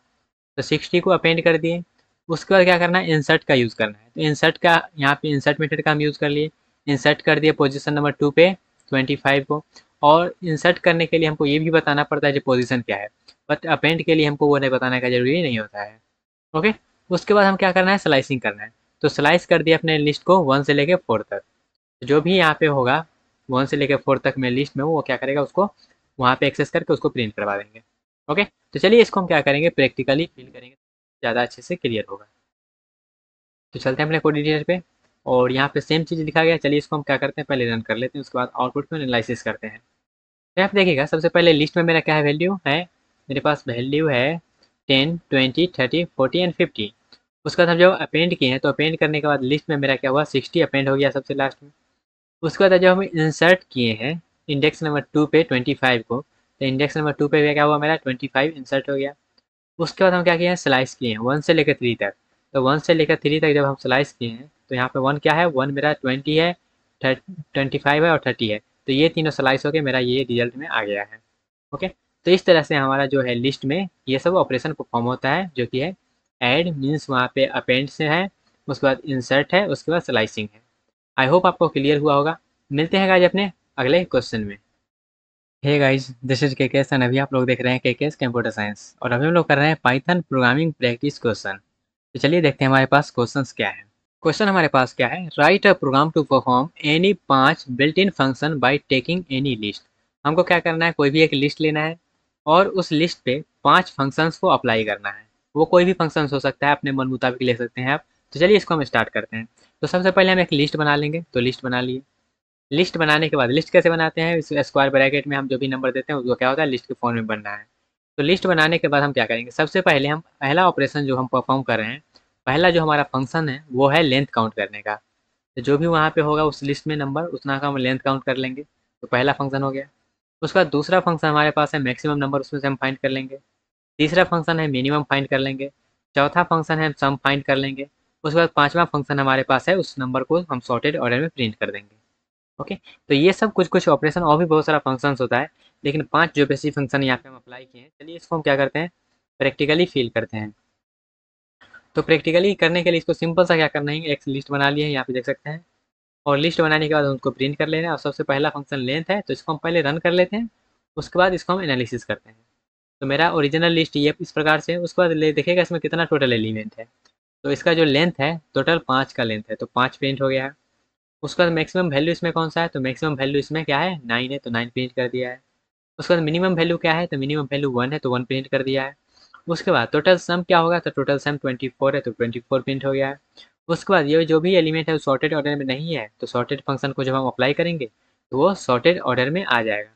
तो 60 को अपेंड कर दिए। उसके बाद क्या करना है, इंसर्ट का यूज़ करना है। तो इंसर्ट का यहाँ पे इंसर्ट मेथड का हम यूज़ कर लिए। इंसर्ट कर दिए पोजीशन नंबर 2 पे 25 को। और इंसर्ट करने के लिए हमको ये भी बताना पड़ता है जो पोजीशन क्या है, बट अपेंड के लिए हमको वो नहीं बताने का जरूरी नहीं होता है। ओके, उसके बाद हम क्या करना है, स्लाइसिंग करना है। तो स्लाइस कर दिया अपने लिस्ट को 1 से लेके 4 तक। जो भी यहाँ पे होगा 1 से लेकर 4 तक में लिस्ट में वो क्या करेगा, उसको वहाँ पे एक्सेस करके उसको प्रिंट करवा देंगे। ओके, तो चलिए इसको हम क्या करेंगे, प्रैक्टिकली फिल करेंगे, ज़्यादा अच्छे से क्लियर होगा। तो चलते हैं अपने कोड एडिटर पे। और यहाँ पे सेम चीज़ दिखा गया। चलिए इसको हम क्या करते हैं, पहले रन कर लेते हैं, उसके बाद आउटपुट में एनालिसिस करते हैं। तो यहाँ पे देखिएगा सबसे पहले लिस्ट में मेरा क्या है, वैल्यू है, मेरे पास वैल्यू है 10, 20, 30, 40 एंड 50। उसके बाद हम जब अपेंड किए हैं तो अपेंड करने के बाद लिस्ट में मेरा क्या हुआ, 60 अपेंड हो गया सबसे लास्ट में। उसके बाद जब हम इंसर्ट किए हैं इंडेक्स नंबर 2 पे 25 को, तो इंडेक्स नंबर 2 पे क्या हुआ, मेरा 25 इंसर्ट हो गया। उसके बाद हम क्या किए हैं, स्लाइस किए हैं 1 से लेकर 3 तक। तो 1 से लेकर 3 तक जब हम स्लाइस किए हैं तो यहाँ पे 1 क्या है, 1 मेरा 20 है, 25 है और 30 है। तो ये तीनों स्लाइस हो के मेरा ये रिजल्ट में आ गया है। ओके, तो इस तरह से हमारा जो है लिस्ट में ये सब ऑपरेशन परफॉर्म होता है, जो कि है ऐड मीन्स वहाँ पे अपेंड से है, उसके बाद इंसर्ट है, उसके बाद स्लाइसिंग है। आई होप आपको क्लियर हुआ होगा। मिलते हैं गाइज अपने अगले क्वेश्चन में। Hey guys, this is KKS and अभी आप लोग देख रहे हैं केकेएस कंप्यूटर साइंस। और अभी हम लोग कर रहे हैं पाइथन प्रोग्रामिंग प्रैक्टिस क्वेश्चन। तो चलिए देखते हैं हमारे पास क्वेश्चंस क्या है। क्वेश्चन हमारे पास क्या है, write a program to perform any 5 built in function by taking any list. हमको क्या करना है, कोई भी एक लिस्ट लेना है और उस लिस्ट पे 5 फंक्शंस को अप्लाई करना है। वो कोई भी फंक्शंस हो सकता है, अपने मन मुताबिक ले सकते हैं आप। तो चलिए इसको हम स्टार्ट करते हैं। तो सबसे पहले हम एक लिस्ट बना लेंगे। तो लिस्ट बना लिए। लिस्ट बनाने के बाद लिस्ट कैसे बनाते हैं, इस स्क्वायर ब्रैकेट में हम जो भी नंबर देते हैं उसको क्या होता है, लिस्ट के फॉर्म में बनना है। तो लिस्ट बनाने के बाद हम क्या करेंगे, सबसे पहले हम पहला ऑपरेशन जो हम परफॉर्म कर रहे हैं, पहला जो हमारा फंक्शन है वो है लेंथ काउंट करने का। तो जो भी वहाँ पे होगा उस लिस्ट में नंबर, उतना का हम लेंथ काउंट कर लेंगे। तो पहला फंक्शन हो गया। उसका दूसरा फंक्शन हमारे पास है मैक्सिमम नंबर, उसमें से हम फाइंड कर लेंगे। तीसरा फंक्शन है मिनिमम फाइंड कर लेंगे। चौथा फंक्शन है सम फाइंड कर लेंगे। उसके बाद पांचवा फंक्शन हमारे पास है, उस नंबर को हम सॉर्टेड ऑर्डर में प्रिंट कर देंगे। ओके। तो ये सब कुछ कुछ ऑपरेशन और भी बहुत सारा फंक्शंस होता है, लेकिन 5 जो बेसिक फंक्शन यहाँ पे हम अप्लाई किए हैं, चलिए इसको हम क्या करते हैं, प्रैक्टिकली फील करते हैं। तो प्रैक्टिकली करने के लिए इसको सिंपल सा क्या करना है, एक लिस्ट बना ली है, यहाँ पे देख सकते हैं। और लिस्ट बनाने के बाद उनको प्रिंट कर लेना है। और सबसे पहला फंक्शन लेंथ है, तो इसको हम पहले रन कर लेते हैं। उसके बाद इसको हम एनालिसिस करते हैं। तो मेरा ओरिजिनल लिस्ट ये इस प्रकार से है। उसके बाद देखिएगा इसमें कितना टोटल एलिमेंट है। तो इसका जो लेंथ है टोटल 5 का लेंथ है, तो 5 प्रिंट हो गया है। उसके बाद मैक्सिमम वैल्यू इसमें कौन सा है, तो मैक्सिमम वैल्यू इसमें क्या है, 9 है, तो 9 प्रिंट कर दिया है। उसके बाद मिनिमम वैल्यू क्या है, तो मिनिमम वैल्यू 1 है, तो 1 प्रिंट कर दिया है। उसके बाद टोटल सम क्या होगा, तो टोटल सम 24 है, तो 24 प्रिंट हो गया है। उसके बाद ये जो भी एलिमेंट है वो सॉर्टेड ऑर्डर में नहीं है, तो सॉर्टेड फंक्शन को जब हम अप्लाई करेंगे तो वो सॉर्टेड ऑर्डर में आ जाएगा।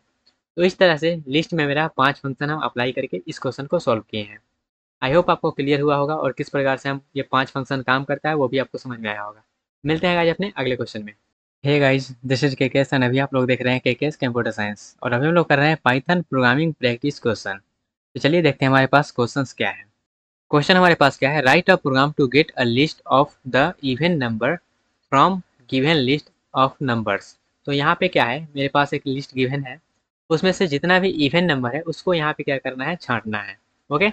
तो इस तरह से लिस्ट में मेरा 5 फंक्शन हम अप्लाई करके इस क्वेश्चन को सॉल्व किए हैं। आई होप आपको क्लियर हुआ होगा, और किस प्रकार से हम ये 5 फंक्शन काम करता है वो भी आपको समझ में आया होगा। मिलते हैं गाइज अपने अगले क्वेश्चन में। Hey guys, this is KKS and अभी आप लोग देख रहे हैं केकेएस कंप्यूटर साइंस, और अभी हम लोग कर रहे हैं पाइथन प्रोग्रामिंग प्रैक्टिस क्वेश्चन। तो चलिए देखते हैं हमारे पास क्वेश्चंस क्या है। क्वेश्चन हमारे पास क्या है, write a program to get a list of the even number from given list of numbers. तो यहाँ पे क्या है, मेरे पास एक लिस्ट गिवन है, उसमें से जितना भी इवन नंबर है उसको यहाँ पे क्या करना है, छांटना है। ओके।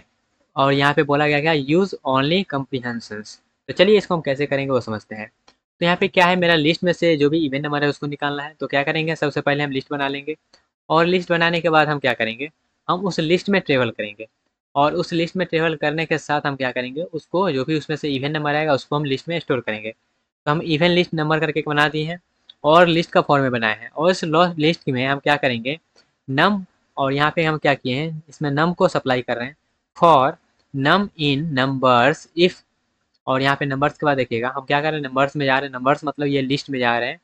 और यहाँ पे बोला गया क्या, यूज ओनली कम्प्रीहेंशंस। तो चलिए इसको हम कैसे करेंगे वो समझते हैं। तो यहाँ पे क्या है, मेरा लिस्ट में से जो भी इवन नंबर है उसको निकालना है। तो क्या करेंगे, सबसे पहले हम लिस्ट बना लेंगे। और लिस्ट बनाने के बाद हम क्या करेंगे, हम उस लिस्ट में ट्रेवल करेंगे। और उस लिस्ट में ट्रेवल करने के साथ हम क्या करेंगे, उसको जो भी उसमें से इवन नंबर आएगा उसको हम लिस्ट में स्टोर करेंगे। तो हम इवन लिस्ट नंबर करके बना दिए हैं, और लिस्ट का फॉर्म में बनाए हैं। और इस लिस्ट में हम क्या करेंगे, नम, और यहाँ पे हम क्या किए हैं, इसमें नम को सप्लाई कर रहे हैं, for num in numbers if. और यहाँ पे नंबर्स के बाद देखिएगा हम क्या कर रहे हैं, नंबर्स में जा रहे हैं, नंबर्स मतलब ये लिस्ट में जा रहे हैं।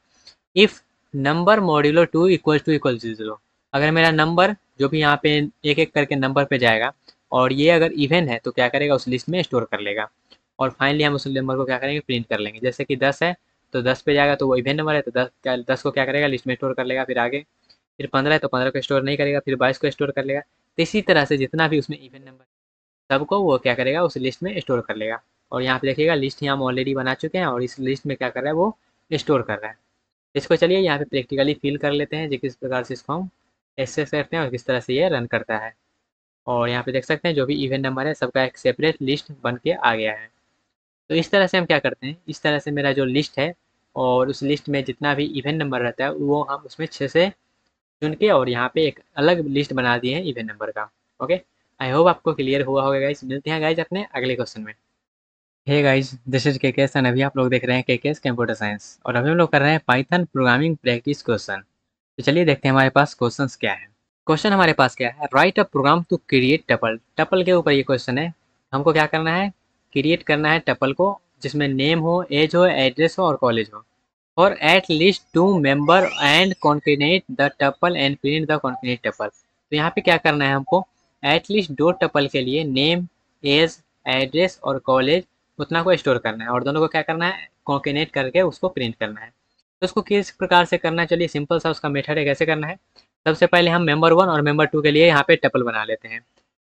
If number modulo 2 equal to 0, अगर मेरा नंबर जो भी यहाँ पे एक एक करके नंबर पे जाएगा और ये अगर इवन है तो क्या करेगा, उस लिस्ट में स्टोर कर लेगा। और फाइनली हम उस नंबर को क्या करेंगे, प्रिंट कर लेंगे। जैसे कि 10 है तो 10 पे जाएगा, तो वो इवन नंबर है, तो 10 को क्या करेगा, लिस्ट में स्टोर कर लेगा। फिर आगे फिर 15 है तो 15 को स्टोर नहीं करेगा, फिर 22 को स्टोर कर लेगा। तो इसी तरह से जितना भी उसमें इवन नंबर सबको वो क्या करेगा, उस लिस्ट में स्टोर कर लेगा। और यहाँ पे देखिएगा लिस्ट ही हम ऑलरेडी बना चुके हैं, और इस लिस्ट में क्या कर रहा है, वो स्टोर कर रहा है। इसको चलिए यहाँ पे प्रैक्टिकली फील कर लेते हैं, जो किस प्रकार से इसको हम एक्सेस करते हैं और किस तरह से ये रन करता है। और यहाँ पे देख सकते हैं जो भी इवेंट नंबर है सबका एक सेपरेट लिस्ट बन के आ गया है। तो इस तरह से हम क्या करते हैं, इस तरह से मेरा जो लिस्ट है और उस लिस्ट में जितना भी इवेंट नंबर रहता है वो हम उसमें 6 से चुन के और यहाँ पे एक अलग लिस्ट बना दिए हैं इवेंट नंबर का। ओके। आई होप आपको क्लियर हुआ होगा गाइज। मिलते हैं गाइज अपने अगले क्वेश्चन में। Hey guys, this is KKS and अभी आप लोग देख रहे हैं केकेएस कंप्यूटर साइंस, और अभी हम लोग कर रहे हैं पाइथन प्रोग्रामिंग प्रैक्टिस क्वेश्चन। तो चलिए देखते हैं हमारे पास क्वेश्चंस क्या है। क्वेश्चन हमारे पास क्या है, write a program to create tuple. Tuple के ऊपर ये क्वेश्चन है। हमको क्या करना है, क्रिएट करना है टपल को जिसमें नेम हो, एज हो, एड्रेस हो और कॉलेज हो, और at least 2 member and concatenate the tuple and print the concatenate tuple. तो यहाँ पे क्या करना है, हमको एट लीस्ट 2 टपल के लिए नेम, एज, एड्रेस और कॉलेज उतना को स्टोर करना है, और दोनों को क्या करना है, कॉन्केनेट करके उसको प्रिंट करना है। तो उसको किस प्रकार से करना है, चलिए सिंपल सा उसका मेथड है, कैसे करना है। सबसे पहले हम मेंबर 1 और मेंबर 2 के लिए यहाँ पे टपल बना लेते हैं।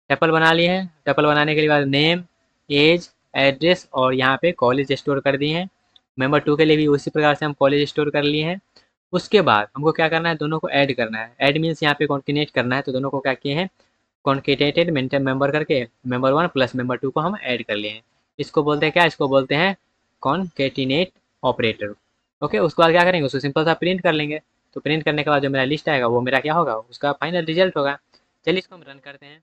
टपल बना लिए हैं। टपल बनाने के बाद नेम, एज, एड्रेस और यहाँ पे कॉलेज स्टोर कर दिए हैं। मेंबर 2 के लिए भी उसी प्रकार से हम कॉलेज स्टोर कर लिए हैं। उसके बाद हमको क्या करना है, दोनों को ऐड करना है। ऐड मीन्स यहाँ पे कॉन्टिनेट करना है, तो दोनों को क्या किए हैं, कॉन्केटेटेड मेंबर करके मेंबर 1 प्लस मेंबर 2 को हम ऐड कर लिए हैं। इसको बोलते हैं क्या, इसको बोलते हैं कॉन्केटिनेट ऑपरेटर। ओके। उसके बाद क्या करेंगे, उसको सिंपल सा प्रिंट कर लेंगे। तो प्रिंट करने के बाद जो मेरा लिस्ट आएगा वो मेरा क्या होगा, उसका फाइनल रिजल्ट होगा। चलिए इसको हम रन करते हैं।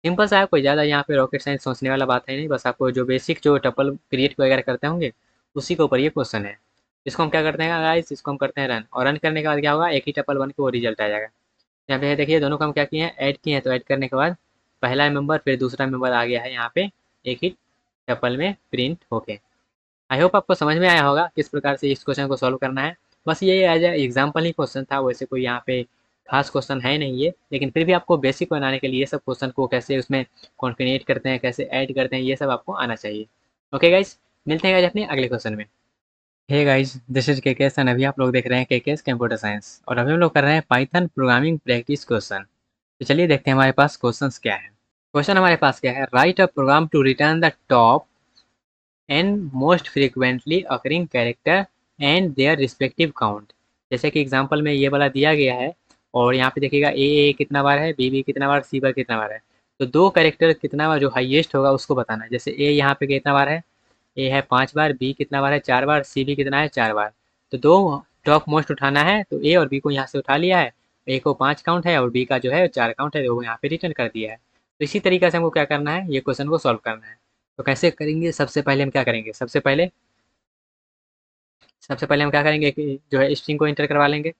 सिंपल सा है, कोई ज़्यादा यहाँ पे रॉकेट साइंस सोचने वाला बात है नहीं, बस आपको जो बेसिक जो टपल क्रिएट वगैरह करते होंगे उसी के ऊपर ये क्वेश्चन है। इसको हम क्या करते हैं गाइस, इसको हम करते हैं रन, और रन करने के बाद क्या होगा, एक ही टपल बन के वो रिजल्ट आ जाएगा। यहाँ पे देखिए दोनों को हम क्या किए हैं, ऐड किए हैं। तो ऐड करने के बाद पहला मेंबर फिर दूसरा मेंबर आ गया है यहाँ पे एक ही टपल में प्रिंट होके। आई होप आपको समझ में आया होगा किस प्रकार से इस क्वेश्चन को सॉल्व करना है। बस ये एज ए एग्जाम्पल ही क्वेश्चन था, वैसे कोई यहाँ पे खास क्वेश्चन है नहीं ये, लेकिन फिर भी आपको बेसिक बनाने के लिए ये सब क्वेश्चन को कैसे उसमें कॉन्फिनेट करते हैं, कैसे ऐड करते हैं, ये सब आपको आना चाहिए। ओके गाइज, मिलते हैं गाइज अपने अगले क्वेश्चन में। Hey guys, this is KKS and अभी आप लोग देख रहे हैं केकेएस कंप्यूटर साइंस, और अभी हम लोग कर रहे हैं पाइथन प्रोग्रामिंग प्रैक्टिस क्वेश्चन। तो चलिए देखते हैं हमारे पास क्वेश्चंस क्या है। क्वेश्चन हमारे पास क्या है, write a program to return the top and most frequently occurring character and their respective count. जैसे कि एग्जांपल में ये वाला दिया गया है, और यहाँ पे देखिएगा ए कितना बार है, बी कितना बार, सी बार कितना बार है। तो दो कैरेक्टर कितना बार जो हाईएस्ट होगा उसको बताना है। जैसे ए यहाँ पे कितना बार है, ए है 5 बार, बी कितना बार है 4 बार, सी भी कितना है 4 बार। तो दो टॉप मोस्ट उठाना है, तो ए और बी को यहाँ से उठा लिया है, ए को 5 काउंट है और बी का जो है 4 काउंट है, तो वो यहाँ पे रिटर्न कर दिया है। तो इसी तरीके से हमको क्या करना है, ये क्वेश्चन को सॉल्व करना है। तो कैसे करेंगे, सबसे पहले हम क्या करेंगे, सबसे पहले हम क्या करेंगे कि जो है स्ट्रिंग को इंटर करवा लेंगे।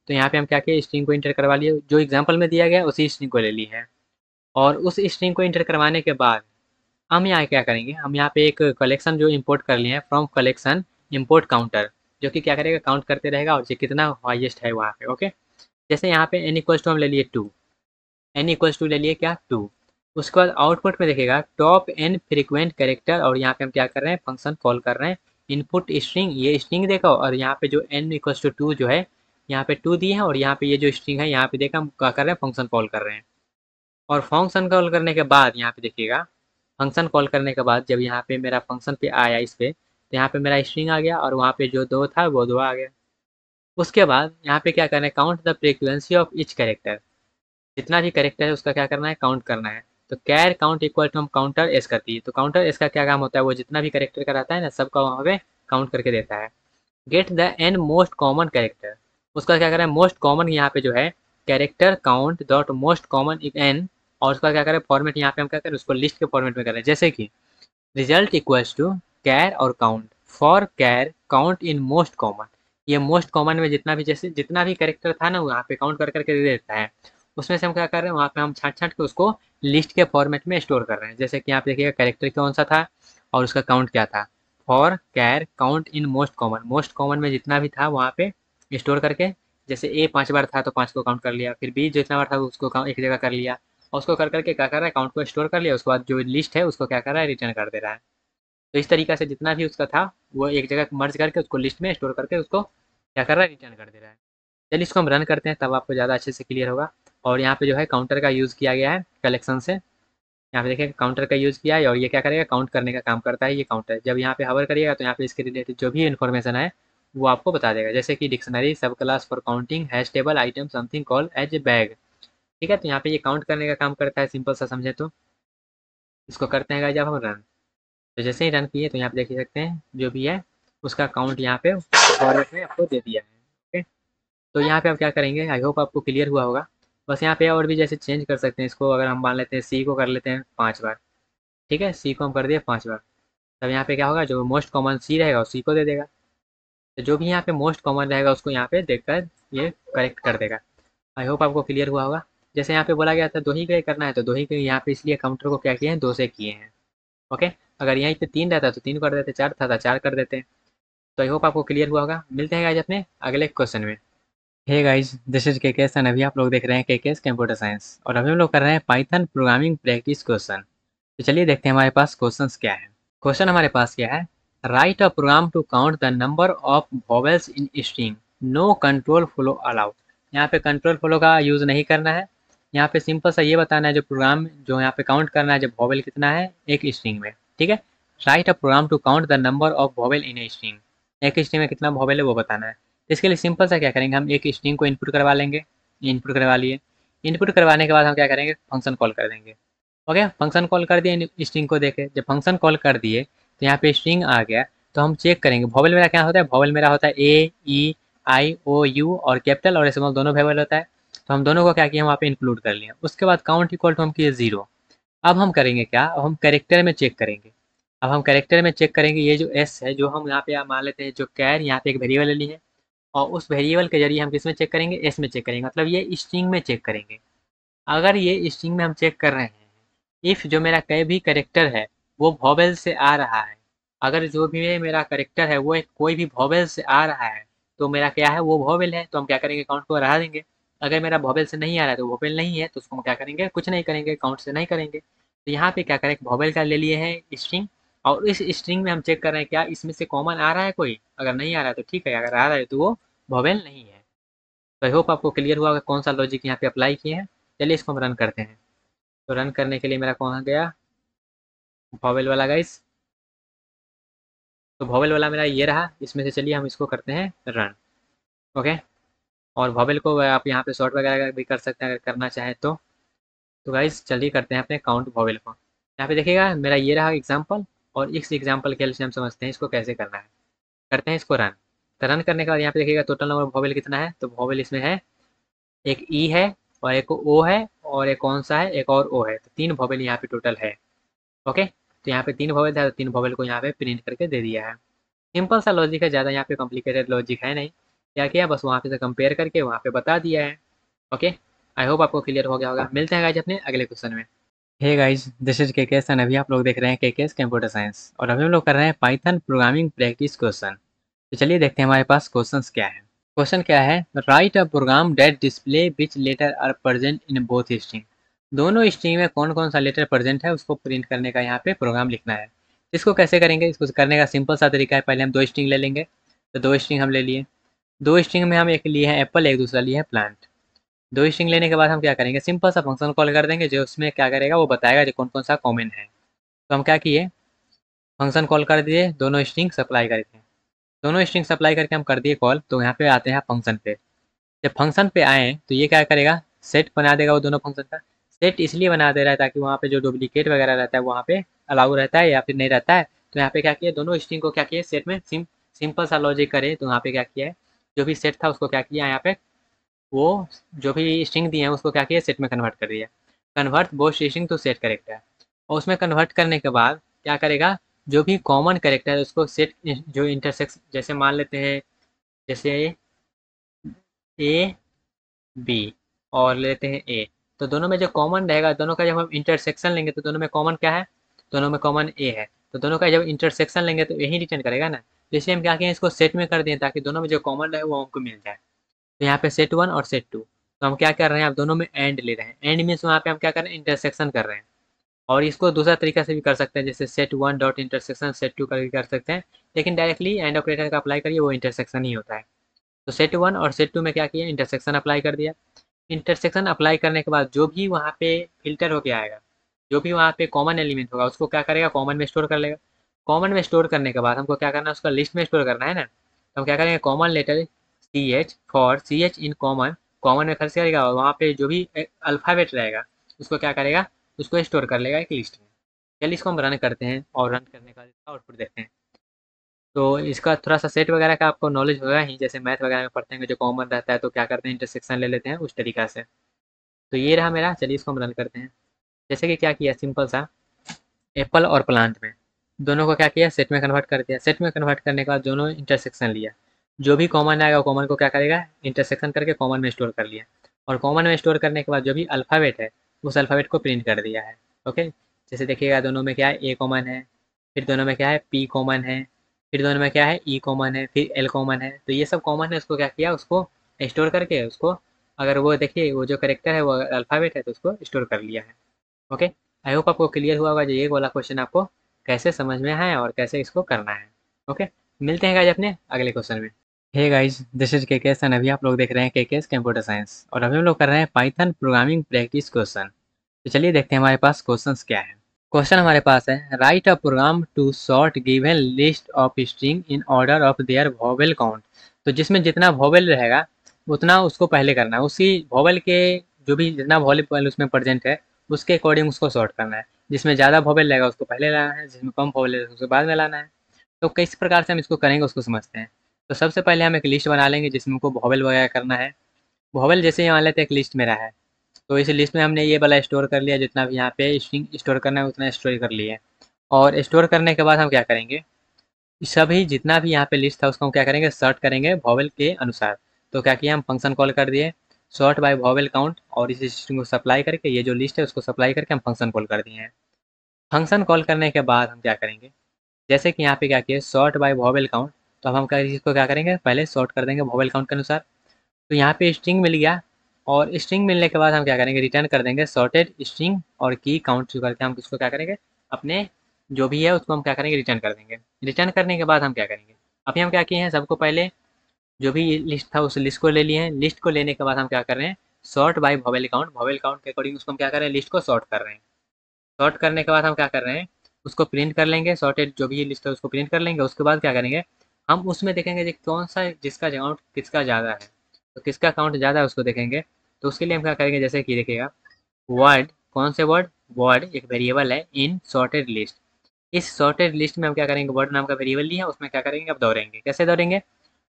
तो यहाँ पे हम क्या किए, स्ट्रिंग को इंटर करवा लिए, जो एग्जाम्पल में दिया गया उसी स्ट्रिंग को ले ली है। और उस स्ट्रिंग को इंटर करवाने के बाद हम यहाँ क्या करेंगे, हम यहाँ पे एक कलेक्शन जो इंपोर्ट कर लिए हैं, फ्रॉम कलेक्शन इंपोर्ट काउंटर, जो कि क्या करेगा, काउंट करते रहेगा और जो कितना हाईएस्ट है वहाँ पे। ओके, जैसे यहाँ पे एन इक्वल्स टू हम ले लिए 2, एन इक्वल्स टू ले लिए क्या 2। उसके बाद आउटपुट में देखेगा टॉप एन फ्रीक्वेंट कैरेक्टर, और यहाँ पे हम क्या कर रहे हैं, फंक्शन कॉल कर रहे हैं इनपुट स्ट्रिंग, ये स्ट्रिंग देखा, और यहाँ पे जो एन इक्वल्स टू 2 जो है, यहाँ पे 2 दिए हैं, और यहाँ पे ये जो स्ट्रिंग है यहाँ पे देखा हम क्या कर रहे हैं, फंक्शन कॉल कर रहे हैं। और फंक्शन कॉल करने के बाद यहाँ पे देखिएगा, फंक्शन कॉल करने के बाद जब यहाँ पे मेरा फंक्शन पे आया इस पे, तो यहाँ पे मेरा स्ट्रिंग आ गया, और वहाँ पे जो 2 था वो 2 आ गया। उसके बाद यहाँ पे क्या करना है, count the frequency of each character, जितना भी कैरेक्टर है उसका क्या करना है, काउंट करना है। तो कैर काउंट इक्वल टू हम काउंटर एस करती है। तो काउंटर एस का क्या काम होता है, वो जितना भी कैरेक्टर का रहता है ना, सबका वहाँ पे काउंट करके देता है। Get the n most common character, उसका क्या करें, मोस्ट कॉमन यहाँ पे जो है character count dot most common n, और उसका क्या करें फॉर्मेट, यहाँ पे हम क्या करें, उसको लिस्ट के फॉर्मेट में करें। जैसे कि रिजल्ट इक्वल्स टू कैर और count, for char count in most common, ये मोस्ट कॉमन में जितना भी, जैसे जितना भी कैरेक्टर था ना वहाँ पे काउंट कर करके दे देता है। उसमें से हम क्या कर रहे हैं, वहाँ पे हम छाट छाट के उसको लिस्ट के फॉर्मेट में स्टोर कर रहे हैं। जैसे कि यहाँ पे देखिएगा कैरेक्टर कौन सा था और उसका काउंट क्या था, for char count in most common, most common में जितना भी था वहाँ पे स्टोर करके। जैसे ए 5 बार था तो 5 को काउंट कर लिया, फिर बी जितना बार था उसको एक जगह कर लिया, और उसको कर करके क्या कर रहा है, काउंट को स्टोर कर लिया, उसके बाद जो लिस्ट है उसको क्या कर रहा है, रिटर्न कर दे रहा है। तो इस तरीके से जितना भी उसका था वो एक जगह मर्ज करके उसको लिस्ट में स्टोर करके उसको क्या कर रहा है, रिटर्न कर दे रहा है। चलिए इसको हम रन करते हैं, तब आपको ज़्यादा अच्छे से क्लियर होगा। और यहाँ पे जो है काउंटर का यूज़ किया गया है कलेक्शन से, यहाँ पे देखिए काउंटर का यूज़ किया है, और ये क्या करेगा, काउंट करने का काम करता है ये काउंटर। जब यहाँ पे हवर करिएगा तो यहाँ पे इसके रिलेटेड जो भी इन्फॉर्मेशन है वो आपको बता देगा। जैसे कि dictionary, subclass for counting, hash table, item, something call as a bag. ठीक है, तो यहाँ पे ये काउंट करने का काम करता है, सिंपल सा समझे तो। इसको करते हैं जब हम रन, तो जैसे ही रन किए तो यहाँ पे देख सकते हैं जो भी है उसका काउंट यहाँ पे फॉर्मेट में आपको दे दिया है। ओके, तो यहाँ पे आप क्या करेंगे, आई होप आपको क्लियर हुआ होगा। बस यहाँ पे और भी जैसे चेंज कर सकते हैं इसको, अगर हम मान लेते हैं सी को कर लेते हैं 5 बार। ठीक है, सी को हम कर दिए 5 बार, तब यहाँ पे क्या होगा, जो मोस्ट कॉमन सी रहेगा उसी को दे देगा। तो जो भी यहाँ पे मोस्ट कॉमन रहेगा उसको यहाँ पे देखकर ये करेक्ट कर देगा। आई होप आपको क्लियर हुआ होगा। जैसे यहाँ पे बोला गया था 2 ही के करना है, तो 2 ही के यहाँ पे इसलिए काउंटर को क्या किए हैं, 2 से किए हैं। ओके, अगर यहीं पे 3 रहता तो 3 कर देते, 4 था तो 4 कर देते। तो आई होप आपको क्लियर हुआ होगा। मिलते हैं गाइज अपने अगले क्वेश्चन में। Hey guys, this is KKS and अभी आप लोग देख रहे हैं केकेएस कंप्यूटर साइंस, और अभी हम लोग कर रहे हैं पाइथन प्रोग्रामिंग प्रैक्टिस क्वेश्चन। तो चलिए देखते हैं हमारे पास क्वेश्चंस क्या है। क्वेश्चन हमारे पास क्या है, write a program to count the number of vowels in string, no control flow allowed. यहाँ पे कंट्रोल फ्लो का यूज़ नहीं करना है, यहाँ पे सिंपल सा ये बताना है जो प्रोग्राम जो यहाँ पे काउंट करना है, जब वॉवेल कितना है एक स्ट्रिंग में। ठीक है, write a program to count the number of vowel in a string, एक स्ट्रिंग में कितना वॉवेल है वो बताना है। तो इसके लिए सिंपल सा क्या करेंगे, हम एक स्ट्रिंग को इनपुट करवा लेंगे, इनपुट करवा लिए। इनपुट करवाने के बाद हम क्या करेंगे, फंक्शन कॉल कर देंगे। ओके, फंक्शन कॉल कर दिए, स्ट्रिंग को देखे, जब फंक्शन कॉल कर दिए तो यहाँ पे स्ट्रिंग आ गया, तो हम चेक करेंगे वॉवेल मेरा क्या होता है, वॉवेल मेरा होता है ए ई आई ओ यू, और कैपिटल और स्मॉल दोनों वॉवेल होता है। तो हम दोनों को क्या किया, वहाँ पे इंक्लूड कर लिया। उसके बाद काउंट इक्वल टू हम किए 0। अब हम करेंगे क्या, अब हम कैरेक्टर में चेक करेंगे। अब हम कैरेक्टर में चेक करेंगे, ये जो एस है जो हम यहाँ पे मान लेते हैं, जो कैर यहाँ पे एक वेरिएबल ले ली है, और उस वेरिएबल के जरिए हम किस में चेक करेंगे, एस में चेक करेंगे, मतलब ये स्ट्रिंग में चेक करेंगे। अगर ये स्ट्रिंग में हम चेक कर रहे हैं, इफ़ जो मेरा कोई भी करेक्टर है वो वॉवेल से आ रहा है, अगर जो भी मेरा करेक्टर है वो एक कोई भी वॉवेल से आ रहा है, तो मेरा क्या है, वो वोवेल है, तो हम क्या करेंगे, काउंट को बढ़ा देंगे। अगर मेरा वोवेल से नहीं आ रहा है तो वोवेल नहीं है, तो उसको हम क्या करेंगे, कुछ नहीं करेंगे, काउंट से नहीं करेंगे। तो यहाँ पे क्या करें, वोवेल का ले लिए हैं स्ट्रिंग, और इस स्ट्रिंग में हम चेक कर रहे हैं क्या इसमें से कॉमन आ रहा है कोई। अगर नहीं आ रहा है तो ठीक है, अगर आ रहा है तो वो वोवेल नहीं है। तो आई होप आपको क्लियर हुआ होगा कौन सा लॉजिक यहाँ पे अप्लाई किए हैं। चलिए इसको हम रन करते हैं। तो रन करने के लिए मेरा कौन गया, वोवेल वाला गाइस। तो वोवेल वाला मेरा ये रहा, इसमें से चलिए हम इसको करते हैं रन। ओके। और वोवेल को आप यहाँ पे शॉर्ट वगैरह भी कर सकते हैं अगर करना चाहें तो। गाइस चलिए करते हैं अपने काउंट वोवेल को। यहाँ पे देखिएगा मेरा ये रहा एग्जाम्पल, और इस एग्जाम्पल के हेल्प से हम समझते हैं इसको कैसे करना है। करते हैं इसको रन। तो रन करने के बाद यहाँ पे देखिएगा टोटल नंबर वोवेल कितना है, तो वोवेल इसमें है एक ई है, और एक ओ है, और एक कौन सा है, एक और ओ है, तो 3 वोवेल यहाँ पे टोटल है। ओके। तो यहाँ पे 3 वोवेल था, तो 3 वोवेल को यहाँ पे प्रिंट करके दे दिया है। सिंपल सा लॉजिक है, ज़्यादा यहाँ पे कॉम्प्लिकेटेड लॉजिक है नहीं। क्या किया, बस वहाँ पे से कंपेयर करके वहाँ पे बता दिया है। ओके। आई होप आपको क्लियर हो गया होगा। मिलते हैं गाइज अपने अगले क्वेश्चन में। Hey guys, this is KKS and अभी आप लोग देख रहे हैं केकेएस कंप्यूटर साइंस, और अभी हम लोग कर रहे हैं पाइथन प्रोग्रामिंग प्रैक्टिस क्वेश्चन। तो चलिए देखते हैं हमारे पास क्वेश्चंस क्या है। क्वेश्चन क्या है, write a program that display which letter are present in both string. दोनों स्ट्रिंग में कौन कौन सा लेटर प्रेजेंट है उसको प्रिंट करने का यहाँ पे प्रोग्राम लिखना है। इसको कैसे करेंगे, इसको करने का सिंपल सा तरीका है, पहले हम 2 स्ट्रिंग ले लेंगे। तो 2 स्ट्रिंग हम ले लिए। 2 स्ट्रिंग में हम एक लिए हैं एप्पल, एक दूसरा लिए है प्लांट। 2 स्ट्रिंग लेने के बाद हम क्या करेंगे, सिंपल सा फंक्शन कॉल कर देंगे जो उसमें क्या करेगा, वो बताएगा जो कौन कौन सा कॉमन है। तो हम क्या किए, फंक्शन कॉल कर दिए, दोनों स्ट्रिंग सप्लाई करके। दोनों स्ट्रिंग सप्लाई करके हम कर दिए कॉल। तो यहाँ पे आते हैं फंक्शन पे। जब फंक्शन पे आए तो ये क्या करेगा, सेट बना देगा वो दोनों फंक्शन का। सेट इसलिए बना दे रहा है ताकि वहाँ पे जो डुप्लीकेट वगैरह रहता है वहाँ पे अलाउ रहता है या फिर नहीं रहता है। तो यहाँ पे क्या किया, दोनों स्ट्रिंग को क्या किया सेट में सिंपल सा लॉजिक करे। तो यहाँ पे क्या किया है, जो भी सेट था उसको क्या किया यहाँ पे, वो जो भी स्ट्रिंग दिए हैं उसको क्या किया, सेट में कन्वर्ट कर दिया। Convert both string to set character, और उसमें कन्वर्ट करने के बाद क्या करेगा, जो भी कॉमन करेक्टर है उसको सेट, जो इंटरसेक्स, जैसे मान लेते हैं जैसे ए बी और लेते हैं ए, तो दोनों में जो कॉमन रहेगा, दोनों का जब हम इंटरसेक्शन लेंगे तो दोनों में कॉमन क्या है, दोनों में कॉमन ए है। तो दोनों का जब इंटरसेक्शन लेंगे तो यही रिटर्न करेगा ना। तो इसलिए हम क्या किए, इसको सेट में कर दें ताकि दोनों में जो कॉमन रहे वो हमको मिल जाए। तो यहाँ पे सेट 1 और सेट 2, तो हम क्या कर रहे हैं, आप दोनों में एंड ले रहे हैं। एंड मीन्स वहाँ पे हम क्या कर रहे हैं, इंटरसेक्शन कर रहे हैं। और इसको दूसरा तरीका से भी कर सकते हैं, जैसे सेट 1 डॉट इंटरसेक्शन सेट 2 करके कर सकते हैं। लेकिन डायरेक्टली एंड ऑपरेटर का अप्लाई करिए, वो इंटरसेक्शन ही होता है। तो सेट 1 और सेट 2 में क्या किया, इंटरसेक्शन अप्लाई कर दिया। इंटरसेक्शन अप्लाई करने के बाद जो भी वहाँ पे फिल्टर होके आएगा, जो भी वहाँ पे कॉमन एलिमेंट होगा उसको क्या करेगा, कॉमन में स्टोर कर लेगा। कॉमन में स्टोर करने के बाद हमको क्या करना है, उसका लिस्ट में स्टोर करना है ना। तो हम क्या करेंगे, common letter c h, for c h in common, common में खर्च करेगा और वहाँ पे जो भी अल्फ़ाबेट रहेगा उसको क्या करेगा, उसको स्टोर कर लेगा एक लिस्ट में। चलिए इसको हम रन करते हैं, और रन करने का आउटपुट देखते हैं। तो इसका थोड़ा सा सेट वगैरह का आपको नॉलेज होगा ही, जैसे मैथ वगैरह में पढ़ते हैं जो कॉमन रहता है तो क्या करते हैं, इंटरसेक्शन ले लेते हैं उस तरीका से। तो ये रहा मेरा, चलिए इसको हम रन करते हैं। जैसे कि क्या किया, सिंपल सा एप्पल और प्लांट में दोनों को क्या किया, सेट में कन्वर्ट कर दिया। सेट में कन्वर्ट करने के बाद दोनों इंटरसेक्शन लिया। जो भी कॉमन आएगा कॉमन को क्या करेगा, इंटरसेक्शन करके कॉमन में स्टोर कर लिया। और कॉमन में स्टोर करने के बाद जो भी अल्फ़ाबेट है उस अल्फ़ाबेट को प्रिंट कर दिया है। ओके। जैसे देखिएगा दोनों में क्या है, ए कॉमन है, फिर दोनों में क्या है, पी कॉमन है, फिर दोनों में क्या है, ई कॉमन है, फिर एल कॉमन है। तो ये सब कॉमन है, उसको क्या किया, उसको स्टोर करके उसको, अगर वो देखिए वो जो करेक्टर है वो अल्फ़ाबेट है तो उसको स्टोर कर लिया है। ओके। आई होप आपको क्लियर हुआ होगा जो ये वाला क्वेश्चन आपको कैसे समझ में आया और कैसे इसको करना है। ओके। मिलते हैं गाइज अपने अगले क्वेश्चन में। Hey guys, this is KKS and अभी आप लोग देख रहे हैं केकेएस कंप्यूटर साइंस, और अभी हम लोग कर रहे हैं पाइथन प्रोग्रामिंग प्रैक्टिस क्वेश्चन। तो चलिए देखते हैं हमारे पास क्वेश्चंस क्या है। क्वेश्चन हमारे पास है, write a program to sort given list of string in order of their vowel count. तो जिसमें जितना वोवेल रहेगा उतना उसको पहले करना है, उसी वोवेल के जो भी जितना वोवेल उसमें प्रेजेंट है उसके अकॉर्डिंग उसको सॉर्ट करना है। जिसमें ज़्यादा वोवेल रहेगा उसको पहले लाना है, जिसमें कम वोवेल रहेगा उसको बाद में लाना है। तो किस प्रकार से हम इसको करेंगे उसको समझते हैं। तो सबसे पहले हम एक लिस्ट बना लेंगे जिसमें हमको वोवेल वगैरह करना है। वोवेल जैसे ही मान लेते हैं एक लिस्ट मेरा है, तो इस लिस्ट में हमने ये वाला स्टोर कर लिया, जितना भी यहाँ पे स्ट्रिंग स्टोर करना है उतना स्टोर कर लिया। और स्टोर करने के बाद हम क्या करेंगे, सभी जितना भी यहाँ पे लिस्ट था उसको हम क्या करेंगे, सॉर्ट करेंगे वोवेल के अनुसार। तो क्या किया, हम फंक्शन कॉल कर दिए सॉर्ट बाय वोवेल काउंट, और इस स्ट्रिंग को सप्लाई करके ये जो लिस्ट है उसको सप्लाई करके हम फंक्शन कॉल कर दिए हैं। फंक्शन कॉल करने के बाद हम क्या करेंगे, जैसे कि यहाँ पे क्या किया, सॉर्ट बाय वोवेल काउंट, तो अब हम इसको क्या करेंगे, पहले सॉर्ट कर देंगे वोवेल काउंट के अनुसार। तो यहाँ पे स्ट्रिंग मिल गया, और स्ट्रिंग मिलने के बाद हम क्या करेंगे, रिटर्न कर देंगे सॉर्टेड स्ट्रिंग और की काउंट करके हम इसको क्या करेंगे, अपने जो भी है उसको हम क्या करेंगे, रिटर्न कर देंगे। रिटर्न करने के बाद हम क्या करेंगे, अभी हम क्या किए हैं, सबको पहले जो भी लिस्ट था उस लिस्ट को ले लिए हैं। लिस्ट को लेने के बाद हम क्या कर रहे हैं, सॉर्ट बाय वोवेल काउंट के अकॉर्डिंग उसको हम क्या कर रहे हैं, लिस्ट को सॉर्ट कर रहे हैं। सॉर्ट करने के बाद हम क्या कर रहे हैं, उसको प्रिंट कर लेंगे, सॉर्टेड जो भी लिस्ट है उसको प्रिंट कर लेंगे। उसके बाद क्या करेंगे, हम उसमें देखेंगे कि कौन सा जिसका अकाउंट किसका ज़्यादा है, तो किसका अकाउंट ज़्यादा है उसको देखेंगे। तो उसके लिए हम क्या करेंगे, जैसे कि देखिएगा वर्ड, कौन से वर्ड, वर्ड एक वेरिएबल है इन सॉर्टेड लिस्ट। इस सॉर्टेड लिस्ट में हम क्या करेंगे, वर्ड नाम का वेरिएबल लिया है, उसमें क्या करेंगे, अब दौड़ेंगे। कैसे दौड़ेंगे,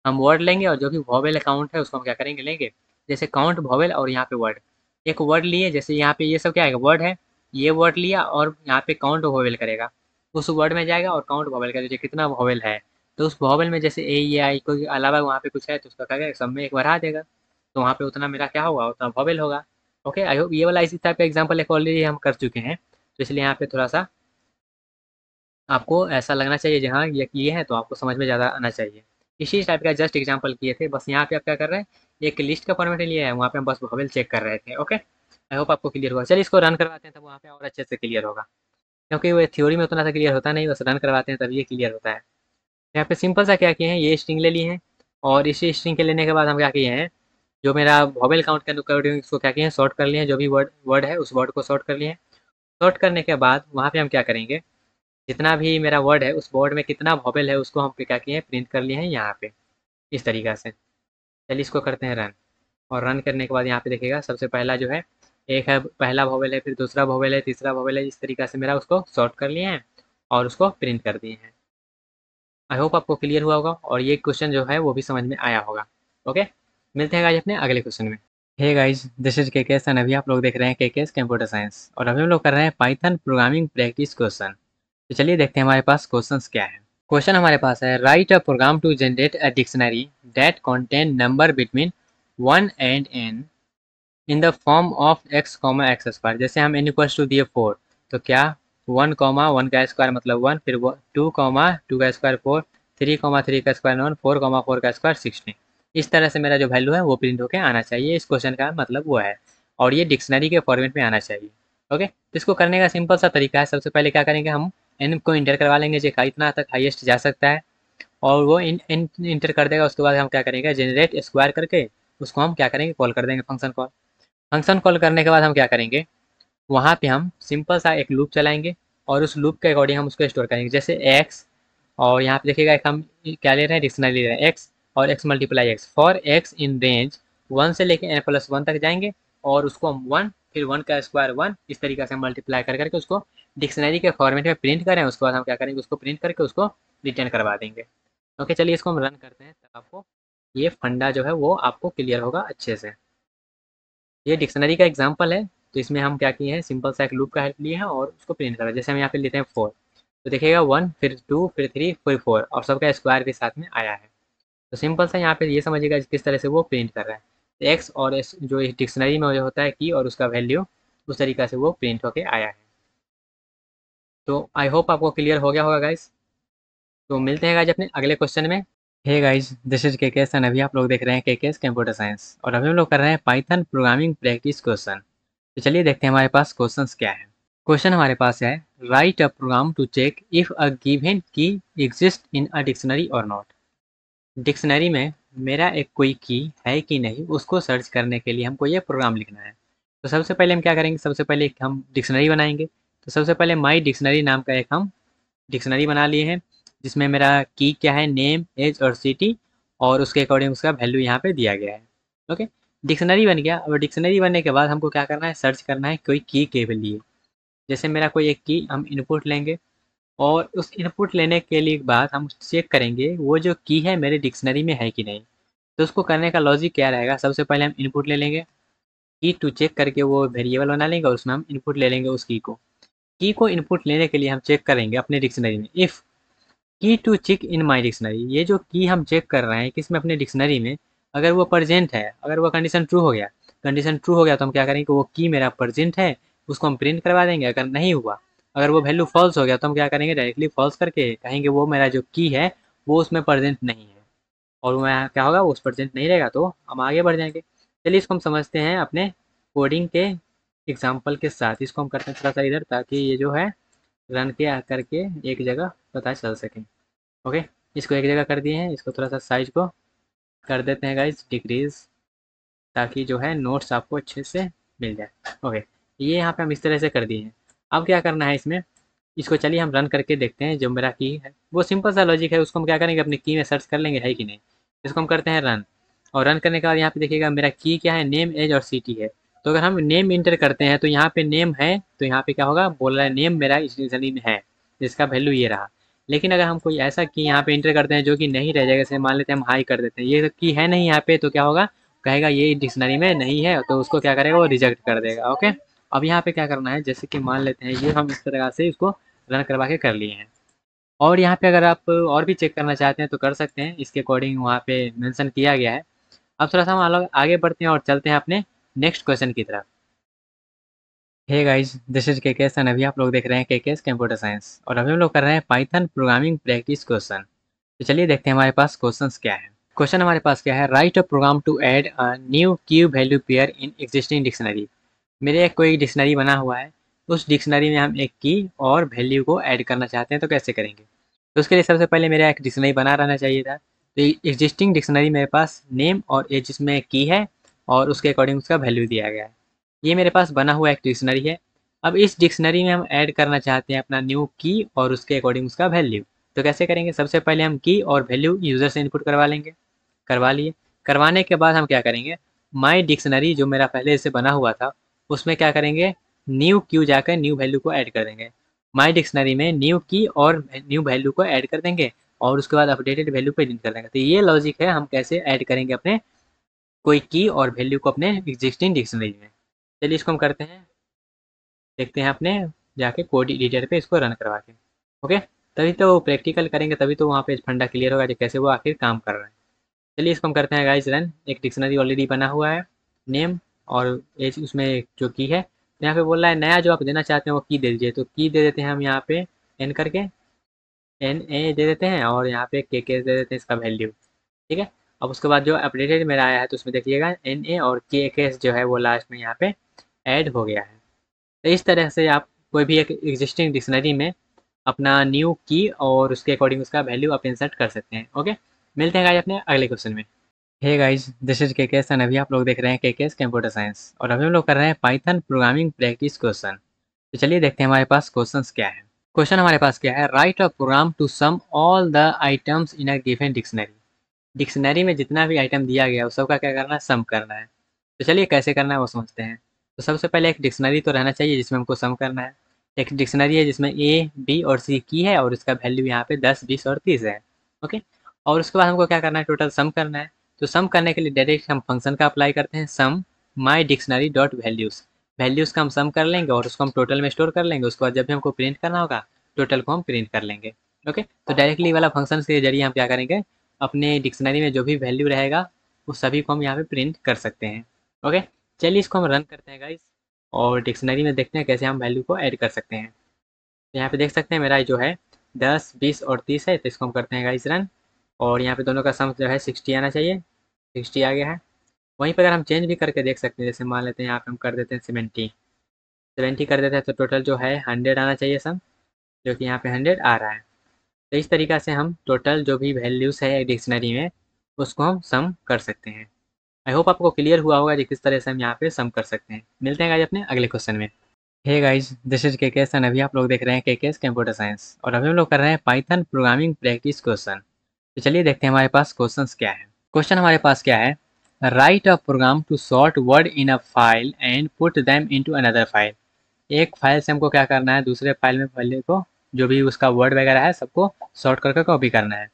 हम वर्ड लेंगे और जो भी वोवेल अकाउंट है उसको हम क्या करेंगे, लेंगे। जैसे काउंट वोवेल और यहाँ पे वर्ड, एक वर्ड लिए, जैसे यहाँ पे ये सब क्या है, वर्ड है, ये वर्ड लिया और यहाँ पे काउंट वोवेल करेगा, उस वर्ड में जाएगा और काउंट वोवेल करेगा कितना वोवेल है। तो उस वोवेल में जैसे ए या आई को अलावा वहाँ पे कुछ है तो उसका क्या करेगा, सब में एक बढ़ा देगा, तो वहाँ पे उतना मेरा क्या होगा, उतना वोवेल होगा। ओके, आई होप ये वाला इसी टाइप का एग्जाम्पल एक ऑलरेडी हम कर चुके हैं, तो इसलिए यहाँ पे थोड़ा सा आपको ऐसा लगना चाहिए जहाँ ये किए हैं तो आपको समझ में ज़्यादा आना चाहिए। इसी टाइप का जस्ट एग्जांपल किए थे, बस यहाँ पे आप क्या कर रहे हैं, एक लिस्ट का फॉर्मेट लिया है, वहाँ पे हम बस वोवेल चेक कर रहे थे। ओके, आई होप आपको क्लियर हुआ। चलिए इसको रन करवाते हैं, तब वहाँ पे और अच्छे से क्लियर होगा, क्योंकि वो थ्योरी में उतना सा क्लियर होता नहीं, बस रन करवाते हैं तब ये क्लियर होता है। यहाँ पे सिंपल सा क्या किए हैं, ये स्ट्रिंग ले लिए हैं, और इसी स्ट्रिंग के लेने के बाद हम क्या किए हैं, जो मेरा वोवेल काउंट के अकॉर्डिंग इसको क्या किए हैं, सॉर्ट कर लिए हैं, जो भी वर्ड वर्ड है उस वर्ड को सॉर्ट कर लिए हैं। सॉर्ट करने के बाद वहाँ पे हम क्या करेंगे, जितना भी मेरा वर्ड है उस वर्ड में कितना वोवेल है उसको हम क्या किए हैं, प्रिंट कर लिए हैं यहाँ पे इस तरीक़ा से। चलिए इसको करते हैं रन, और रन करने के बाद यहाँ पे देखिएगा सबसे पहला जो है, एक है पहला वोवेल है, फिर दूसरा वोवेल है, तीसरा वोवेल है, इस तरीक़ा से मेरा उसको सॉर्ट कर लिए हैं और उसको प्रिंट कर दिए हैं। आई होप आपको क्लियर हुआ होगा और ये क्वेश्चन जो है वो भी समझ में आया होगा। ओके, मिलते हैं गाइज अपने अगले क्वेश्चन में। Hey guys, this is KKS and अभी आप लोग देख रहे हैं केकेएस कंप्यूटर साइंस, और अभी हम लोग कर रहे हैं पाइथन प्रोग्रामिंग प्रैक्टिस क्वेश्चन। तो चलिए देखते हैं हमारे पास क्वेश्चंस क्या है। क्वेश्चन हमारे पास है, write a program to generate a dictionary that contain number between 1 and n in the form of x, x square. जैसे हम n इक्वल्स टू दिए 4, तो क्या 1, 1 का स्क्वायर मतलब 1, फिर 2, 2 का स्क्वायर 4, 3, 3 का स्क्वायर 1, 4, 4 का स्क्वायर 16। इस तरह से मेरा जो वैल्यू है वो प्रिंट होकर आना चाहिए। इस क्वेश्चन का मतलब वो है, और ये डिक्शनरी के फॉर्मेट में आना चाहिए। ओके, तो इसको करने का सिंपल सा तरीका है, सबसे पहले क्या करेंगे, हम n को इंटर करवा लेंगे, जो इतना तक हाईएस्ट जा सकता है, और वो इंटर कर देगा। उसके बाद हम क्या करेंगे, जनरेट स्क्वायर करके उसको हम क्या करेंगे, कॉल कर देंगे फंक्शन कॉल। फंक्शन कॉल करने के बाद हम क्या करेंगे, वहाँ पे हम सिंपल सा एक लूप चलाएंगे, और उस लूप के अकॉर्डिंग हम उसको स्टोर करेंगे। जैसे x, और यहाँ पे देखिएगा एक हम क्या ले रहे हैं, डिक्शनरी ले रहे हैं x, और x multiply x for x in range 1 से लेके n+1 तक जाएंगे, और उसको हम 1, फिर 1 का स्क्वायर 1, इस तरीके से मल्टीप्लाई कर करके उसको डिक्शनरी के फॉर्मेट में प्रिंट करें। उसके बाद हम क्या करेंगे, उसको प्रिंट करके उसको रिटर्न करवा देंगे। ओके, चलिए इसको हम रन करते हैं, तब आपको ये फंडा जो है वो आपको क्लियर होगा अच्छे से। ये डिक्शनरी का एग्जाम्पल है, तो इसमें हम क्या किए हैं, सिंपल सा एक लूप का हेल्प लिए हैं और उसको प्रिंट करा। जैसे हम यहाँ पे लेते हैं 4, तो देखिएगा 1, फिर 2, फिर 3, फिर 4, और सबका स्क्वायर भी साथ में आया है। तो सिंपल सा यहाँ पे ये समझिएगा किस तरह से वो प्रिंट कर रहा है। तो एक्स और एस जो इस डिक्शनरी में जो होता है की और उसका वैल्यू, उस तरीका से वो प्रिंट होके आया है। तो आई होप आपको क्लियर हो गया होगा गाइस। तो मिलते हैं गाइज अपने अगले क्वेश्चन में। Hey guys, this is KKS and अभी आप लोग देख रहे हैं केकेएस कंप्यूटर साइंस, और अभी हम लोग कर रहे हैं पाइथन प्रोग्रामिंग प्रैक्टिस क्वेश्चन। तो चलिए देखते हैं हमारे पास क्वेश्चंस क्या है। क्वेश्चन हमारे पास है, write a program to check if a given key exist in a dictionary और नॉट। डिक्शनरी में मेरा एक कोई की है कि नहीं, उसको सर्च करने के लिए हमको ये प्रोग्राम लिखना है। तो सबसे पहले हम क्या करेंगे, सबसे पहले एक हम डिक्शनरी बनाएंगे। तो सबसे पहले माई डिक्शनरी नाम का एक हम डिक्शनरी बना लिए हैं, जिसमें मेरा की क्या है, नेम, एज और सिटी, और उसके अकॉर्डिंग उसका वैल्यू यहाँ पे दिया गया है। ओके, डिक्शनरी बन गया। और डिक्शनरी बनने के बाद हमको क्या करना है, सर्च करना है कोई की के लिए। जैसे मेरा कोई एक की हम इनपुट लेंगे, और उस इनपुट लेने के लिए बाद हम चेक करेंगे वो जो की है मेरे डिक्शनरी में है कि नहीं। तो उसको करने का लॉजिक क्या रहेगा, सबसे पहले हम इनपुट ले लेंगे, की टू चेक करके वो वेरिएबल बना लेंगे, और उसमें हम इनपुट ले लेंगे उस की को इनपुट लेने के लिए हम चेक करेंगे अपने डिक्शनरी में, if key to check in my dictionary. ये जो की हम चेक कर रहे हैं किसमें, अपने डिक्शनरी में, अगर वो प्रेजेंट है, अगर वो कंडीशन ट्रू हो गया, कंडीशन ट्रू हो गया तो हम क्या करेंगे, वो की मेरा प्रेजेंट है उसको हम प्रिंट करवा देंगे। अगर नहीं हुआ, अगर वो वैल्यू फॉल्स हो गया तो हम क्या करेंगे, डायरेक्टली फॉल्स करके कहेंगे वो मेरा जो की है वो उसमें प्रेजेंट नहीं है, और वह क्या होगा, वो उस प्रेजेंट नहीं रहेगा, तो हम आगे बढ़ जाएंगे। चलिए इसको हम समझते हैं अपने कोडिंग के एग्जाम्पल के साथ। इसको हम करते हैं थोड़ा सा इधर, ताकि ये जो है रन के करके एक जगह पता चल सके। ओके, इसको एक जगह कर दिए हैं, इसको थोड़ा सा साइज को कर देते हैं गाइज डिक्रीज, ताकि जो है नोट्स आपको अच्छे से मिल जाए। ओके, ये यहाँ पे हम इस तरह से कर दिए हैं। अब क्या करना है इसमें, इसको चलिए हम रन करके देखते हैं। जो मेरा की है वो सिंपल सा लॉजिक है, उसको हम क्या करेंगे, अपनी की में सर्च कर लेंगे है कि नहीं। इसको हम करते हैं रन, और रन करने के बाद यहाँ पे देखिएगा मेरा की क्या है, नेम एज और सिटी है। तो अगर हम नेम इंटर करते हैं तो यहाँ पे नेम है, तो यहाँ पे क्या होगा, बोल रहा है नेम मेरा इस डिक्शनरी में है, जिसका वैल्यू ये रहा। लेकिन अगर हम कोई ऐसा की यहाँ पे इंटर करते हैं जो कि नहीं रह जाएगा, जैसे मान लेते हैं हम हाई कर देते हैं, ये की है नहीं यहाँ पे, तो क्या होगा, कहेगा ये डिक्शनरी में नहीं है, तो उसको क्या करेगा, वो रिजेक्ट कर देगा। ओके, अब यहाँ पे क्या करना है, जैसे कि मान लेते हैं ये हम इस तरह से इसको रन करवा के कर लिए हैं। और यहाँ पे अगर आप और भी चेक करना चाहते हैं तो कर सकते हैं, इसके अकॉर्डिंग वहाँ पे मेंशन किया गया है। अब थोड़ा सा हम आगे बढ़ते हैं और चलते हैं अपने नेक्स्ट क्वेश्चन की तरफ। Hey guys, this is KKS and अभी आप लोग देख रहे हैं केकेएस कंप्यूटर साइंस, और अभी हम लोग कर रहे हैं पाइथन प्रोग्रामिंग प्रैक्टिस क्वेश्चन। तो चलिए देखते हैं हमारे पास क्वेश्चंस क्या है। क्वेश्चन हमारे पास क्या है, write a program to add a new key value pair in existing dictionary. मेरे एक कोई डिक्शनरी बना हुआ है, उस डिक्शनरी में हम एक की और वैल्यू को ऐड करना चाहते हैं, तो कैसे करेंगे। तो उसके लिए सबसे पहले मेरा एक डिक्शनरी बना रहना चाहिए था। तो एग्जिस्टिंग डिक्शनरी मेरे पास नेम और एज जिसमें की है, और उसके अकॉर्डिंग उसका वैल्यू दिया गया है। ये मेरे पास बना हुआ एक डिक्शनरी है। अब इस डिक्शनरी में हम ऐड करना चाहते हैं अपना न्यू की और उसके अकॉर्डिंग उसका वैल्यू। तो कैसे करेंगे, सबसे पहले हम की और वैल्यू यूज़र से इनपुट करवा लेंगे। करवा लिए, करवाने के बाद हम क्या करेंगे, माई डिक्शनरी जो मेरा पहले से बना हुआ था, उसमें क्या करेंगे, न्यू क्यू जाकर न्यू वैल्यू को ऐड कर देंगे। माई डिक्शनरी में न्यू की और न्यू वैल्यू को ऐड कर देंगे, और उसके बाद अपडेटेड वैल्यू पे प्रिंट कर देंगे। तो ये लॉजिक है, हम कैसे ऐड करेंगे अपने कोई की और वैल्यू को अपने एग्जिस्टिंग डिक्शनरी में। चलिए इसको हम करते हैं, देखते हैं अपने जाके कोड एडिटर पे इसको रन करवा के। ओके, तभी तो प्रैक्टिकल करेंगे, तभी तो वहाँ पे फंडा क्लियर होगा कि कैसे वो आखिर काम कर रहा है। चलिए इसको हम करते हैं गाइस रन। एक डिक्शनरी ऑलरेडी बना हुआ है, नेम और एज उसमें जो की है। तो यहाँ पे बोल रहा है नया जो आप देना चाहते हैं वो की दे दीजिए, तो की दे देते हैं हम यहाँ पे एन करके, एन ए दे देते हैं, और यहाँ पे के दे देते हैं इसका वैल्यू। ठीक है, अब उसके बाद जो अपडेटेड मेरा आया है, तो उसमें देखिएगा एन ए और के जो है वो लास्ट में यहाँ पे ऐड हो गया है। तो इस तरह से आप कोई भी एक एग्जिस्टिंग डिक्शनरी में अपना न्यू की और उसके अकॉर्डिंग उसका वैल्यू आप इंसर्ट कर सकते हैं। ओके, मिलते हैं गाइस अपने अगले क्वेश्चन में। Hey guys, this is KKS and अभी आप लोग देख रहे हैं केकेएस कंप्यूटर साइंस, और अभी हम लोग कर रहे हैं पाइथन प्रोग्रामिंग प्रैक्टिस क्वेश्चन। तो चलिए देखते हैं हमारे पास क्वेश्चंस क्या है। क्वेश्चन हमारे पास क्या है, write a program to sum all the items in a given dictionary. Dictionary में जितना भी आइटम दिया गया है उस सबका क्या करना है, सम करना है। तो चलिए कैसे करना है वो समझते हैं। तो सबसे पहले एक डिक्शनरी तो रहना चाहिए जिसमें हमको सम करना है। एक डिक्शनरी है जिसमें ए बी और सी की है, और इसका वैल्यू यहाँ पे 10 20 और 30 है। ओके, और उसके बाद हमको क्या करना है, टोटल सम करना है। तो सम करने के लिए डायरेक्ट हम फंक्शन का अप्लाई करते हैं, सम माई डिक्शनरी डॉट वैल्यूज़। वैल्यूज़ का हम सम कर लेंगे और उसको हम टोटल में स्टोर कर लेंगे। उसके बाद जब भी हमको प्रिंट करना होगा, टोटल को हम प्रिंट कर लेंगे। ओके, तो डायरेक्टली वाला फंक्शन के जरिए हम क्या करेंगे, अपने डिक्शनरी में जो भी वैल्यू रहेगा उस सभी को हम यहाँ पे प्रिंट कर सकते हैं। ओके, चलिए इसको हम रन करते हैं गाइस, और डिक्शनरी में देखते हैं कैसे हम वैल्यू को ऐड कर सकते हैं। तो यहाँ पे देख सकते हैं मेरा जो है 10 20 और 30 है, तो इसको हम करते हैं गाइस रन। और यहाँ पे दोनों का सम जो है 60 आना चाहिए, 60 आ गया है। वहीं पर अगर हम चेंज भी करके देख सकते हैं, जैसे मान लेते हैं यहाँ पे हम कर देते हैं 70, 70 कर देते हैं, तो टोटल जो है 100 आना चाहिए सम, जो कि यहाँ पे 100 आ रहा है। तो इस तरीक़ा से हम टोटल जो भी वैल्यूज़ है डिक्शनरी में उसको हम सम कर सकते हैं। आई होप आपको क्लियर हुआ होगा कि किस तरह से हम यहाँ पे सम कर सकते हैं। मिलते हैं गाइस अपने अगले क्वेश्चन में। Hey guys, this is KKS and अभी आप लोग देख रहे हैं केकेएस कंप्यूटर साइंस, और अभी हम लोग कर रहे हैं पाइथन प्रोग्रामिंग प्रैक्टिस क्वेश्चन। तो चलिए देखते हैं हमारे पास क्वेश्चंस क्या है। क्वेश्चन हमारे पास क्या है, write a program to sort word in a file and put them into another file. एक फाइल से हमको क्या करना है, दूसरे फाइल में वैल्यू को, जो भी उसका वर्ड वगैरह है सबको सॉर्ट करके कॉपी करना है।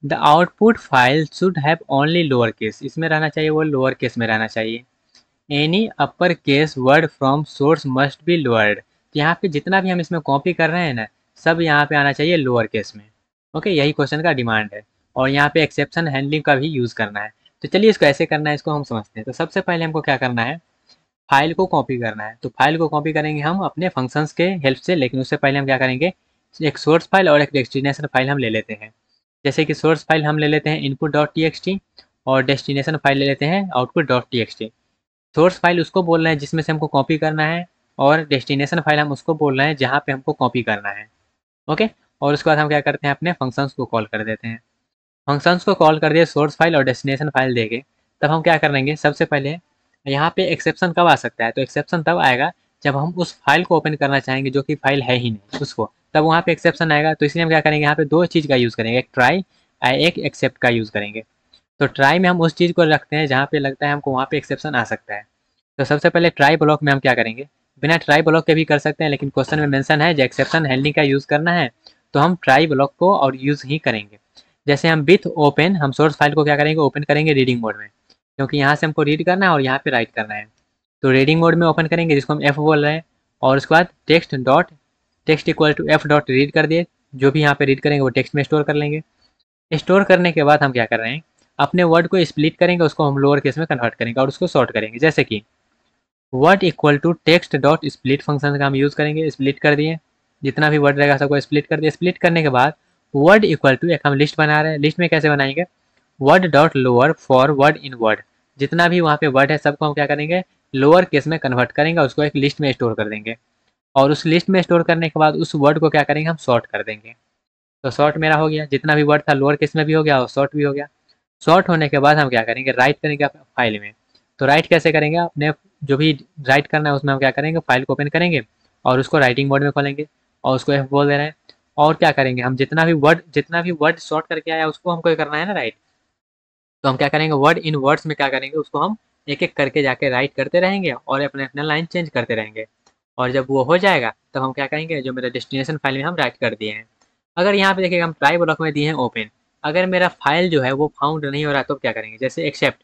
The output file should have only lower case, इसमें रहना चाहिए, वो लोअर केस में रहना चाहिए। Any upper case word from source must be lowered. यहाँ पे जितना भी हम इसमें कॉपी कर रहे हैं ना, सब यहाँ पे आना चाहिए लोअर केस में। ओके, यही क्वेश्चन का डिमांड है, और यहाँ पे एक्सेप्शन हैंडलिंग का भी यूज़ करना है। तो चलिए इसको ऐसे करना है, इसको हम समझते हैं। तो सबसे पहले हमको क्या करना है, फाइल को कॉपी करना है। तो फाइल को कॉपी करेंगे हम अपने फंक्शंस के हेल्प से, लेकिन उससे पहले हम क्या करेंगे, एक सोर्स फाइल और एक डेस्टिनेशन फाइल हम ले लेते हैं। जैसे कि सोर्स फाइल हम ले लेते हैं input.txt और डेस्टिनेशन फाइल ले लेते हैं output.txt। सोर्स फाइल उसको बोल रहे हैं जिसमें से हमको कॉपी करना है, और डेस्टिनेशन फाइल हम उसको बोल रहे हैं जहाँ पे हमको कॉपी करना है। ओके, और उसके बाद हम क्या करते हैं, अपने फंक्शंस को कॉल कर देते हैं। फंक्शंस को कॉल कर दिए सोर्स फाइल और डेस्टिनेशन फाइल देके, तब हम क्या करेंगे, सबसे पहले यहाँ पे एक्सेप्शन कब आ सकता है, तो एक्सेप्शन तब आएगा जब हम उस फाइल को ओपन करना चाहेंगे जो कि फाइल है ही नहीं उसको, तब वहाँ पे एक्सेप्शन आएगा। तो इसलिए हम क्या करेंगे, यहाँ पे दो चीज़ का यूज़ करेंगे, एक ट्राई एक एक्सेप्ट का यूज़ करेंगे। तो ट्राई में हम उस चीज़ को रखते हैं जहाँ पे लगता है हमको वहाँ पे एक्सेप्शन आ सकता है। तो सबसे पहले ट्राई ब्लॉक में हम क्या करेंगे, बिना ट्राई ब्लॉक के भी कर सकते हैं, लेकिन क्वेश्चन में मेंशन है जो एक्सेप्शन हैंडलिंग का यूज़ करना है, तो हम ट्राई ब्लॉक को और यूज़ ही करेंगे। जैसे हम विथ ओपन, हम सोर्स फाइल को क्या करेंगे, ओपन करेंगे रीडिंग मोड में, क्योंकि यहाँ से हमको रीड करना है और यहाँ पे राइट करना है। तो रीडिंग मोड में ओपन करेंगे जिसको हम एफ बोल रहे हैं, और उसके बाद text equal to f dot read कर दिए, जो भी यहाँ पे रीड करेंगे वो टेक्स्ट में स्टोर कर लेंगे। स्टोर करने के बाद हम क्या कर रहे हैं, अपने वर्ड को स्प्लिट करेंगे, उसको हम लोअर केस में कन्वर्ट करेंगे और उसको सॉर्ट करेंगे। जैसे कि word equal to text dot split function का हम यूज़ करेंगे। स्प्लिट कर दिए, जितना भी वर्ड रहेगा सबको स्प्लिट कर दिए। स्प्लिट करने के बाद वर्ड इक्वल टू एक हम लिस्ट बना रहे हैं, लिस्ट में कैसे बनाएंगे, word dot lower for word in word, जितना भी वहाँ पे वर्ड है सबको हम क्या करेंगे, लोअर केस में कन्वर्ट करेंगे, उसको एक लिस्ट में स्टोर कर देंगे। और उस लिस्ट में स्टोर करने के बाद उस वर्ड को क्या करेंगे, हम सॉर्ट कर देंगे। तो सॉर्ट मेरा हो गया, जितना भी वर्ड था लोअर केस में भी हो गया और सॉर्ट भी हो गया। सॉर्ट होने के बाद हम क्या करेंगे, राइट करेंगे फाइल में। तो राइट कैसे करेंगे, अपने जो भी राइट करना है उसमें हम क्या करेंगे, फाइल को ओपन करेंगे और उसको राइटिंग मोड में खोलेंगे और उसको एफ बोल दे रहे हैं। और क्या करेंगे, हम जितना भी वर्ड सॉर्ट करके आया उसको हमको करना है ना राइट, तो हम क्या करेंगे, वर्ड इन वर्ड्स में क्या करेंगे, उसको हम एक एक करके जाके राइट करते रहेंगे और अपने अपना लाइन चेंज करते रहेंगे। और जब वो हो जाएगा तब हम क्या करेंगे, जो मेरा डेस्टिनेशन फाइल में हम राइट कर दिए हैं। अगर यहाँ पे देखिएगा हम ट्राई ब्लॉक में दिए हैं ओपन, अगर मेरा फाइल जो है वो फाउंड नहीं हो रहा तो क्या करेंगे, जैसे except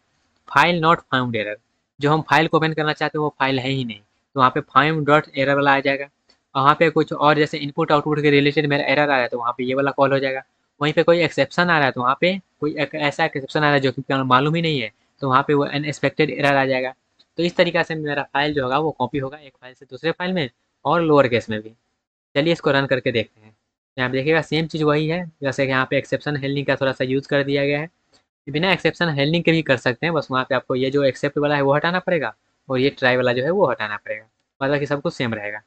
file not found error, जो हम फाइल को ओपन करना चाहते हैं वो फाइल है ही नहीं, तो वहाँ पे फाइंड डॉट एरर वाला आ जाएगा। और वहाँ पे कुछ और जैसे इनपुट आउटपुट के रिलेटेड मेरा एरर आ रहा है तो वहाँ पे ये वाला कॉल हो जाएगा। वहीं पे कोई एक्सेप्शन आ रहा है तो वहाँ पे कोई ऐसा एक्सेप्शन आ रहा है जो कि मालूम ही नहीं है, तो वहाँ पे वो अनएक्सपेक्टेड एरर आ जाएगा। तो इस तरीका से मेरा फाइल जो होगा वो कॉपी होगा एक फाइल से दूसरे फाइल में, और लोअर केस में भी। चलिए इसको रन करके देखते हैं। यहाँ पे देखिएगा सेम चीज़ वही है, जैसे कि यहाँ पे एक्सेप्शन हैंडलिंग का थोड़ा सा यूज़ कर दिया गया है। बिना एक्सेप्शन हैंडलिंग के भी कर सकते हैं, बस वहाँ पे आपको ये जो एक्सेप्ट वाला है वो हटाना पड़ेगा और ये ट्राई वाला जो है वो हटाना पड़ेगा, मतलब कि सब कुछ सेम रहेगा।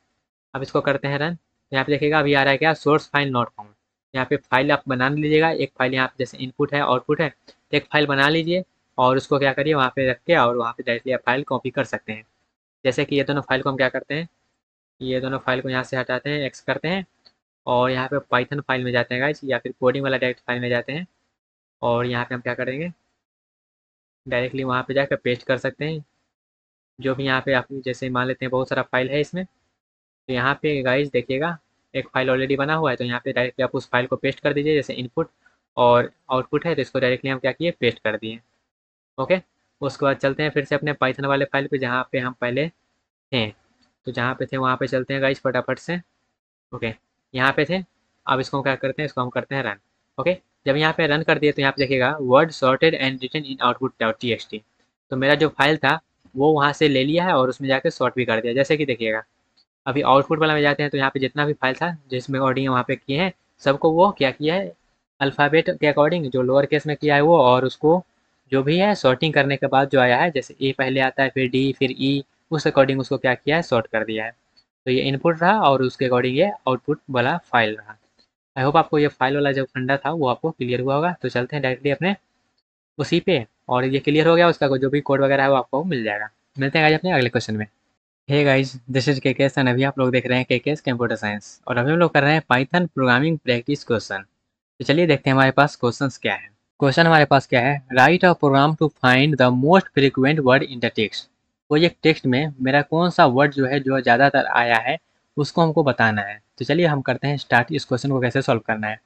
अब इसको करते हैं रन। तो यहाँ पे देखिएगा अभी आ रहा है क्या, सोर्स फाइल नॉट फाउंड। यहाँ पे फाइल आप बना लीजिएगा, एक फाइल यहाँ पे जैसे इनपुट है आउटपुट है, तो एक फाइल बना लीजिए और उसको क्या करिए वहाँ पे रख के और वहाँ पे डायरेक्टली आप फाइल कॉपी कर सकते हैं। जैसे कि ये दोनों फाइल को हम क्या करते हैं, ये दोनों फाइल को यहाँ से हटाते हैं, एक्स करते हैं और यहाँ पे पाइथन फाइल में जाते हैं गाइस, या फिर कोडिंग वाला डायरेक्ट फाइल में जाते हैं और यहाँ पे हम क्या करेंगे, डायरेक्टली वहाँ पे जाकर पेस्ट कर सकते हैं। जो भी यहाँ पे आप जैसे मान लेते हैं बहुत सारा फाइल है इसमें, तो यहाँ पे गाइस देखिएगा एक फाइल ऑलरेडी बना हुआ है, तो यहाँ पे डायरेक्टली आप उस फाइल को पेस्ट कर दीजिए, जैसे इनपुट और आउटपुट है तो इसको डायरेक्टली हम क्या किए, पेस्ट कर दिए। ओके, उसके बाद चलते हैं फिर से अपने पाइथन वाले फाइल पे जहाँ पे हम पहले थे। तो जहाँ पे थे वहाँ पे चलते हैं गाइस फटाफट से। ओके, यहाँ पे थे, अब इसको क्या करते हैं, इसको हम करते हैं रन। ओके, जब यहाँ पे रन कर दिए तो यहाँ पे देखिएगा word sorted and written in output dot t. तो मेरा जो फाइल था वो वहाँ से ले लिया है और उसमें जाके सॉर्ट भी कर दिया। जैसे कि देखिएगा अभी आउटपुट वाला में जाते हैं तो यहाँ पे जितना भी फाइल था जिसमें अकॉर्डिंग वहाँ पे किए हैं, सबको वो क्या किया है, अल्फ़ाबेट के अकॉर्डिंग जो लोअर केस में किया है वो, और उसको जो भी है सॉर्टिंग करने के बाद जो आया है, जैसे ए पहले आता है फिर डी फिर ई, उस अकॉर्डिंग उसको क्या किया है, सॉर्ट कर दिया है। तो ये इनपुट रहा और उसके अकॉर्डिंग ये आउटपुट वाला फाइल रहा। आई होप आपको ये फाइल वाला जो फंडा था वो आपको क्लियर हुआ होगा। तो चलते हैं डायरेक्टली अपने उसी पे, और ये क्लियर हो गया उसका जो भी कोड वगैरह है वो आपको मिल जाएगा। मिलते हैं आज अपने अगले क्वेश्चन में। Hey guys, this is KKS and अभी आप लोग देख रहे हैं केकेएस कंप्यूटर साइंस, और अभी हम लोग कर रहे हैं पाइथन प्रोग्रामिंग प्रैक्टिस क्वेश्चन। तो चलिए देखते हैं हमारे पास क्वेश्चंस क्या है। क्वेश्चन हमारे पास क्या है, write a program to find the most frequent word in the text. तो ये टेक्स्ट में मेरा कौन सा वर्ड जो है जो ज़्यादातर आया है उसको हमको बताना है। तो चलिए हम करते हैं स्टार्ट, इस क्वेश्चन को कैसे सॉल्व करना है।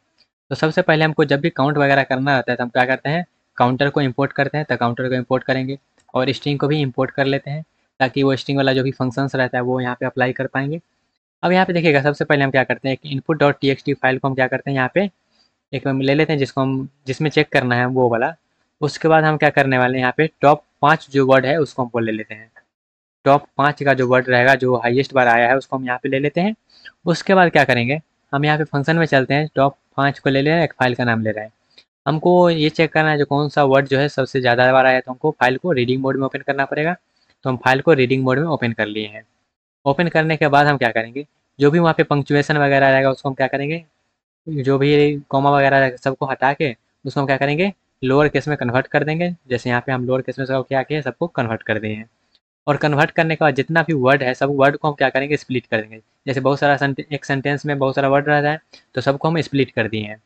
तो सबसे पहले हमको जब भी काउंट वगैरह करना रहता है तो हम क्या करते हैं, काउंटर को इंपोर्ट करते हैं। तो काउंटर को इंपोर्ट करेंगे और स्ट्रिंग को भी इंपोर्ट कर लेते हैं, ताकि वो स्ट्रिंग वाला जो भी फंक्शंस रहता है वो यहाँ पे अप्लाई कर पाएंगे। अब यहाँ पे देखिएगा सबसे पहले हम क्या करते हैं, कि input dot T x T file को हम क्या करते हैं, यहाँ पे एक हम ले लेते हैं जिसको हम जिसमें चेक करना है वो वाला। उसके बाद हम क्या करने वाले हैं, यहाँ पे टॉप 5 जो वर्ड है उसको हमको ले लेते हैं। टॉप 5 का जो वर्ड रहेगा जो हाईएस्ट बार आया है उसको हम यहाँ पे ले लेते हैं। उसके बाद क्या करेंगे, हम यहाँ पे फंक्शन में चलते हैं, टॉप 5 को ले ले रहे हैं, एक फाइल का नाम ले रहे हैं। हमको ये चेक करना है जो कौन सा वर्ड जो है सबसे ज़्यादा बार आया, तो हमको फाइल को रीडिंग मोड में ओपन करना पड़ेगा। तो हम फाइल को रीडिंग मोड में ओपन कर लिए हैं। ओपन करने के बाद हम क्या करेंगे, जो भी वहाँ पे पंक्चुएशन वगैरह रहेगा उसको हम क्या करेंगे, जो भी कॉमा वगैरह रहेगा सबको हटा के उसको हम क्या करेंगे, लोअर केस में कन्वर्ट कर देंगे। जैसे यहाँ पे हम लोअर केस में सब क्या किए, सबको कन्वर्ट कर दिए हैं। और कन्वर्ट करने के बाद जितना भी वर्ड है सब वर्ड को हम क्या करेंगे, स्प्लिट कर देंगे। जैसे बहुत सारा एक सेंटेंस में बहुत सारा वर्ड रहता है, तो सबको हम स्प्लिट कर दिए हैं।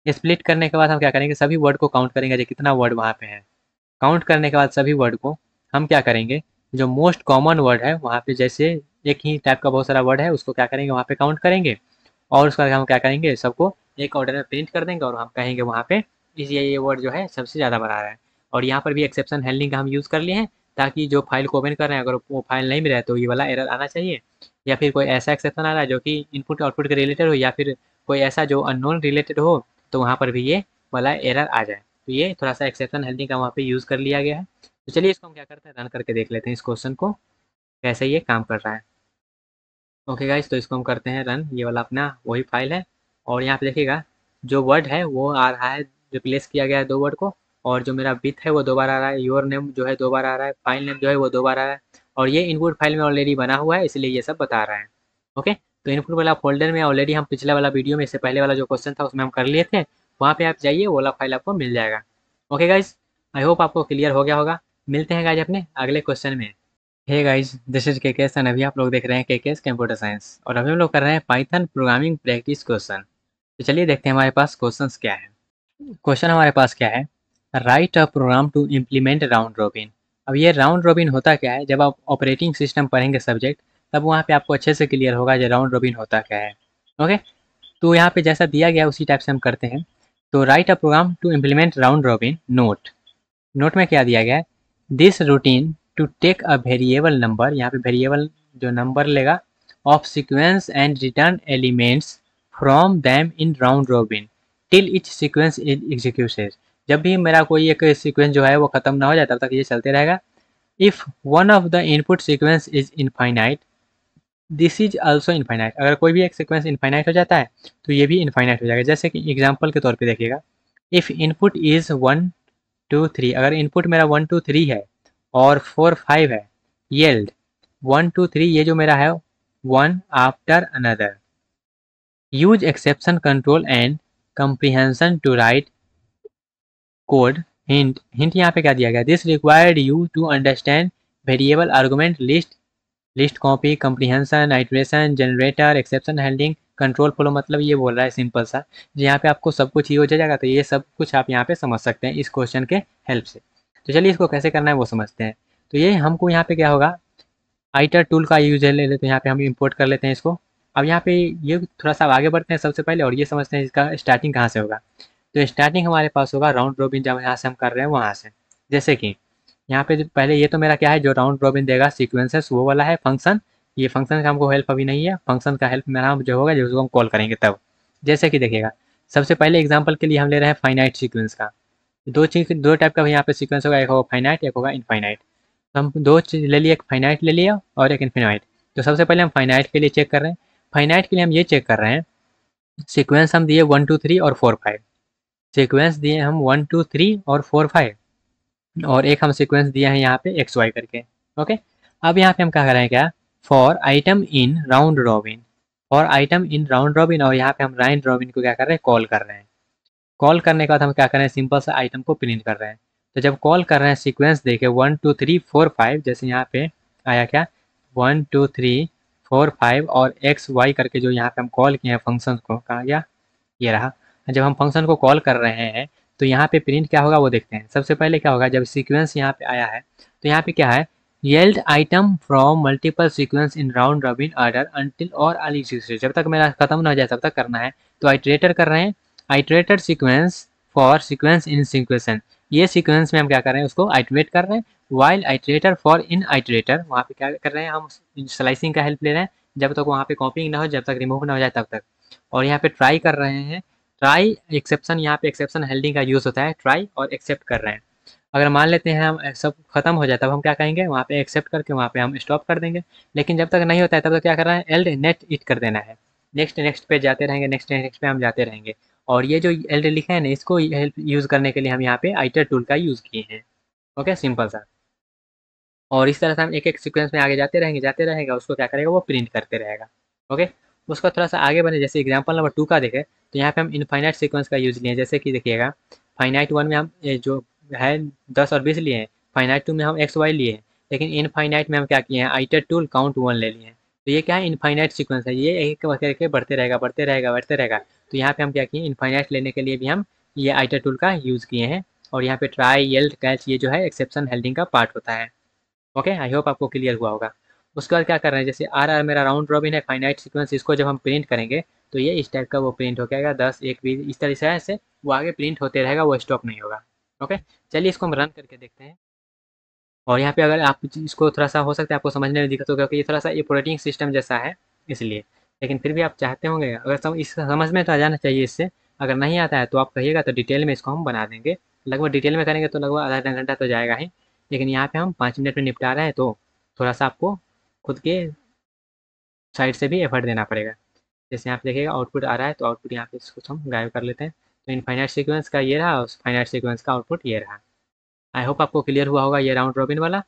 स्प्लिट करने के बाद हम क्या करेंगे, सभी वर्ड को काउंट करेंगे जो कितना वर्ड वहाँ पे है। काउंट करने के बाद सभी वर्ड को हम क्या करेंगे, जो मोस्ट कॉमन वर्ड है वहाँ पे, जैसे एक ही टाइप का बहुत सारा वर्ड है उसको क्या करेंगे वहाँ पे काउंट करेंगे। और उसका हम क्या करेंगे, सबको एक ऑर्डर में प्रिंट कर देंगे और हम कहेंगे वहाँ पे इस ये वर्ड जो है सबसे ज़्यादा बड़ा रहा है। और यहाँ पर भी एक्सेप्शन हैंडलिंग का हम यूज़ कर लिए हैं, ताकि जो फाइल को ओपन कर रहे हैं अगर वो फाइल नहीं मिला है तो ये वाला एरर आना चाहिए, या फिर कोई ऐसा एक्सेप्शन आ रहा है जो कि इनपुट आउटपुट के रिलेटेड हो, या फिर कोई ऐसा जो अननोन रिलेटेड हो, तो वहाँ पर भी ये वाला एरर आ जाए। तो ये थोड़ा सा एक्सेप्शन हैंडलिंग का वहाँ पे यूज़ कर लिया गया है। तो चलिए इसको हम क्या करते हैं, रन करके देख लेते हैं इस क्वेश्चन को कैसे ये काम कर रहा है। ओके गाइस, तो इसको हम करते हैं रन। ये वाला अपना वही फाइल है, और यहाँ पे देखिएगा जो वर्ड है वो आ रहा है, रिप्लेस किया गया है दो वर्ड को। और जो मेरा विथ है वो दो बार आ रहा है, योर नेम जो है दो बार आ रहा है, फाइल नेम जो है वो दो बार आ रहा है। और ये इनपुट फाइल में ऑलरेडी बना हुआ है, इसलिए ये सब बता रहा है। ओके, तो इनपुट वाला फोल्डर में ऑलरेडी हम पिछले वाला वीडियो में, इससे पहले वाला जो क्वेश्चन था उसमें हम कर लिए थे, वहाँ पे आप जाइए वो वाला फाइल आपको मिल जाएगा। ओके गाइज, आई होप आपको क्लियर हो गया होगा। मिलते हैं गाइज अपने अगले क्वेश्चन में। Hey guys, this is KKS and अभी आप लोग देख रहे हैं केकेएस कंप्यूटर साइंस, और अभी हम लोग कर रहे हैं पाइथन प्रोग्रामिंग प्रैक्टिस क्वेश्चन। तो चलिए देखते हैं हमारे पास क्वेश्चंस क्या है। क्वेश्चन हमारे पास क्या है, write a program to implement round robin. अब ये राउंड रॉबिन होता क्या है, जब आप ऑपरेटिंग सिस्टम पढ़ेंगे सब्जेक्ट, तब वहाँ पे आपको अच्छे से क्लियर होगा जो राउंड रॉबिन होता क्या है। ओके, तो यहाँ पे जैसा दिया गया उसी टाइप से हम करते हैं। तो write a program to implement round robin note. Note में क्या दिया गया है, this routine to take a variable number, यहाँ पे वेरिएबल जो नंबर लेगा, of sequence and return elements from them in round robin till each sequence is executed. जब भी मेरा कोई एक सीक्वेंस जो है वो खत्म ना हो जाए तब तक ये चलते रहेगा। If one of the input sequence is infinite, this is also infinite. अगर कोई भी एक सीक्वेंस इनफाइनाइट हो जाता है तो ये भी इनफाइनाइट हो जाएगा। जैसे कि एग्जाम्पल के तौर पर देखिएगा, इफ इनपुट इज 1 2 3, अगर इनपुट मेरा 1 2 3 है और 4 5 है, येल्ड 1 2 3 ये जो मेरा है one after another, use exception control and comprehension to write code. Hint, hint यहाँ पे क्या दिया गया, this required you to understand variable argument list, list copy, comprehension, iteration, generator, exception handling, control flow. मतलब ये बोल रहा है सिंपल सा, यहाँ पे आपको सब कुछ ही हो जाएगा। तो ये सब कुछ आप यहाँ पे समझ सकते हैं इस क्वेश्चन के हेल्प से। तो चलिए इसको कैसे करना है वो समझते हैं। तो ये हमको यहाँ पे क्या होगा, आइटर टूल का यूज ले लेते हैं, यहाँ पे हम इंपोर्ट कर लेते हैं इसको। अब यहाँ पे ये थोड़ा सा आगे बढ़ते हैं सबसे पहले, और ये समझते हैं इसका स्टार्टिंग कहाँ से होगा। तो स्टार्टिंग हमारे पास होगा राउंड रॉबिन, जब यहाँ से हम कर रहे हैं वहाँ से। जैसे कि यहाँ पे पहले ये तो मेरा क्या है, जो राउंड रॉबिन देगा सीक्वेंसेस वो वाला है फंक्शन। ये फंक्शन का हमको हेल्प अभी नहीं है, फंक्शन का हेल्प मेरा जो होगा जो उसको हम कॉल करेंगे तब। जैसे कि देखिएगा, सबसे पहले एग्जाम्पल के लिए हम ले रहे हैं फाइनाइट सीक्वेंस का। दो चीज, दो टाइप का यहाँ पे सीक्वेंस होगा, एक होगा फाइनाइट, एक होगा इनफाइनाइट। तो हम दो चीज ले लिए, एक फाइनाइट ले लिया और एक इनफाइनाइट। तो सबसे पहले हम फाइनाइट के लिए चेक कर रहे हैं। फाइनाइट के लिए हम ये चेक कर रहे हैं, सीक्वेंस हम दिए 1 2 3 और 4 5। सीक्वेंस दिए हम 1 2 3 और 4 5, और एक हम सीक्वेंस दिया है यहाँ पे एक्स वाई करके। ओके, अब यहाँ पे हम क्या कर रहे हैं, क्या, for item in round robin, for item in round robin, और यहाँ पे हम राउंड रॉबिन को क्या कर रहे हैं, कॉल कर रहे हैं। कॉल करने के बाद हम क्या कर रहे हैं, सिंपल सा आइटम को प्रिंट कर रहे हैं। तो जब कॉल कर रहे हैं सीक्वेंस देखे 1 2 3 4 5, जैसे यहाँ पे आया क्या, 1 2 3 4 5 और एक्स वाई करके जो यहाँ पे हम कॉल किए हैं फंक्शन को, कहाँ गया, ये रहा। जब हम फंक्शन को कॉल कर रहे हैं तो यहाँ पे प्रिंट क्या होगा वो देखते हैं। सबसे पहले क्या होगा, जब सीक्वेंस यहाँ पे आया है तो यहाँ पे क्या है, yield item from multiple sequence in round robin order until और अली, जब तक मेरा खत्म ना हो जाए तब तक करना है। तो आइट्रेटर कर रहे हैं, आइट्रेटेड सीक्वेंस फॉर सीक्वेंस इन सीक्वेंसन, ये सीक्वेंस में हम क्या कर रहे हैं, उसको आइट्रेट कर रहे हैं। While iterator for in iterator, वहाँ पे क्या कर रहे हैं, हम स्लाइसिंग का हेल्प ले रहे हैं, जब तक वहाँ पे कॉपिंग ना हो, जब तक रिमूव ना हो जाए तब तक। और यहाँ पे ट्राई कर रहे हैं, ट्राई एक्सेप्शन, यहाँ पे एक्सेप्शन हैंडलिंग का यूज़ होता है, ट्राई और एक्सेप्ट कर रहे हैं। अगर मान लेते हैं हम सब खत्म हो जाए तब हम क्या कहेंगे, वहाँ पे एक्सेप्ट करके वहाँ पे हम स्टॉप कर देंगे। लेकिन जब तक नहीं होता है तब तक क्या कर रहे हैं, एल्ड नेट इट कर देना है। नेक्स्ट नेक्स्ट पे जाते रहेंगे, नेक्स्ट नेक्स्ट पे हम जाते रहेंगे। और ये जो एल लिखा है ना, इसको यूज़ करने के लिए हम यहाँ पे आइटर टूल का यूज़ किए हैं। ओके, सिंपल सा। और इस तरह से हम एक एक सीक्वेंस में आगे जाते रहेगा, उसको क्या करेगा, वो प्रिंट करते रहेगा। ओके, उसका थोड़ा सा आगे बढ़े, जैसे एग्जाम्पल नंबर 2 का देखें, तो यहाँ पे हम इनफाइनाइट सीक्वेंस का यूज़ लिए, जैसे कि देखिएगा, फाइनाइट 1 में हम ये जो है 10 और 20 लिए हैं, फाइनाइट 2 में हम एक्स वाई लिए हैं, लेकिन इनफाइनाइट में हम क्या किए हैं, आइटर टूल काउंट 1 ले लिए हैं। तो ये क्या है, इनफाइनाइट सीक्वेंस है, ये एक करके बढ़ते रहेगा बढ़ते रहेगा बढ़ते रहेगा। तो यहाँ पे हम क्या किए, इनफाइनाइट लेने के लिए भी हम ये आइटर टूल का यूज़ किए हैं। और यहाँ पे ट्राई, एल्ट, कैच, ये जो है एक्सेप्शन हेल्डिंग का पार्ट होता है। ओके, आई होप आपको क्लियर हुआ होगा। उसके बाद क्या कर रहे हैं, जैसे आर आर मेरा राउंड रॉबिन है फाइनाइट सीक्वेंस, इसको जब हम प्रिंट करेंगे तो ये इस टाइप का वो प्रिंट हो जाएगा, 10, 1, 20, इस तरह से वो आगे प्रिंट होते रहेगा, वो स्टॉप नहीं होगा। ओके, चलिए इसको हम रन करके देखते हैं। और यहाँ पे अगर आप इसको थोड़ा सा हो सकता है आपको समझने में दिक्कत हो, क्योंकि ये थोड़ा सा ऑपरेटिंग सिस्टम जैसा है इसलिए, लेकिन फिर भी आप चाहते होंगे, अगर इस समझ में तो आ जाना चाहिए इससे। अगर नहीं आता है तो आप कहिएगा, तो डिटेल में इसको हम बना देंगे। लगभग डिटेल में करेंगे तो लगभग आधा घंटा तो जाएगा ही, लेकिन यहाँ पे हम 5 मिनट में निपटा रहे हैं, तो थोड़ा सा आपको खुद के साइड से भी एफर्ट देना पड़ेगा। जैसे यहाँ पे देखिएगा आउटपुट आ रहा है, तो आउटपुट यहाँ पे इसको हम गायब कर लेते हैं। तो इनफाइनाइट सीक्वेंस का ये रहा, और फाइनाइट सीक्वेंस का आउटपुट ये रहा। आई होप आपको क्लियर हुआ होगा ये राउंड रॉबिन वाला।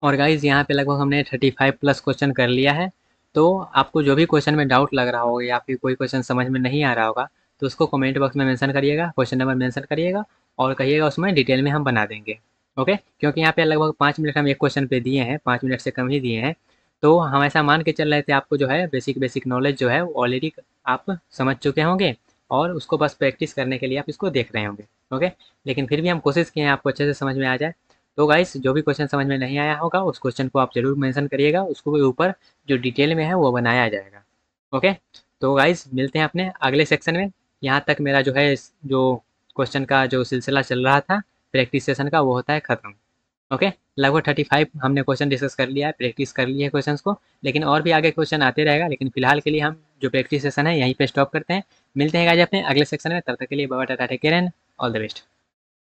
और गाइज़ यहाँ पे लगभग हमने 35 प्लस क्वेश्चन कर लिया है। तो आपको जो भी क्वेश्चन में डाउट लग रहा होगा या फिर कोई क्वेश्चन समझ में नहीं आ रहा होगा, तो उसको कमेंट बॉक्स में मेंशन करिएगा, क्वेश्चन नंबर मेंशन करिएगा, और कहिएगा, उसमें डिटेल में हम बना देंगे। ओके, क्योंकि यहाँ पे लगभग 5 मिनट हम एक क्वेश्चन पे दिए हैं, 5 मिनट से कम ही दिए हैं। तो हम ऐसा मान के चल रहे थे, आपको जो है बेसिक बेसिक नॉलेज जो है ऑलरेडी आप समझ चुके होंगे, और उसको बस प्रैक्टिस करने के लिए आप इसको देख रहे होंगे। ओके, लेकिन फिर भी हम कोशिश किए हैं आपको अच्छे से समझ में आ जाए। तो गाइस, जो भी क्वेश्चन समझ में नहीं आया होगा, उस क्वेश्चन को आप जरूर मेंशन करिएगा, उसको ऊपर जो डिटेल में है वो बनाया जाएगा। ओके, तो गाइस मिलते हैं अपने अगले सेक्शन में। यहाँ तक मेरा जो है जो क्वेश्चन का जो सिलसिला चल रहा था प्रैक्टिस सेशन का, वो होता है ख़त्म। ओके, लगभग 35 हमने क्वेश्चन डिस्कस कर लिया है, प्रैक्टिस कर ली है क्वेश्चंस को, लेकिन और भी आगे क्वेश्चन आते रहेगा, लेकिन फिलहाल के लिए हम जो प्रैक्टिस सेशन है यहीं पे स्टॉप करते हैं। मिलते हैं गाइस अपने अगले सेक्शन में, तब तक के लिए bye bye, tata, take care and all the best.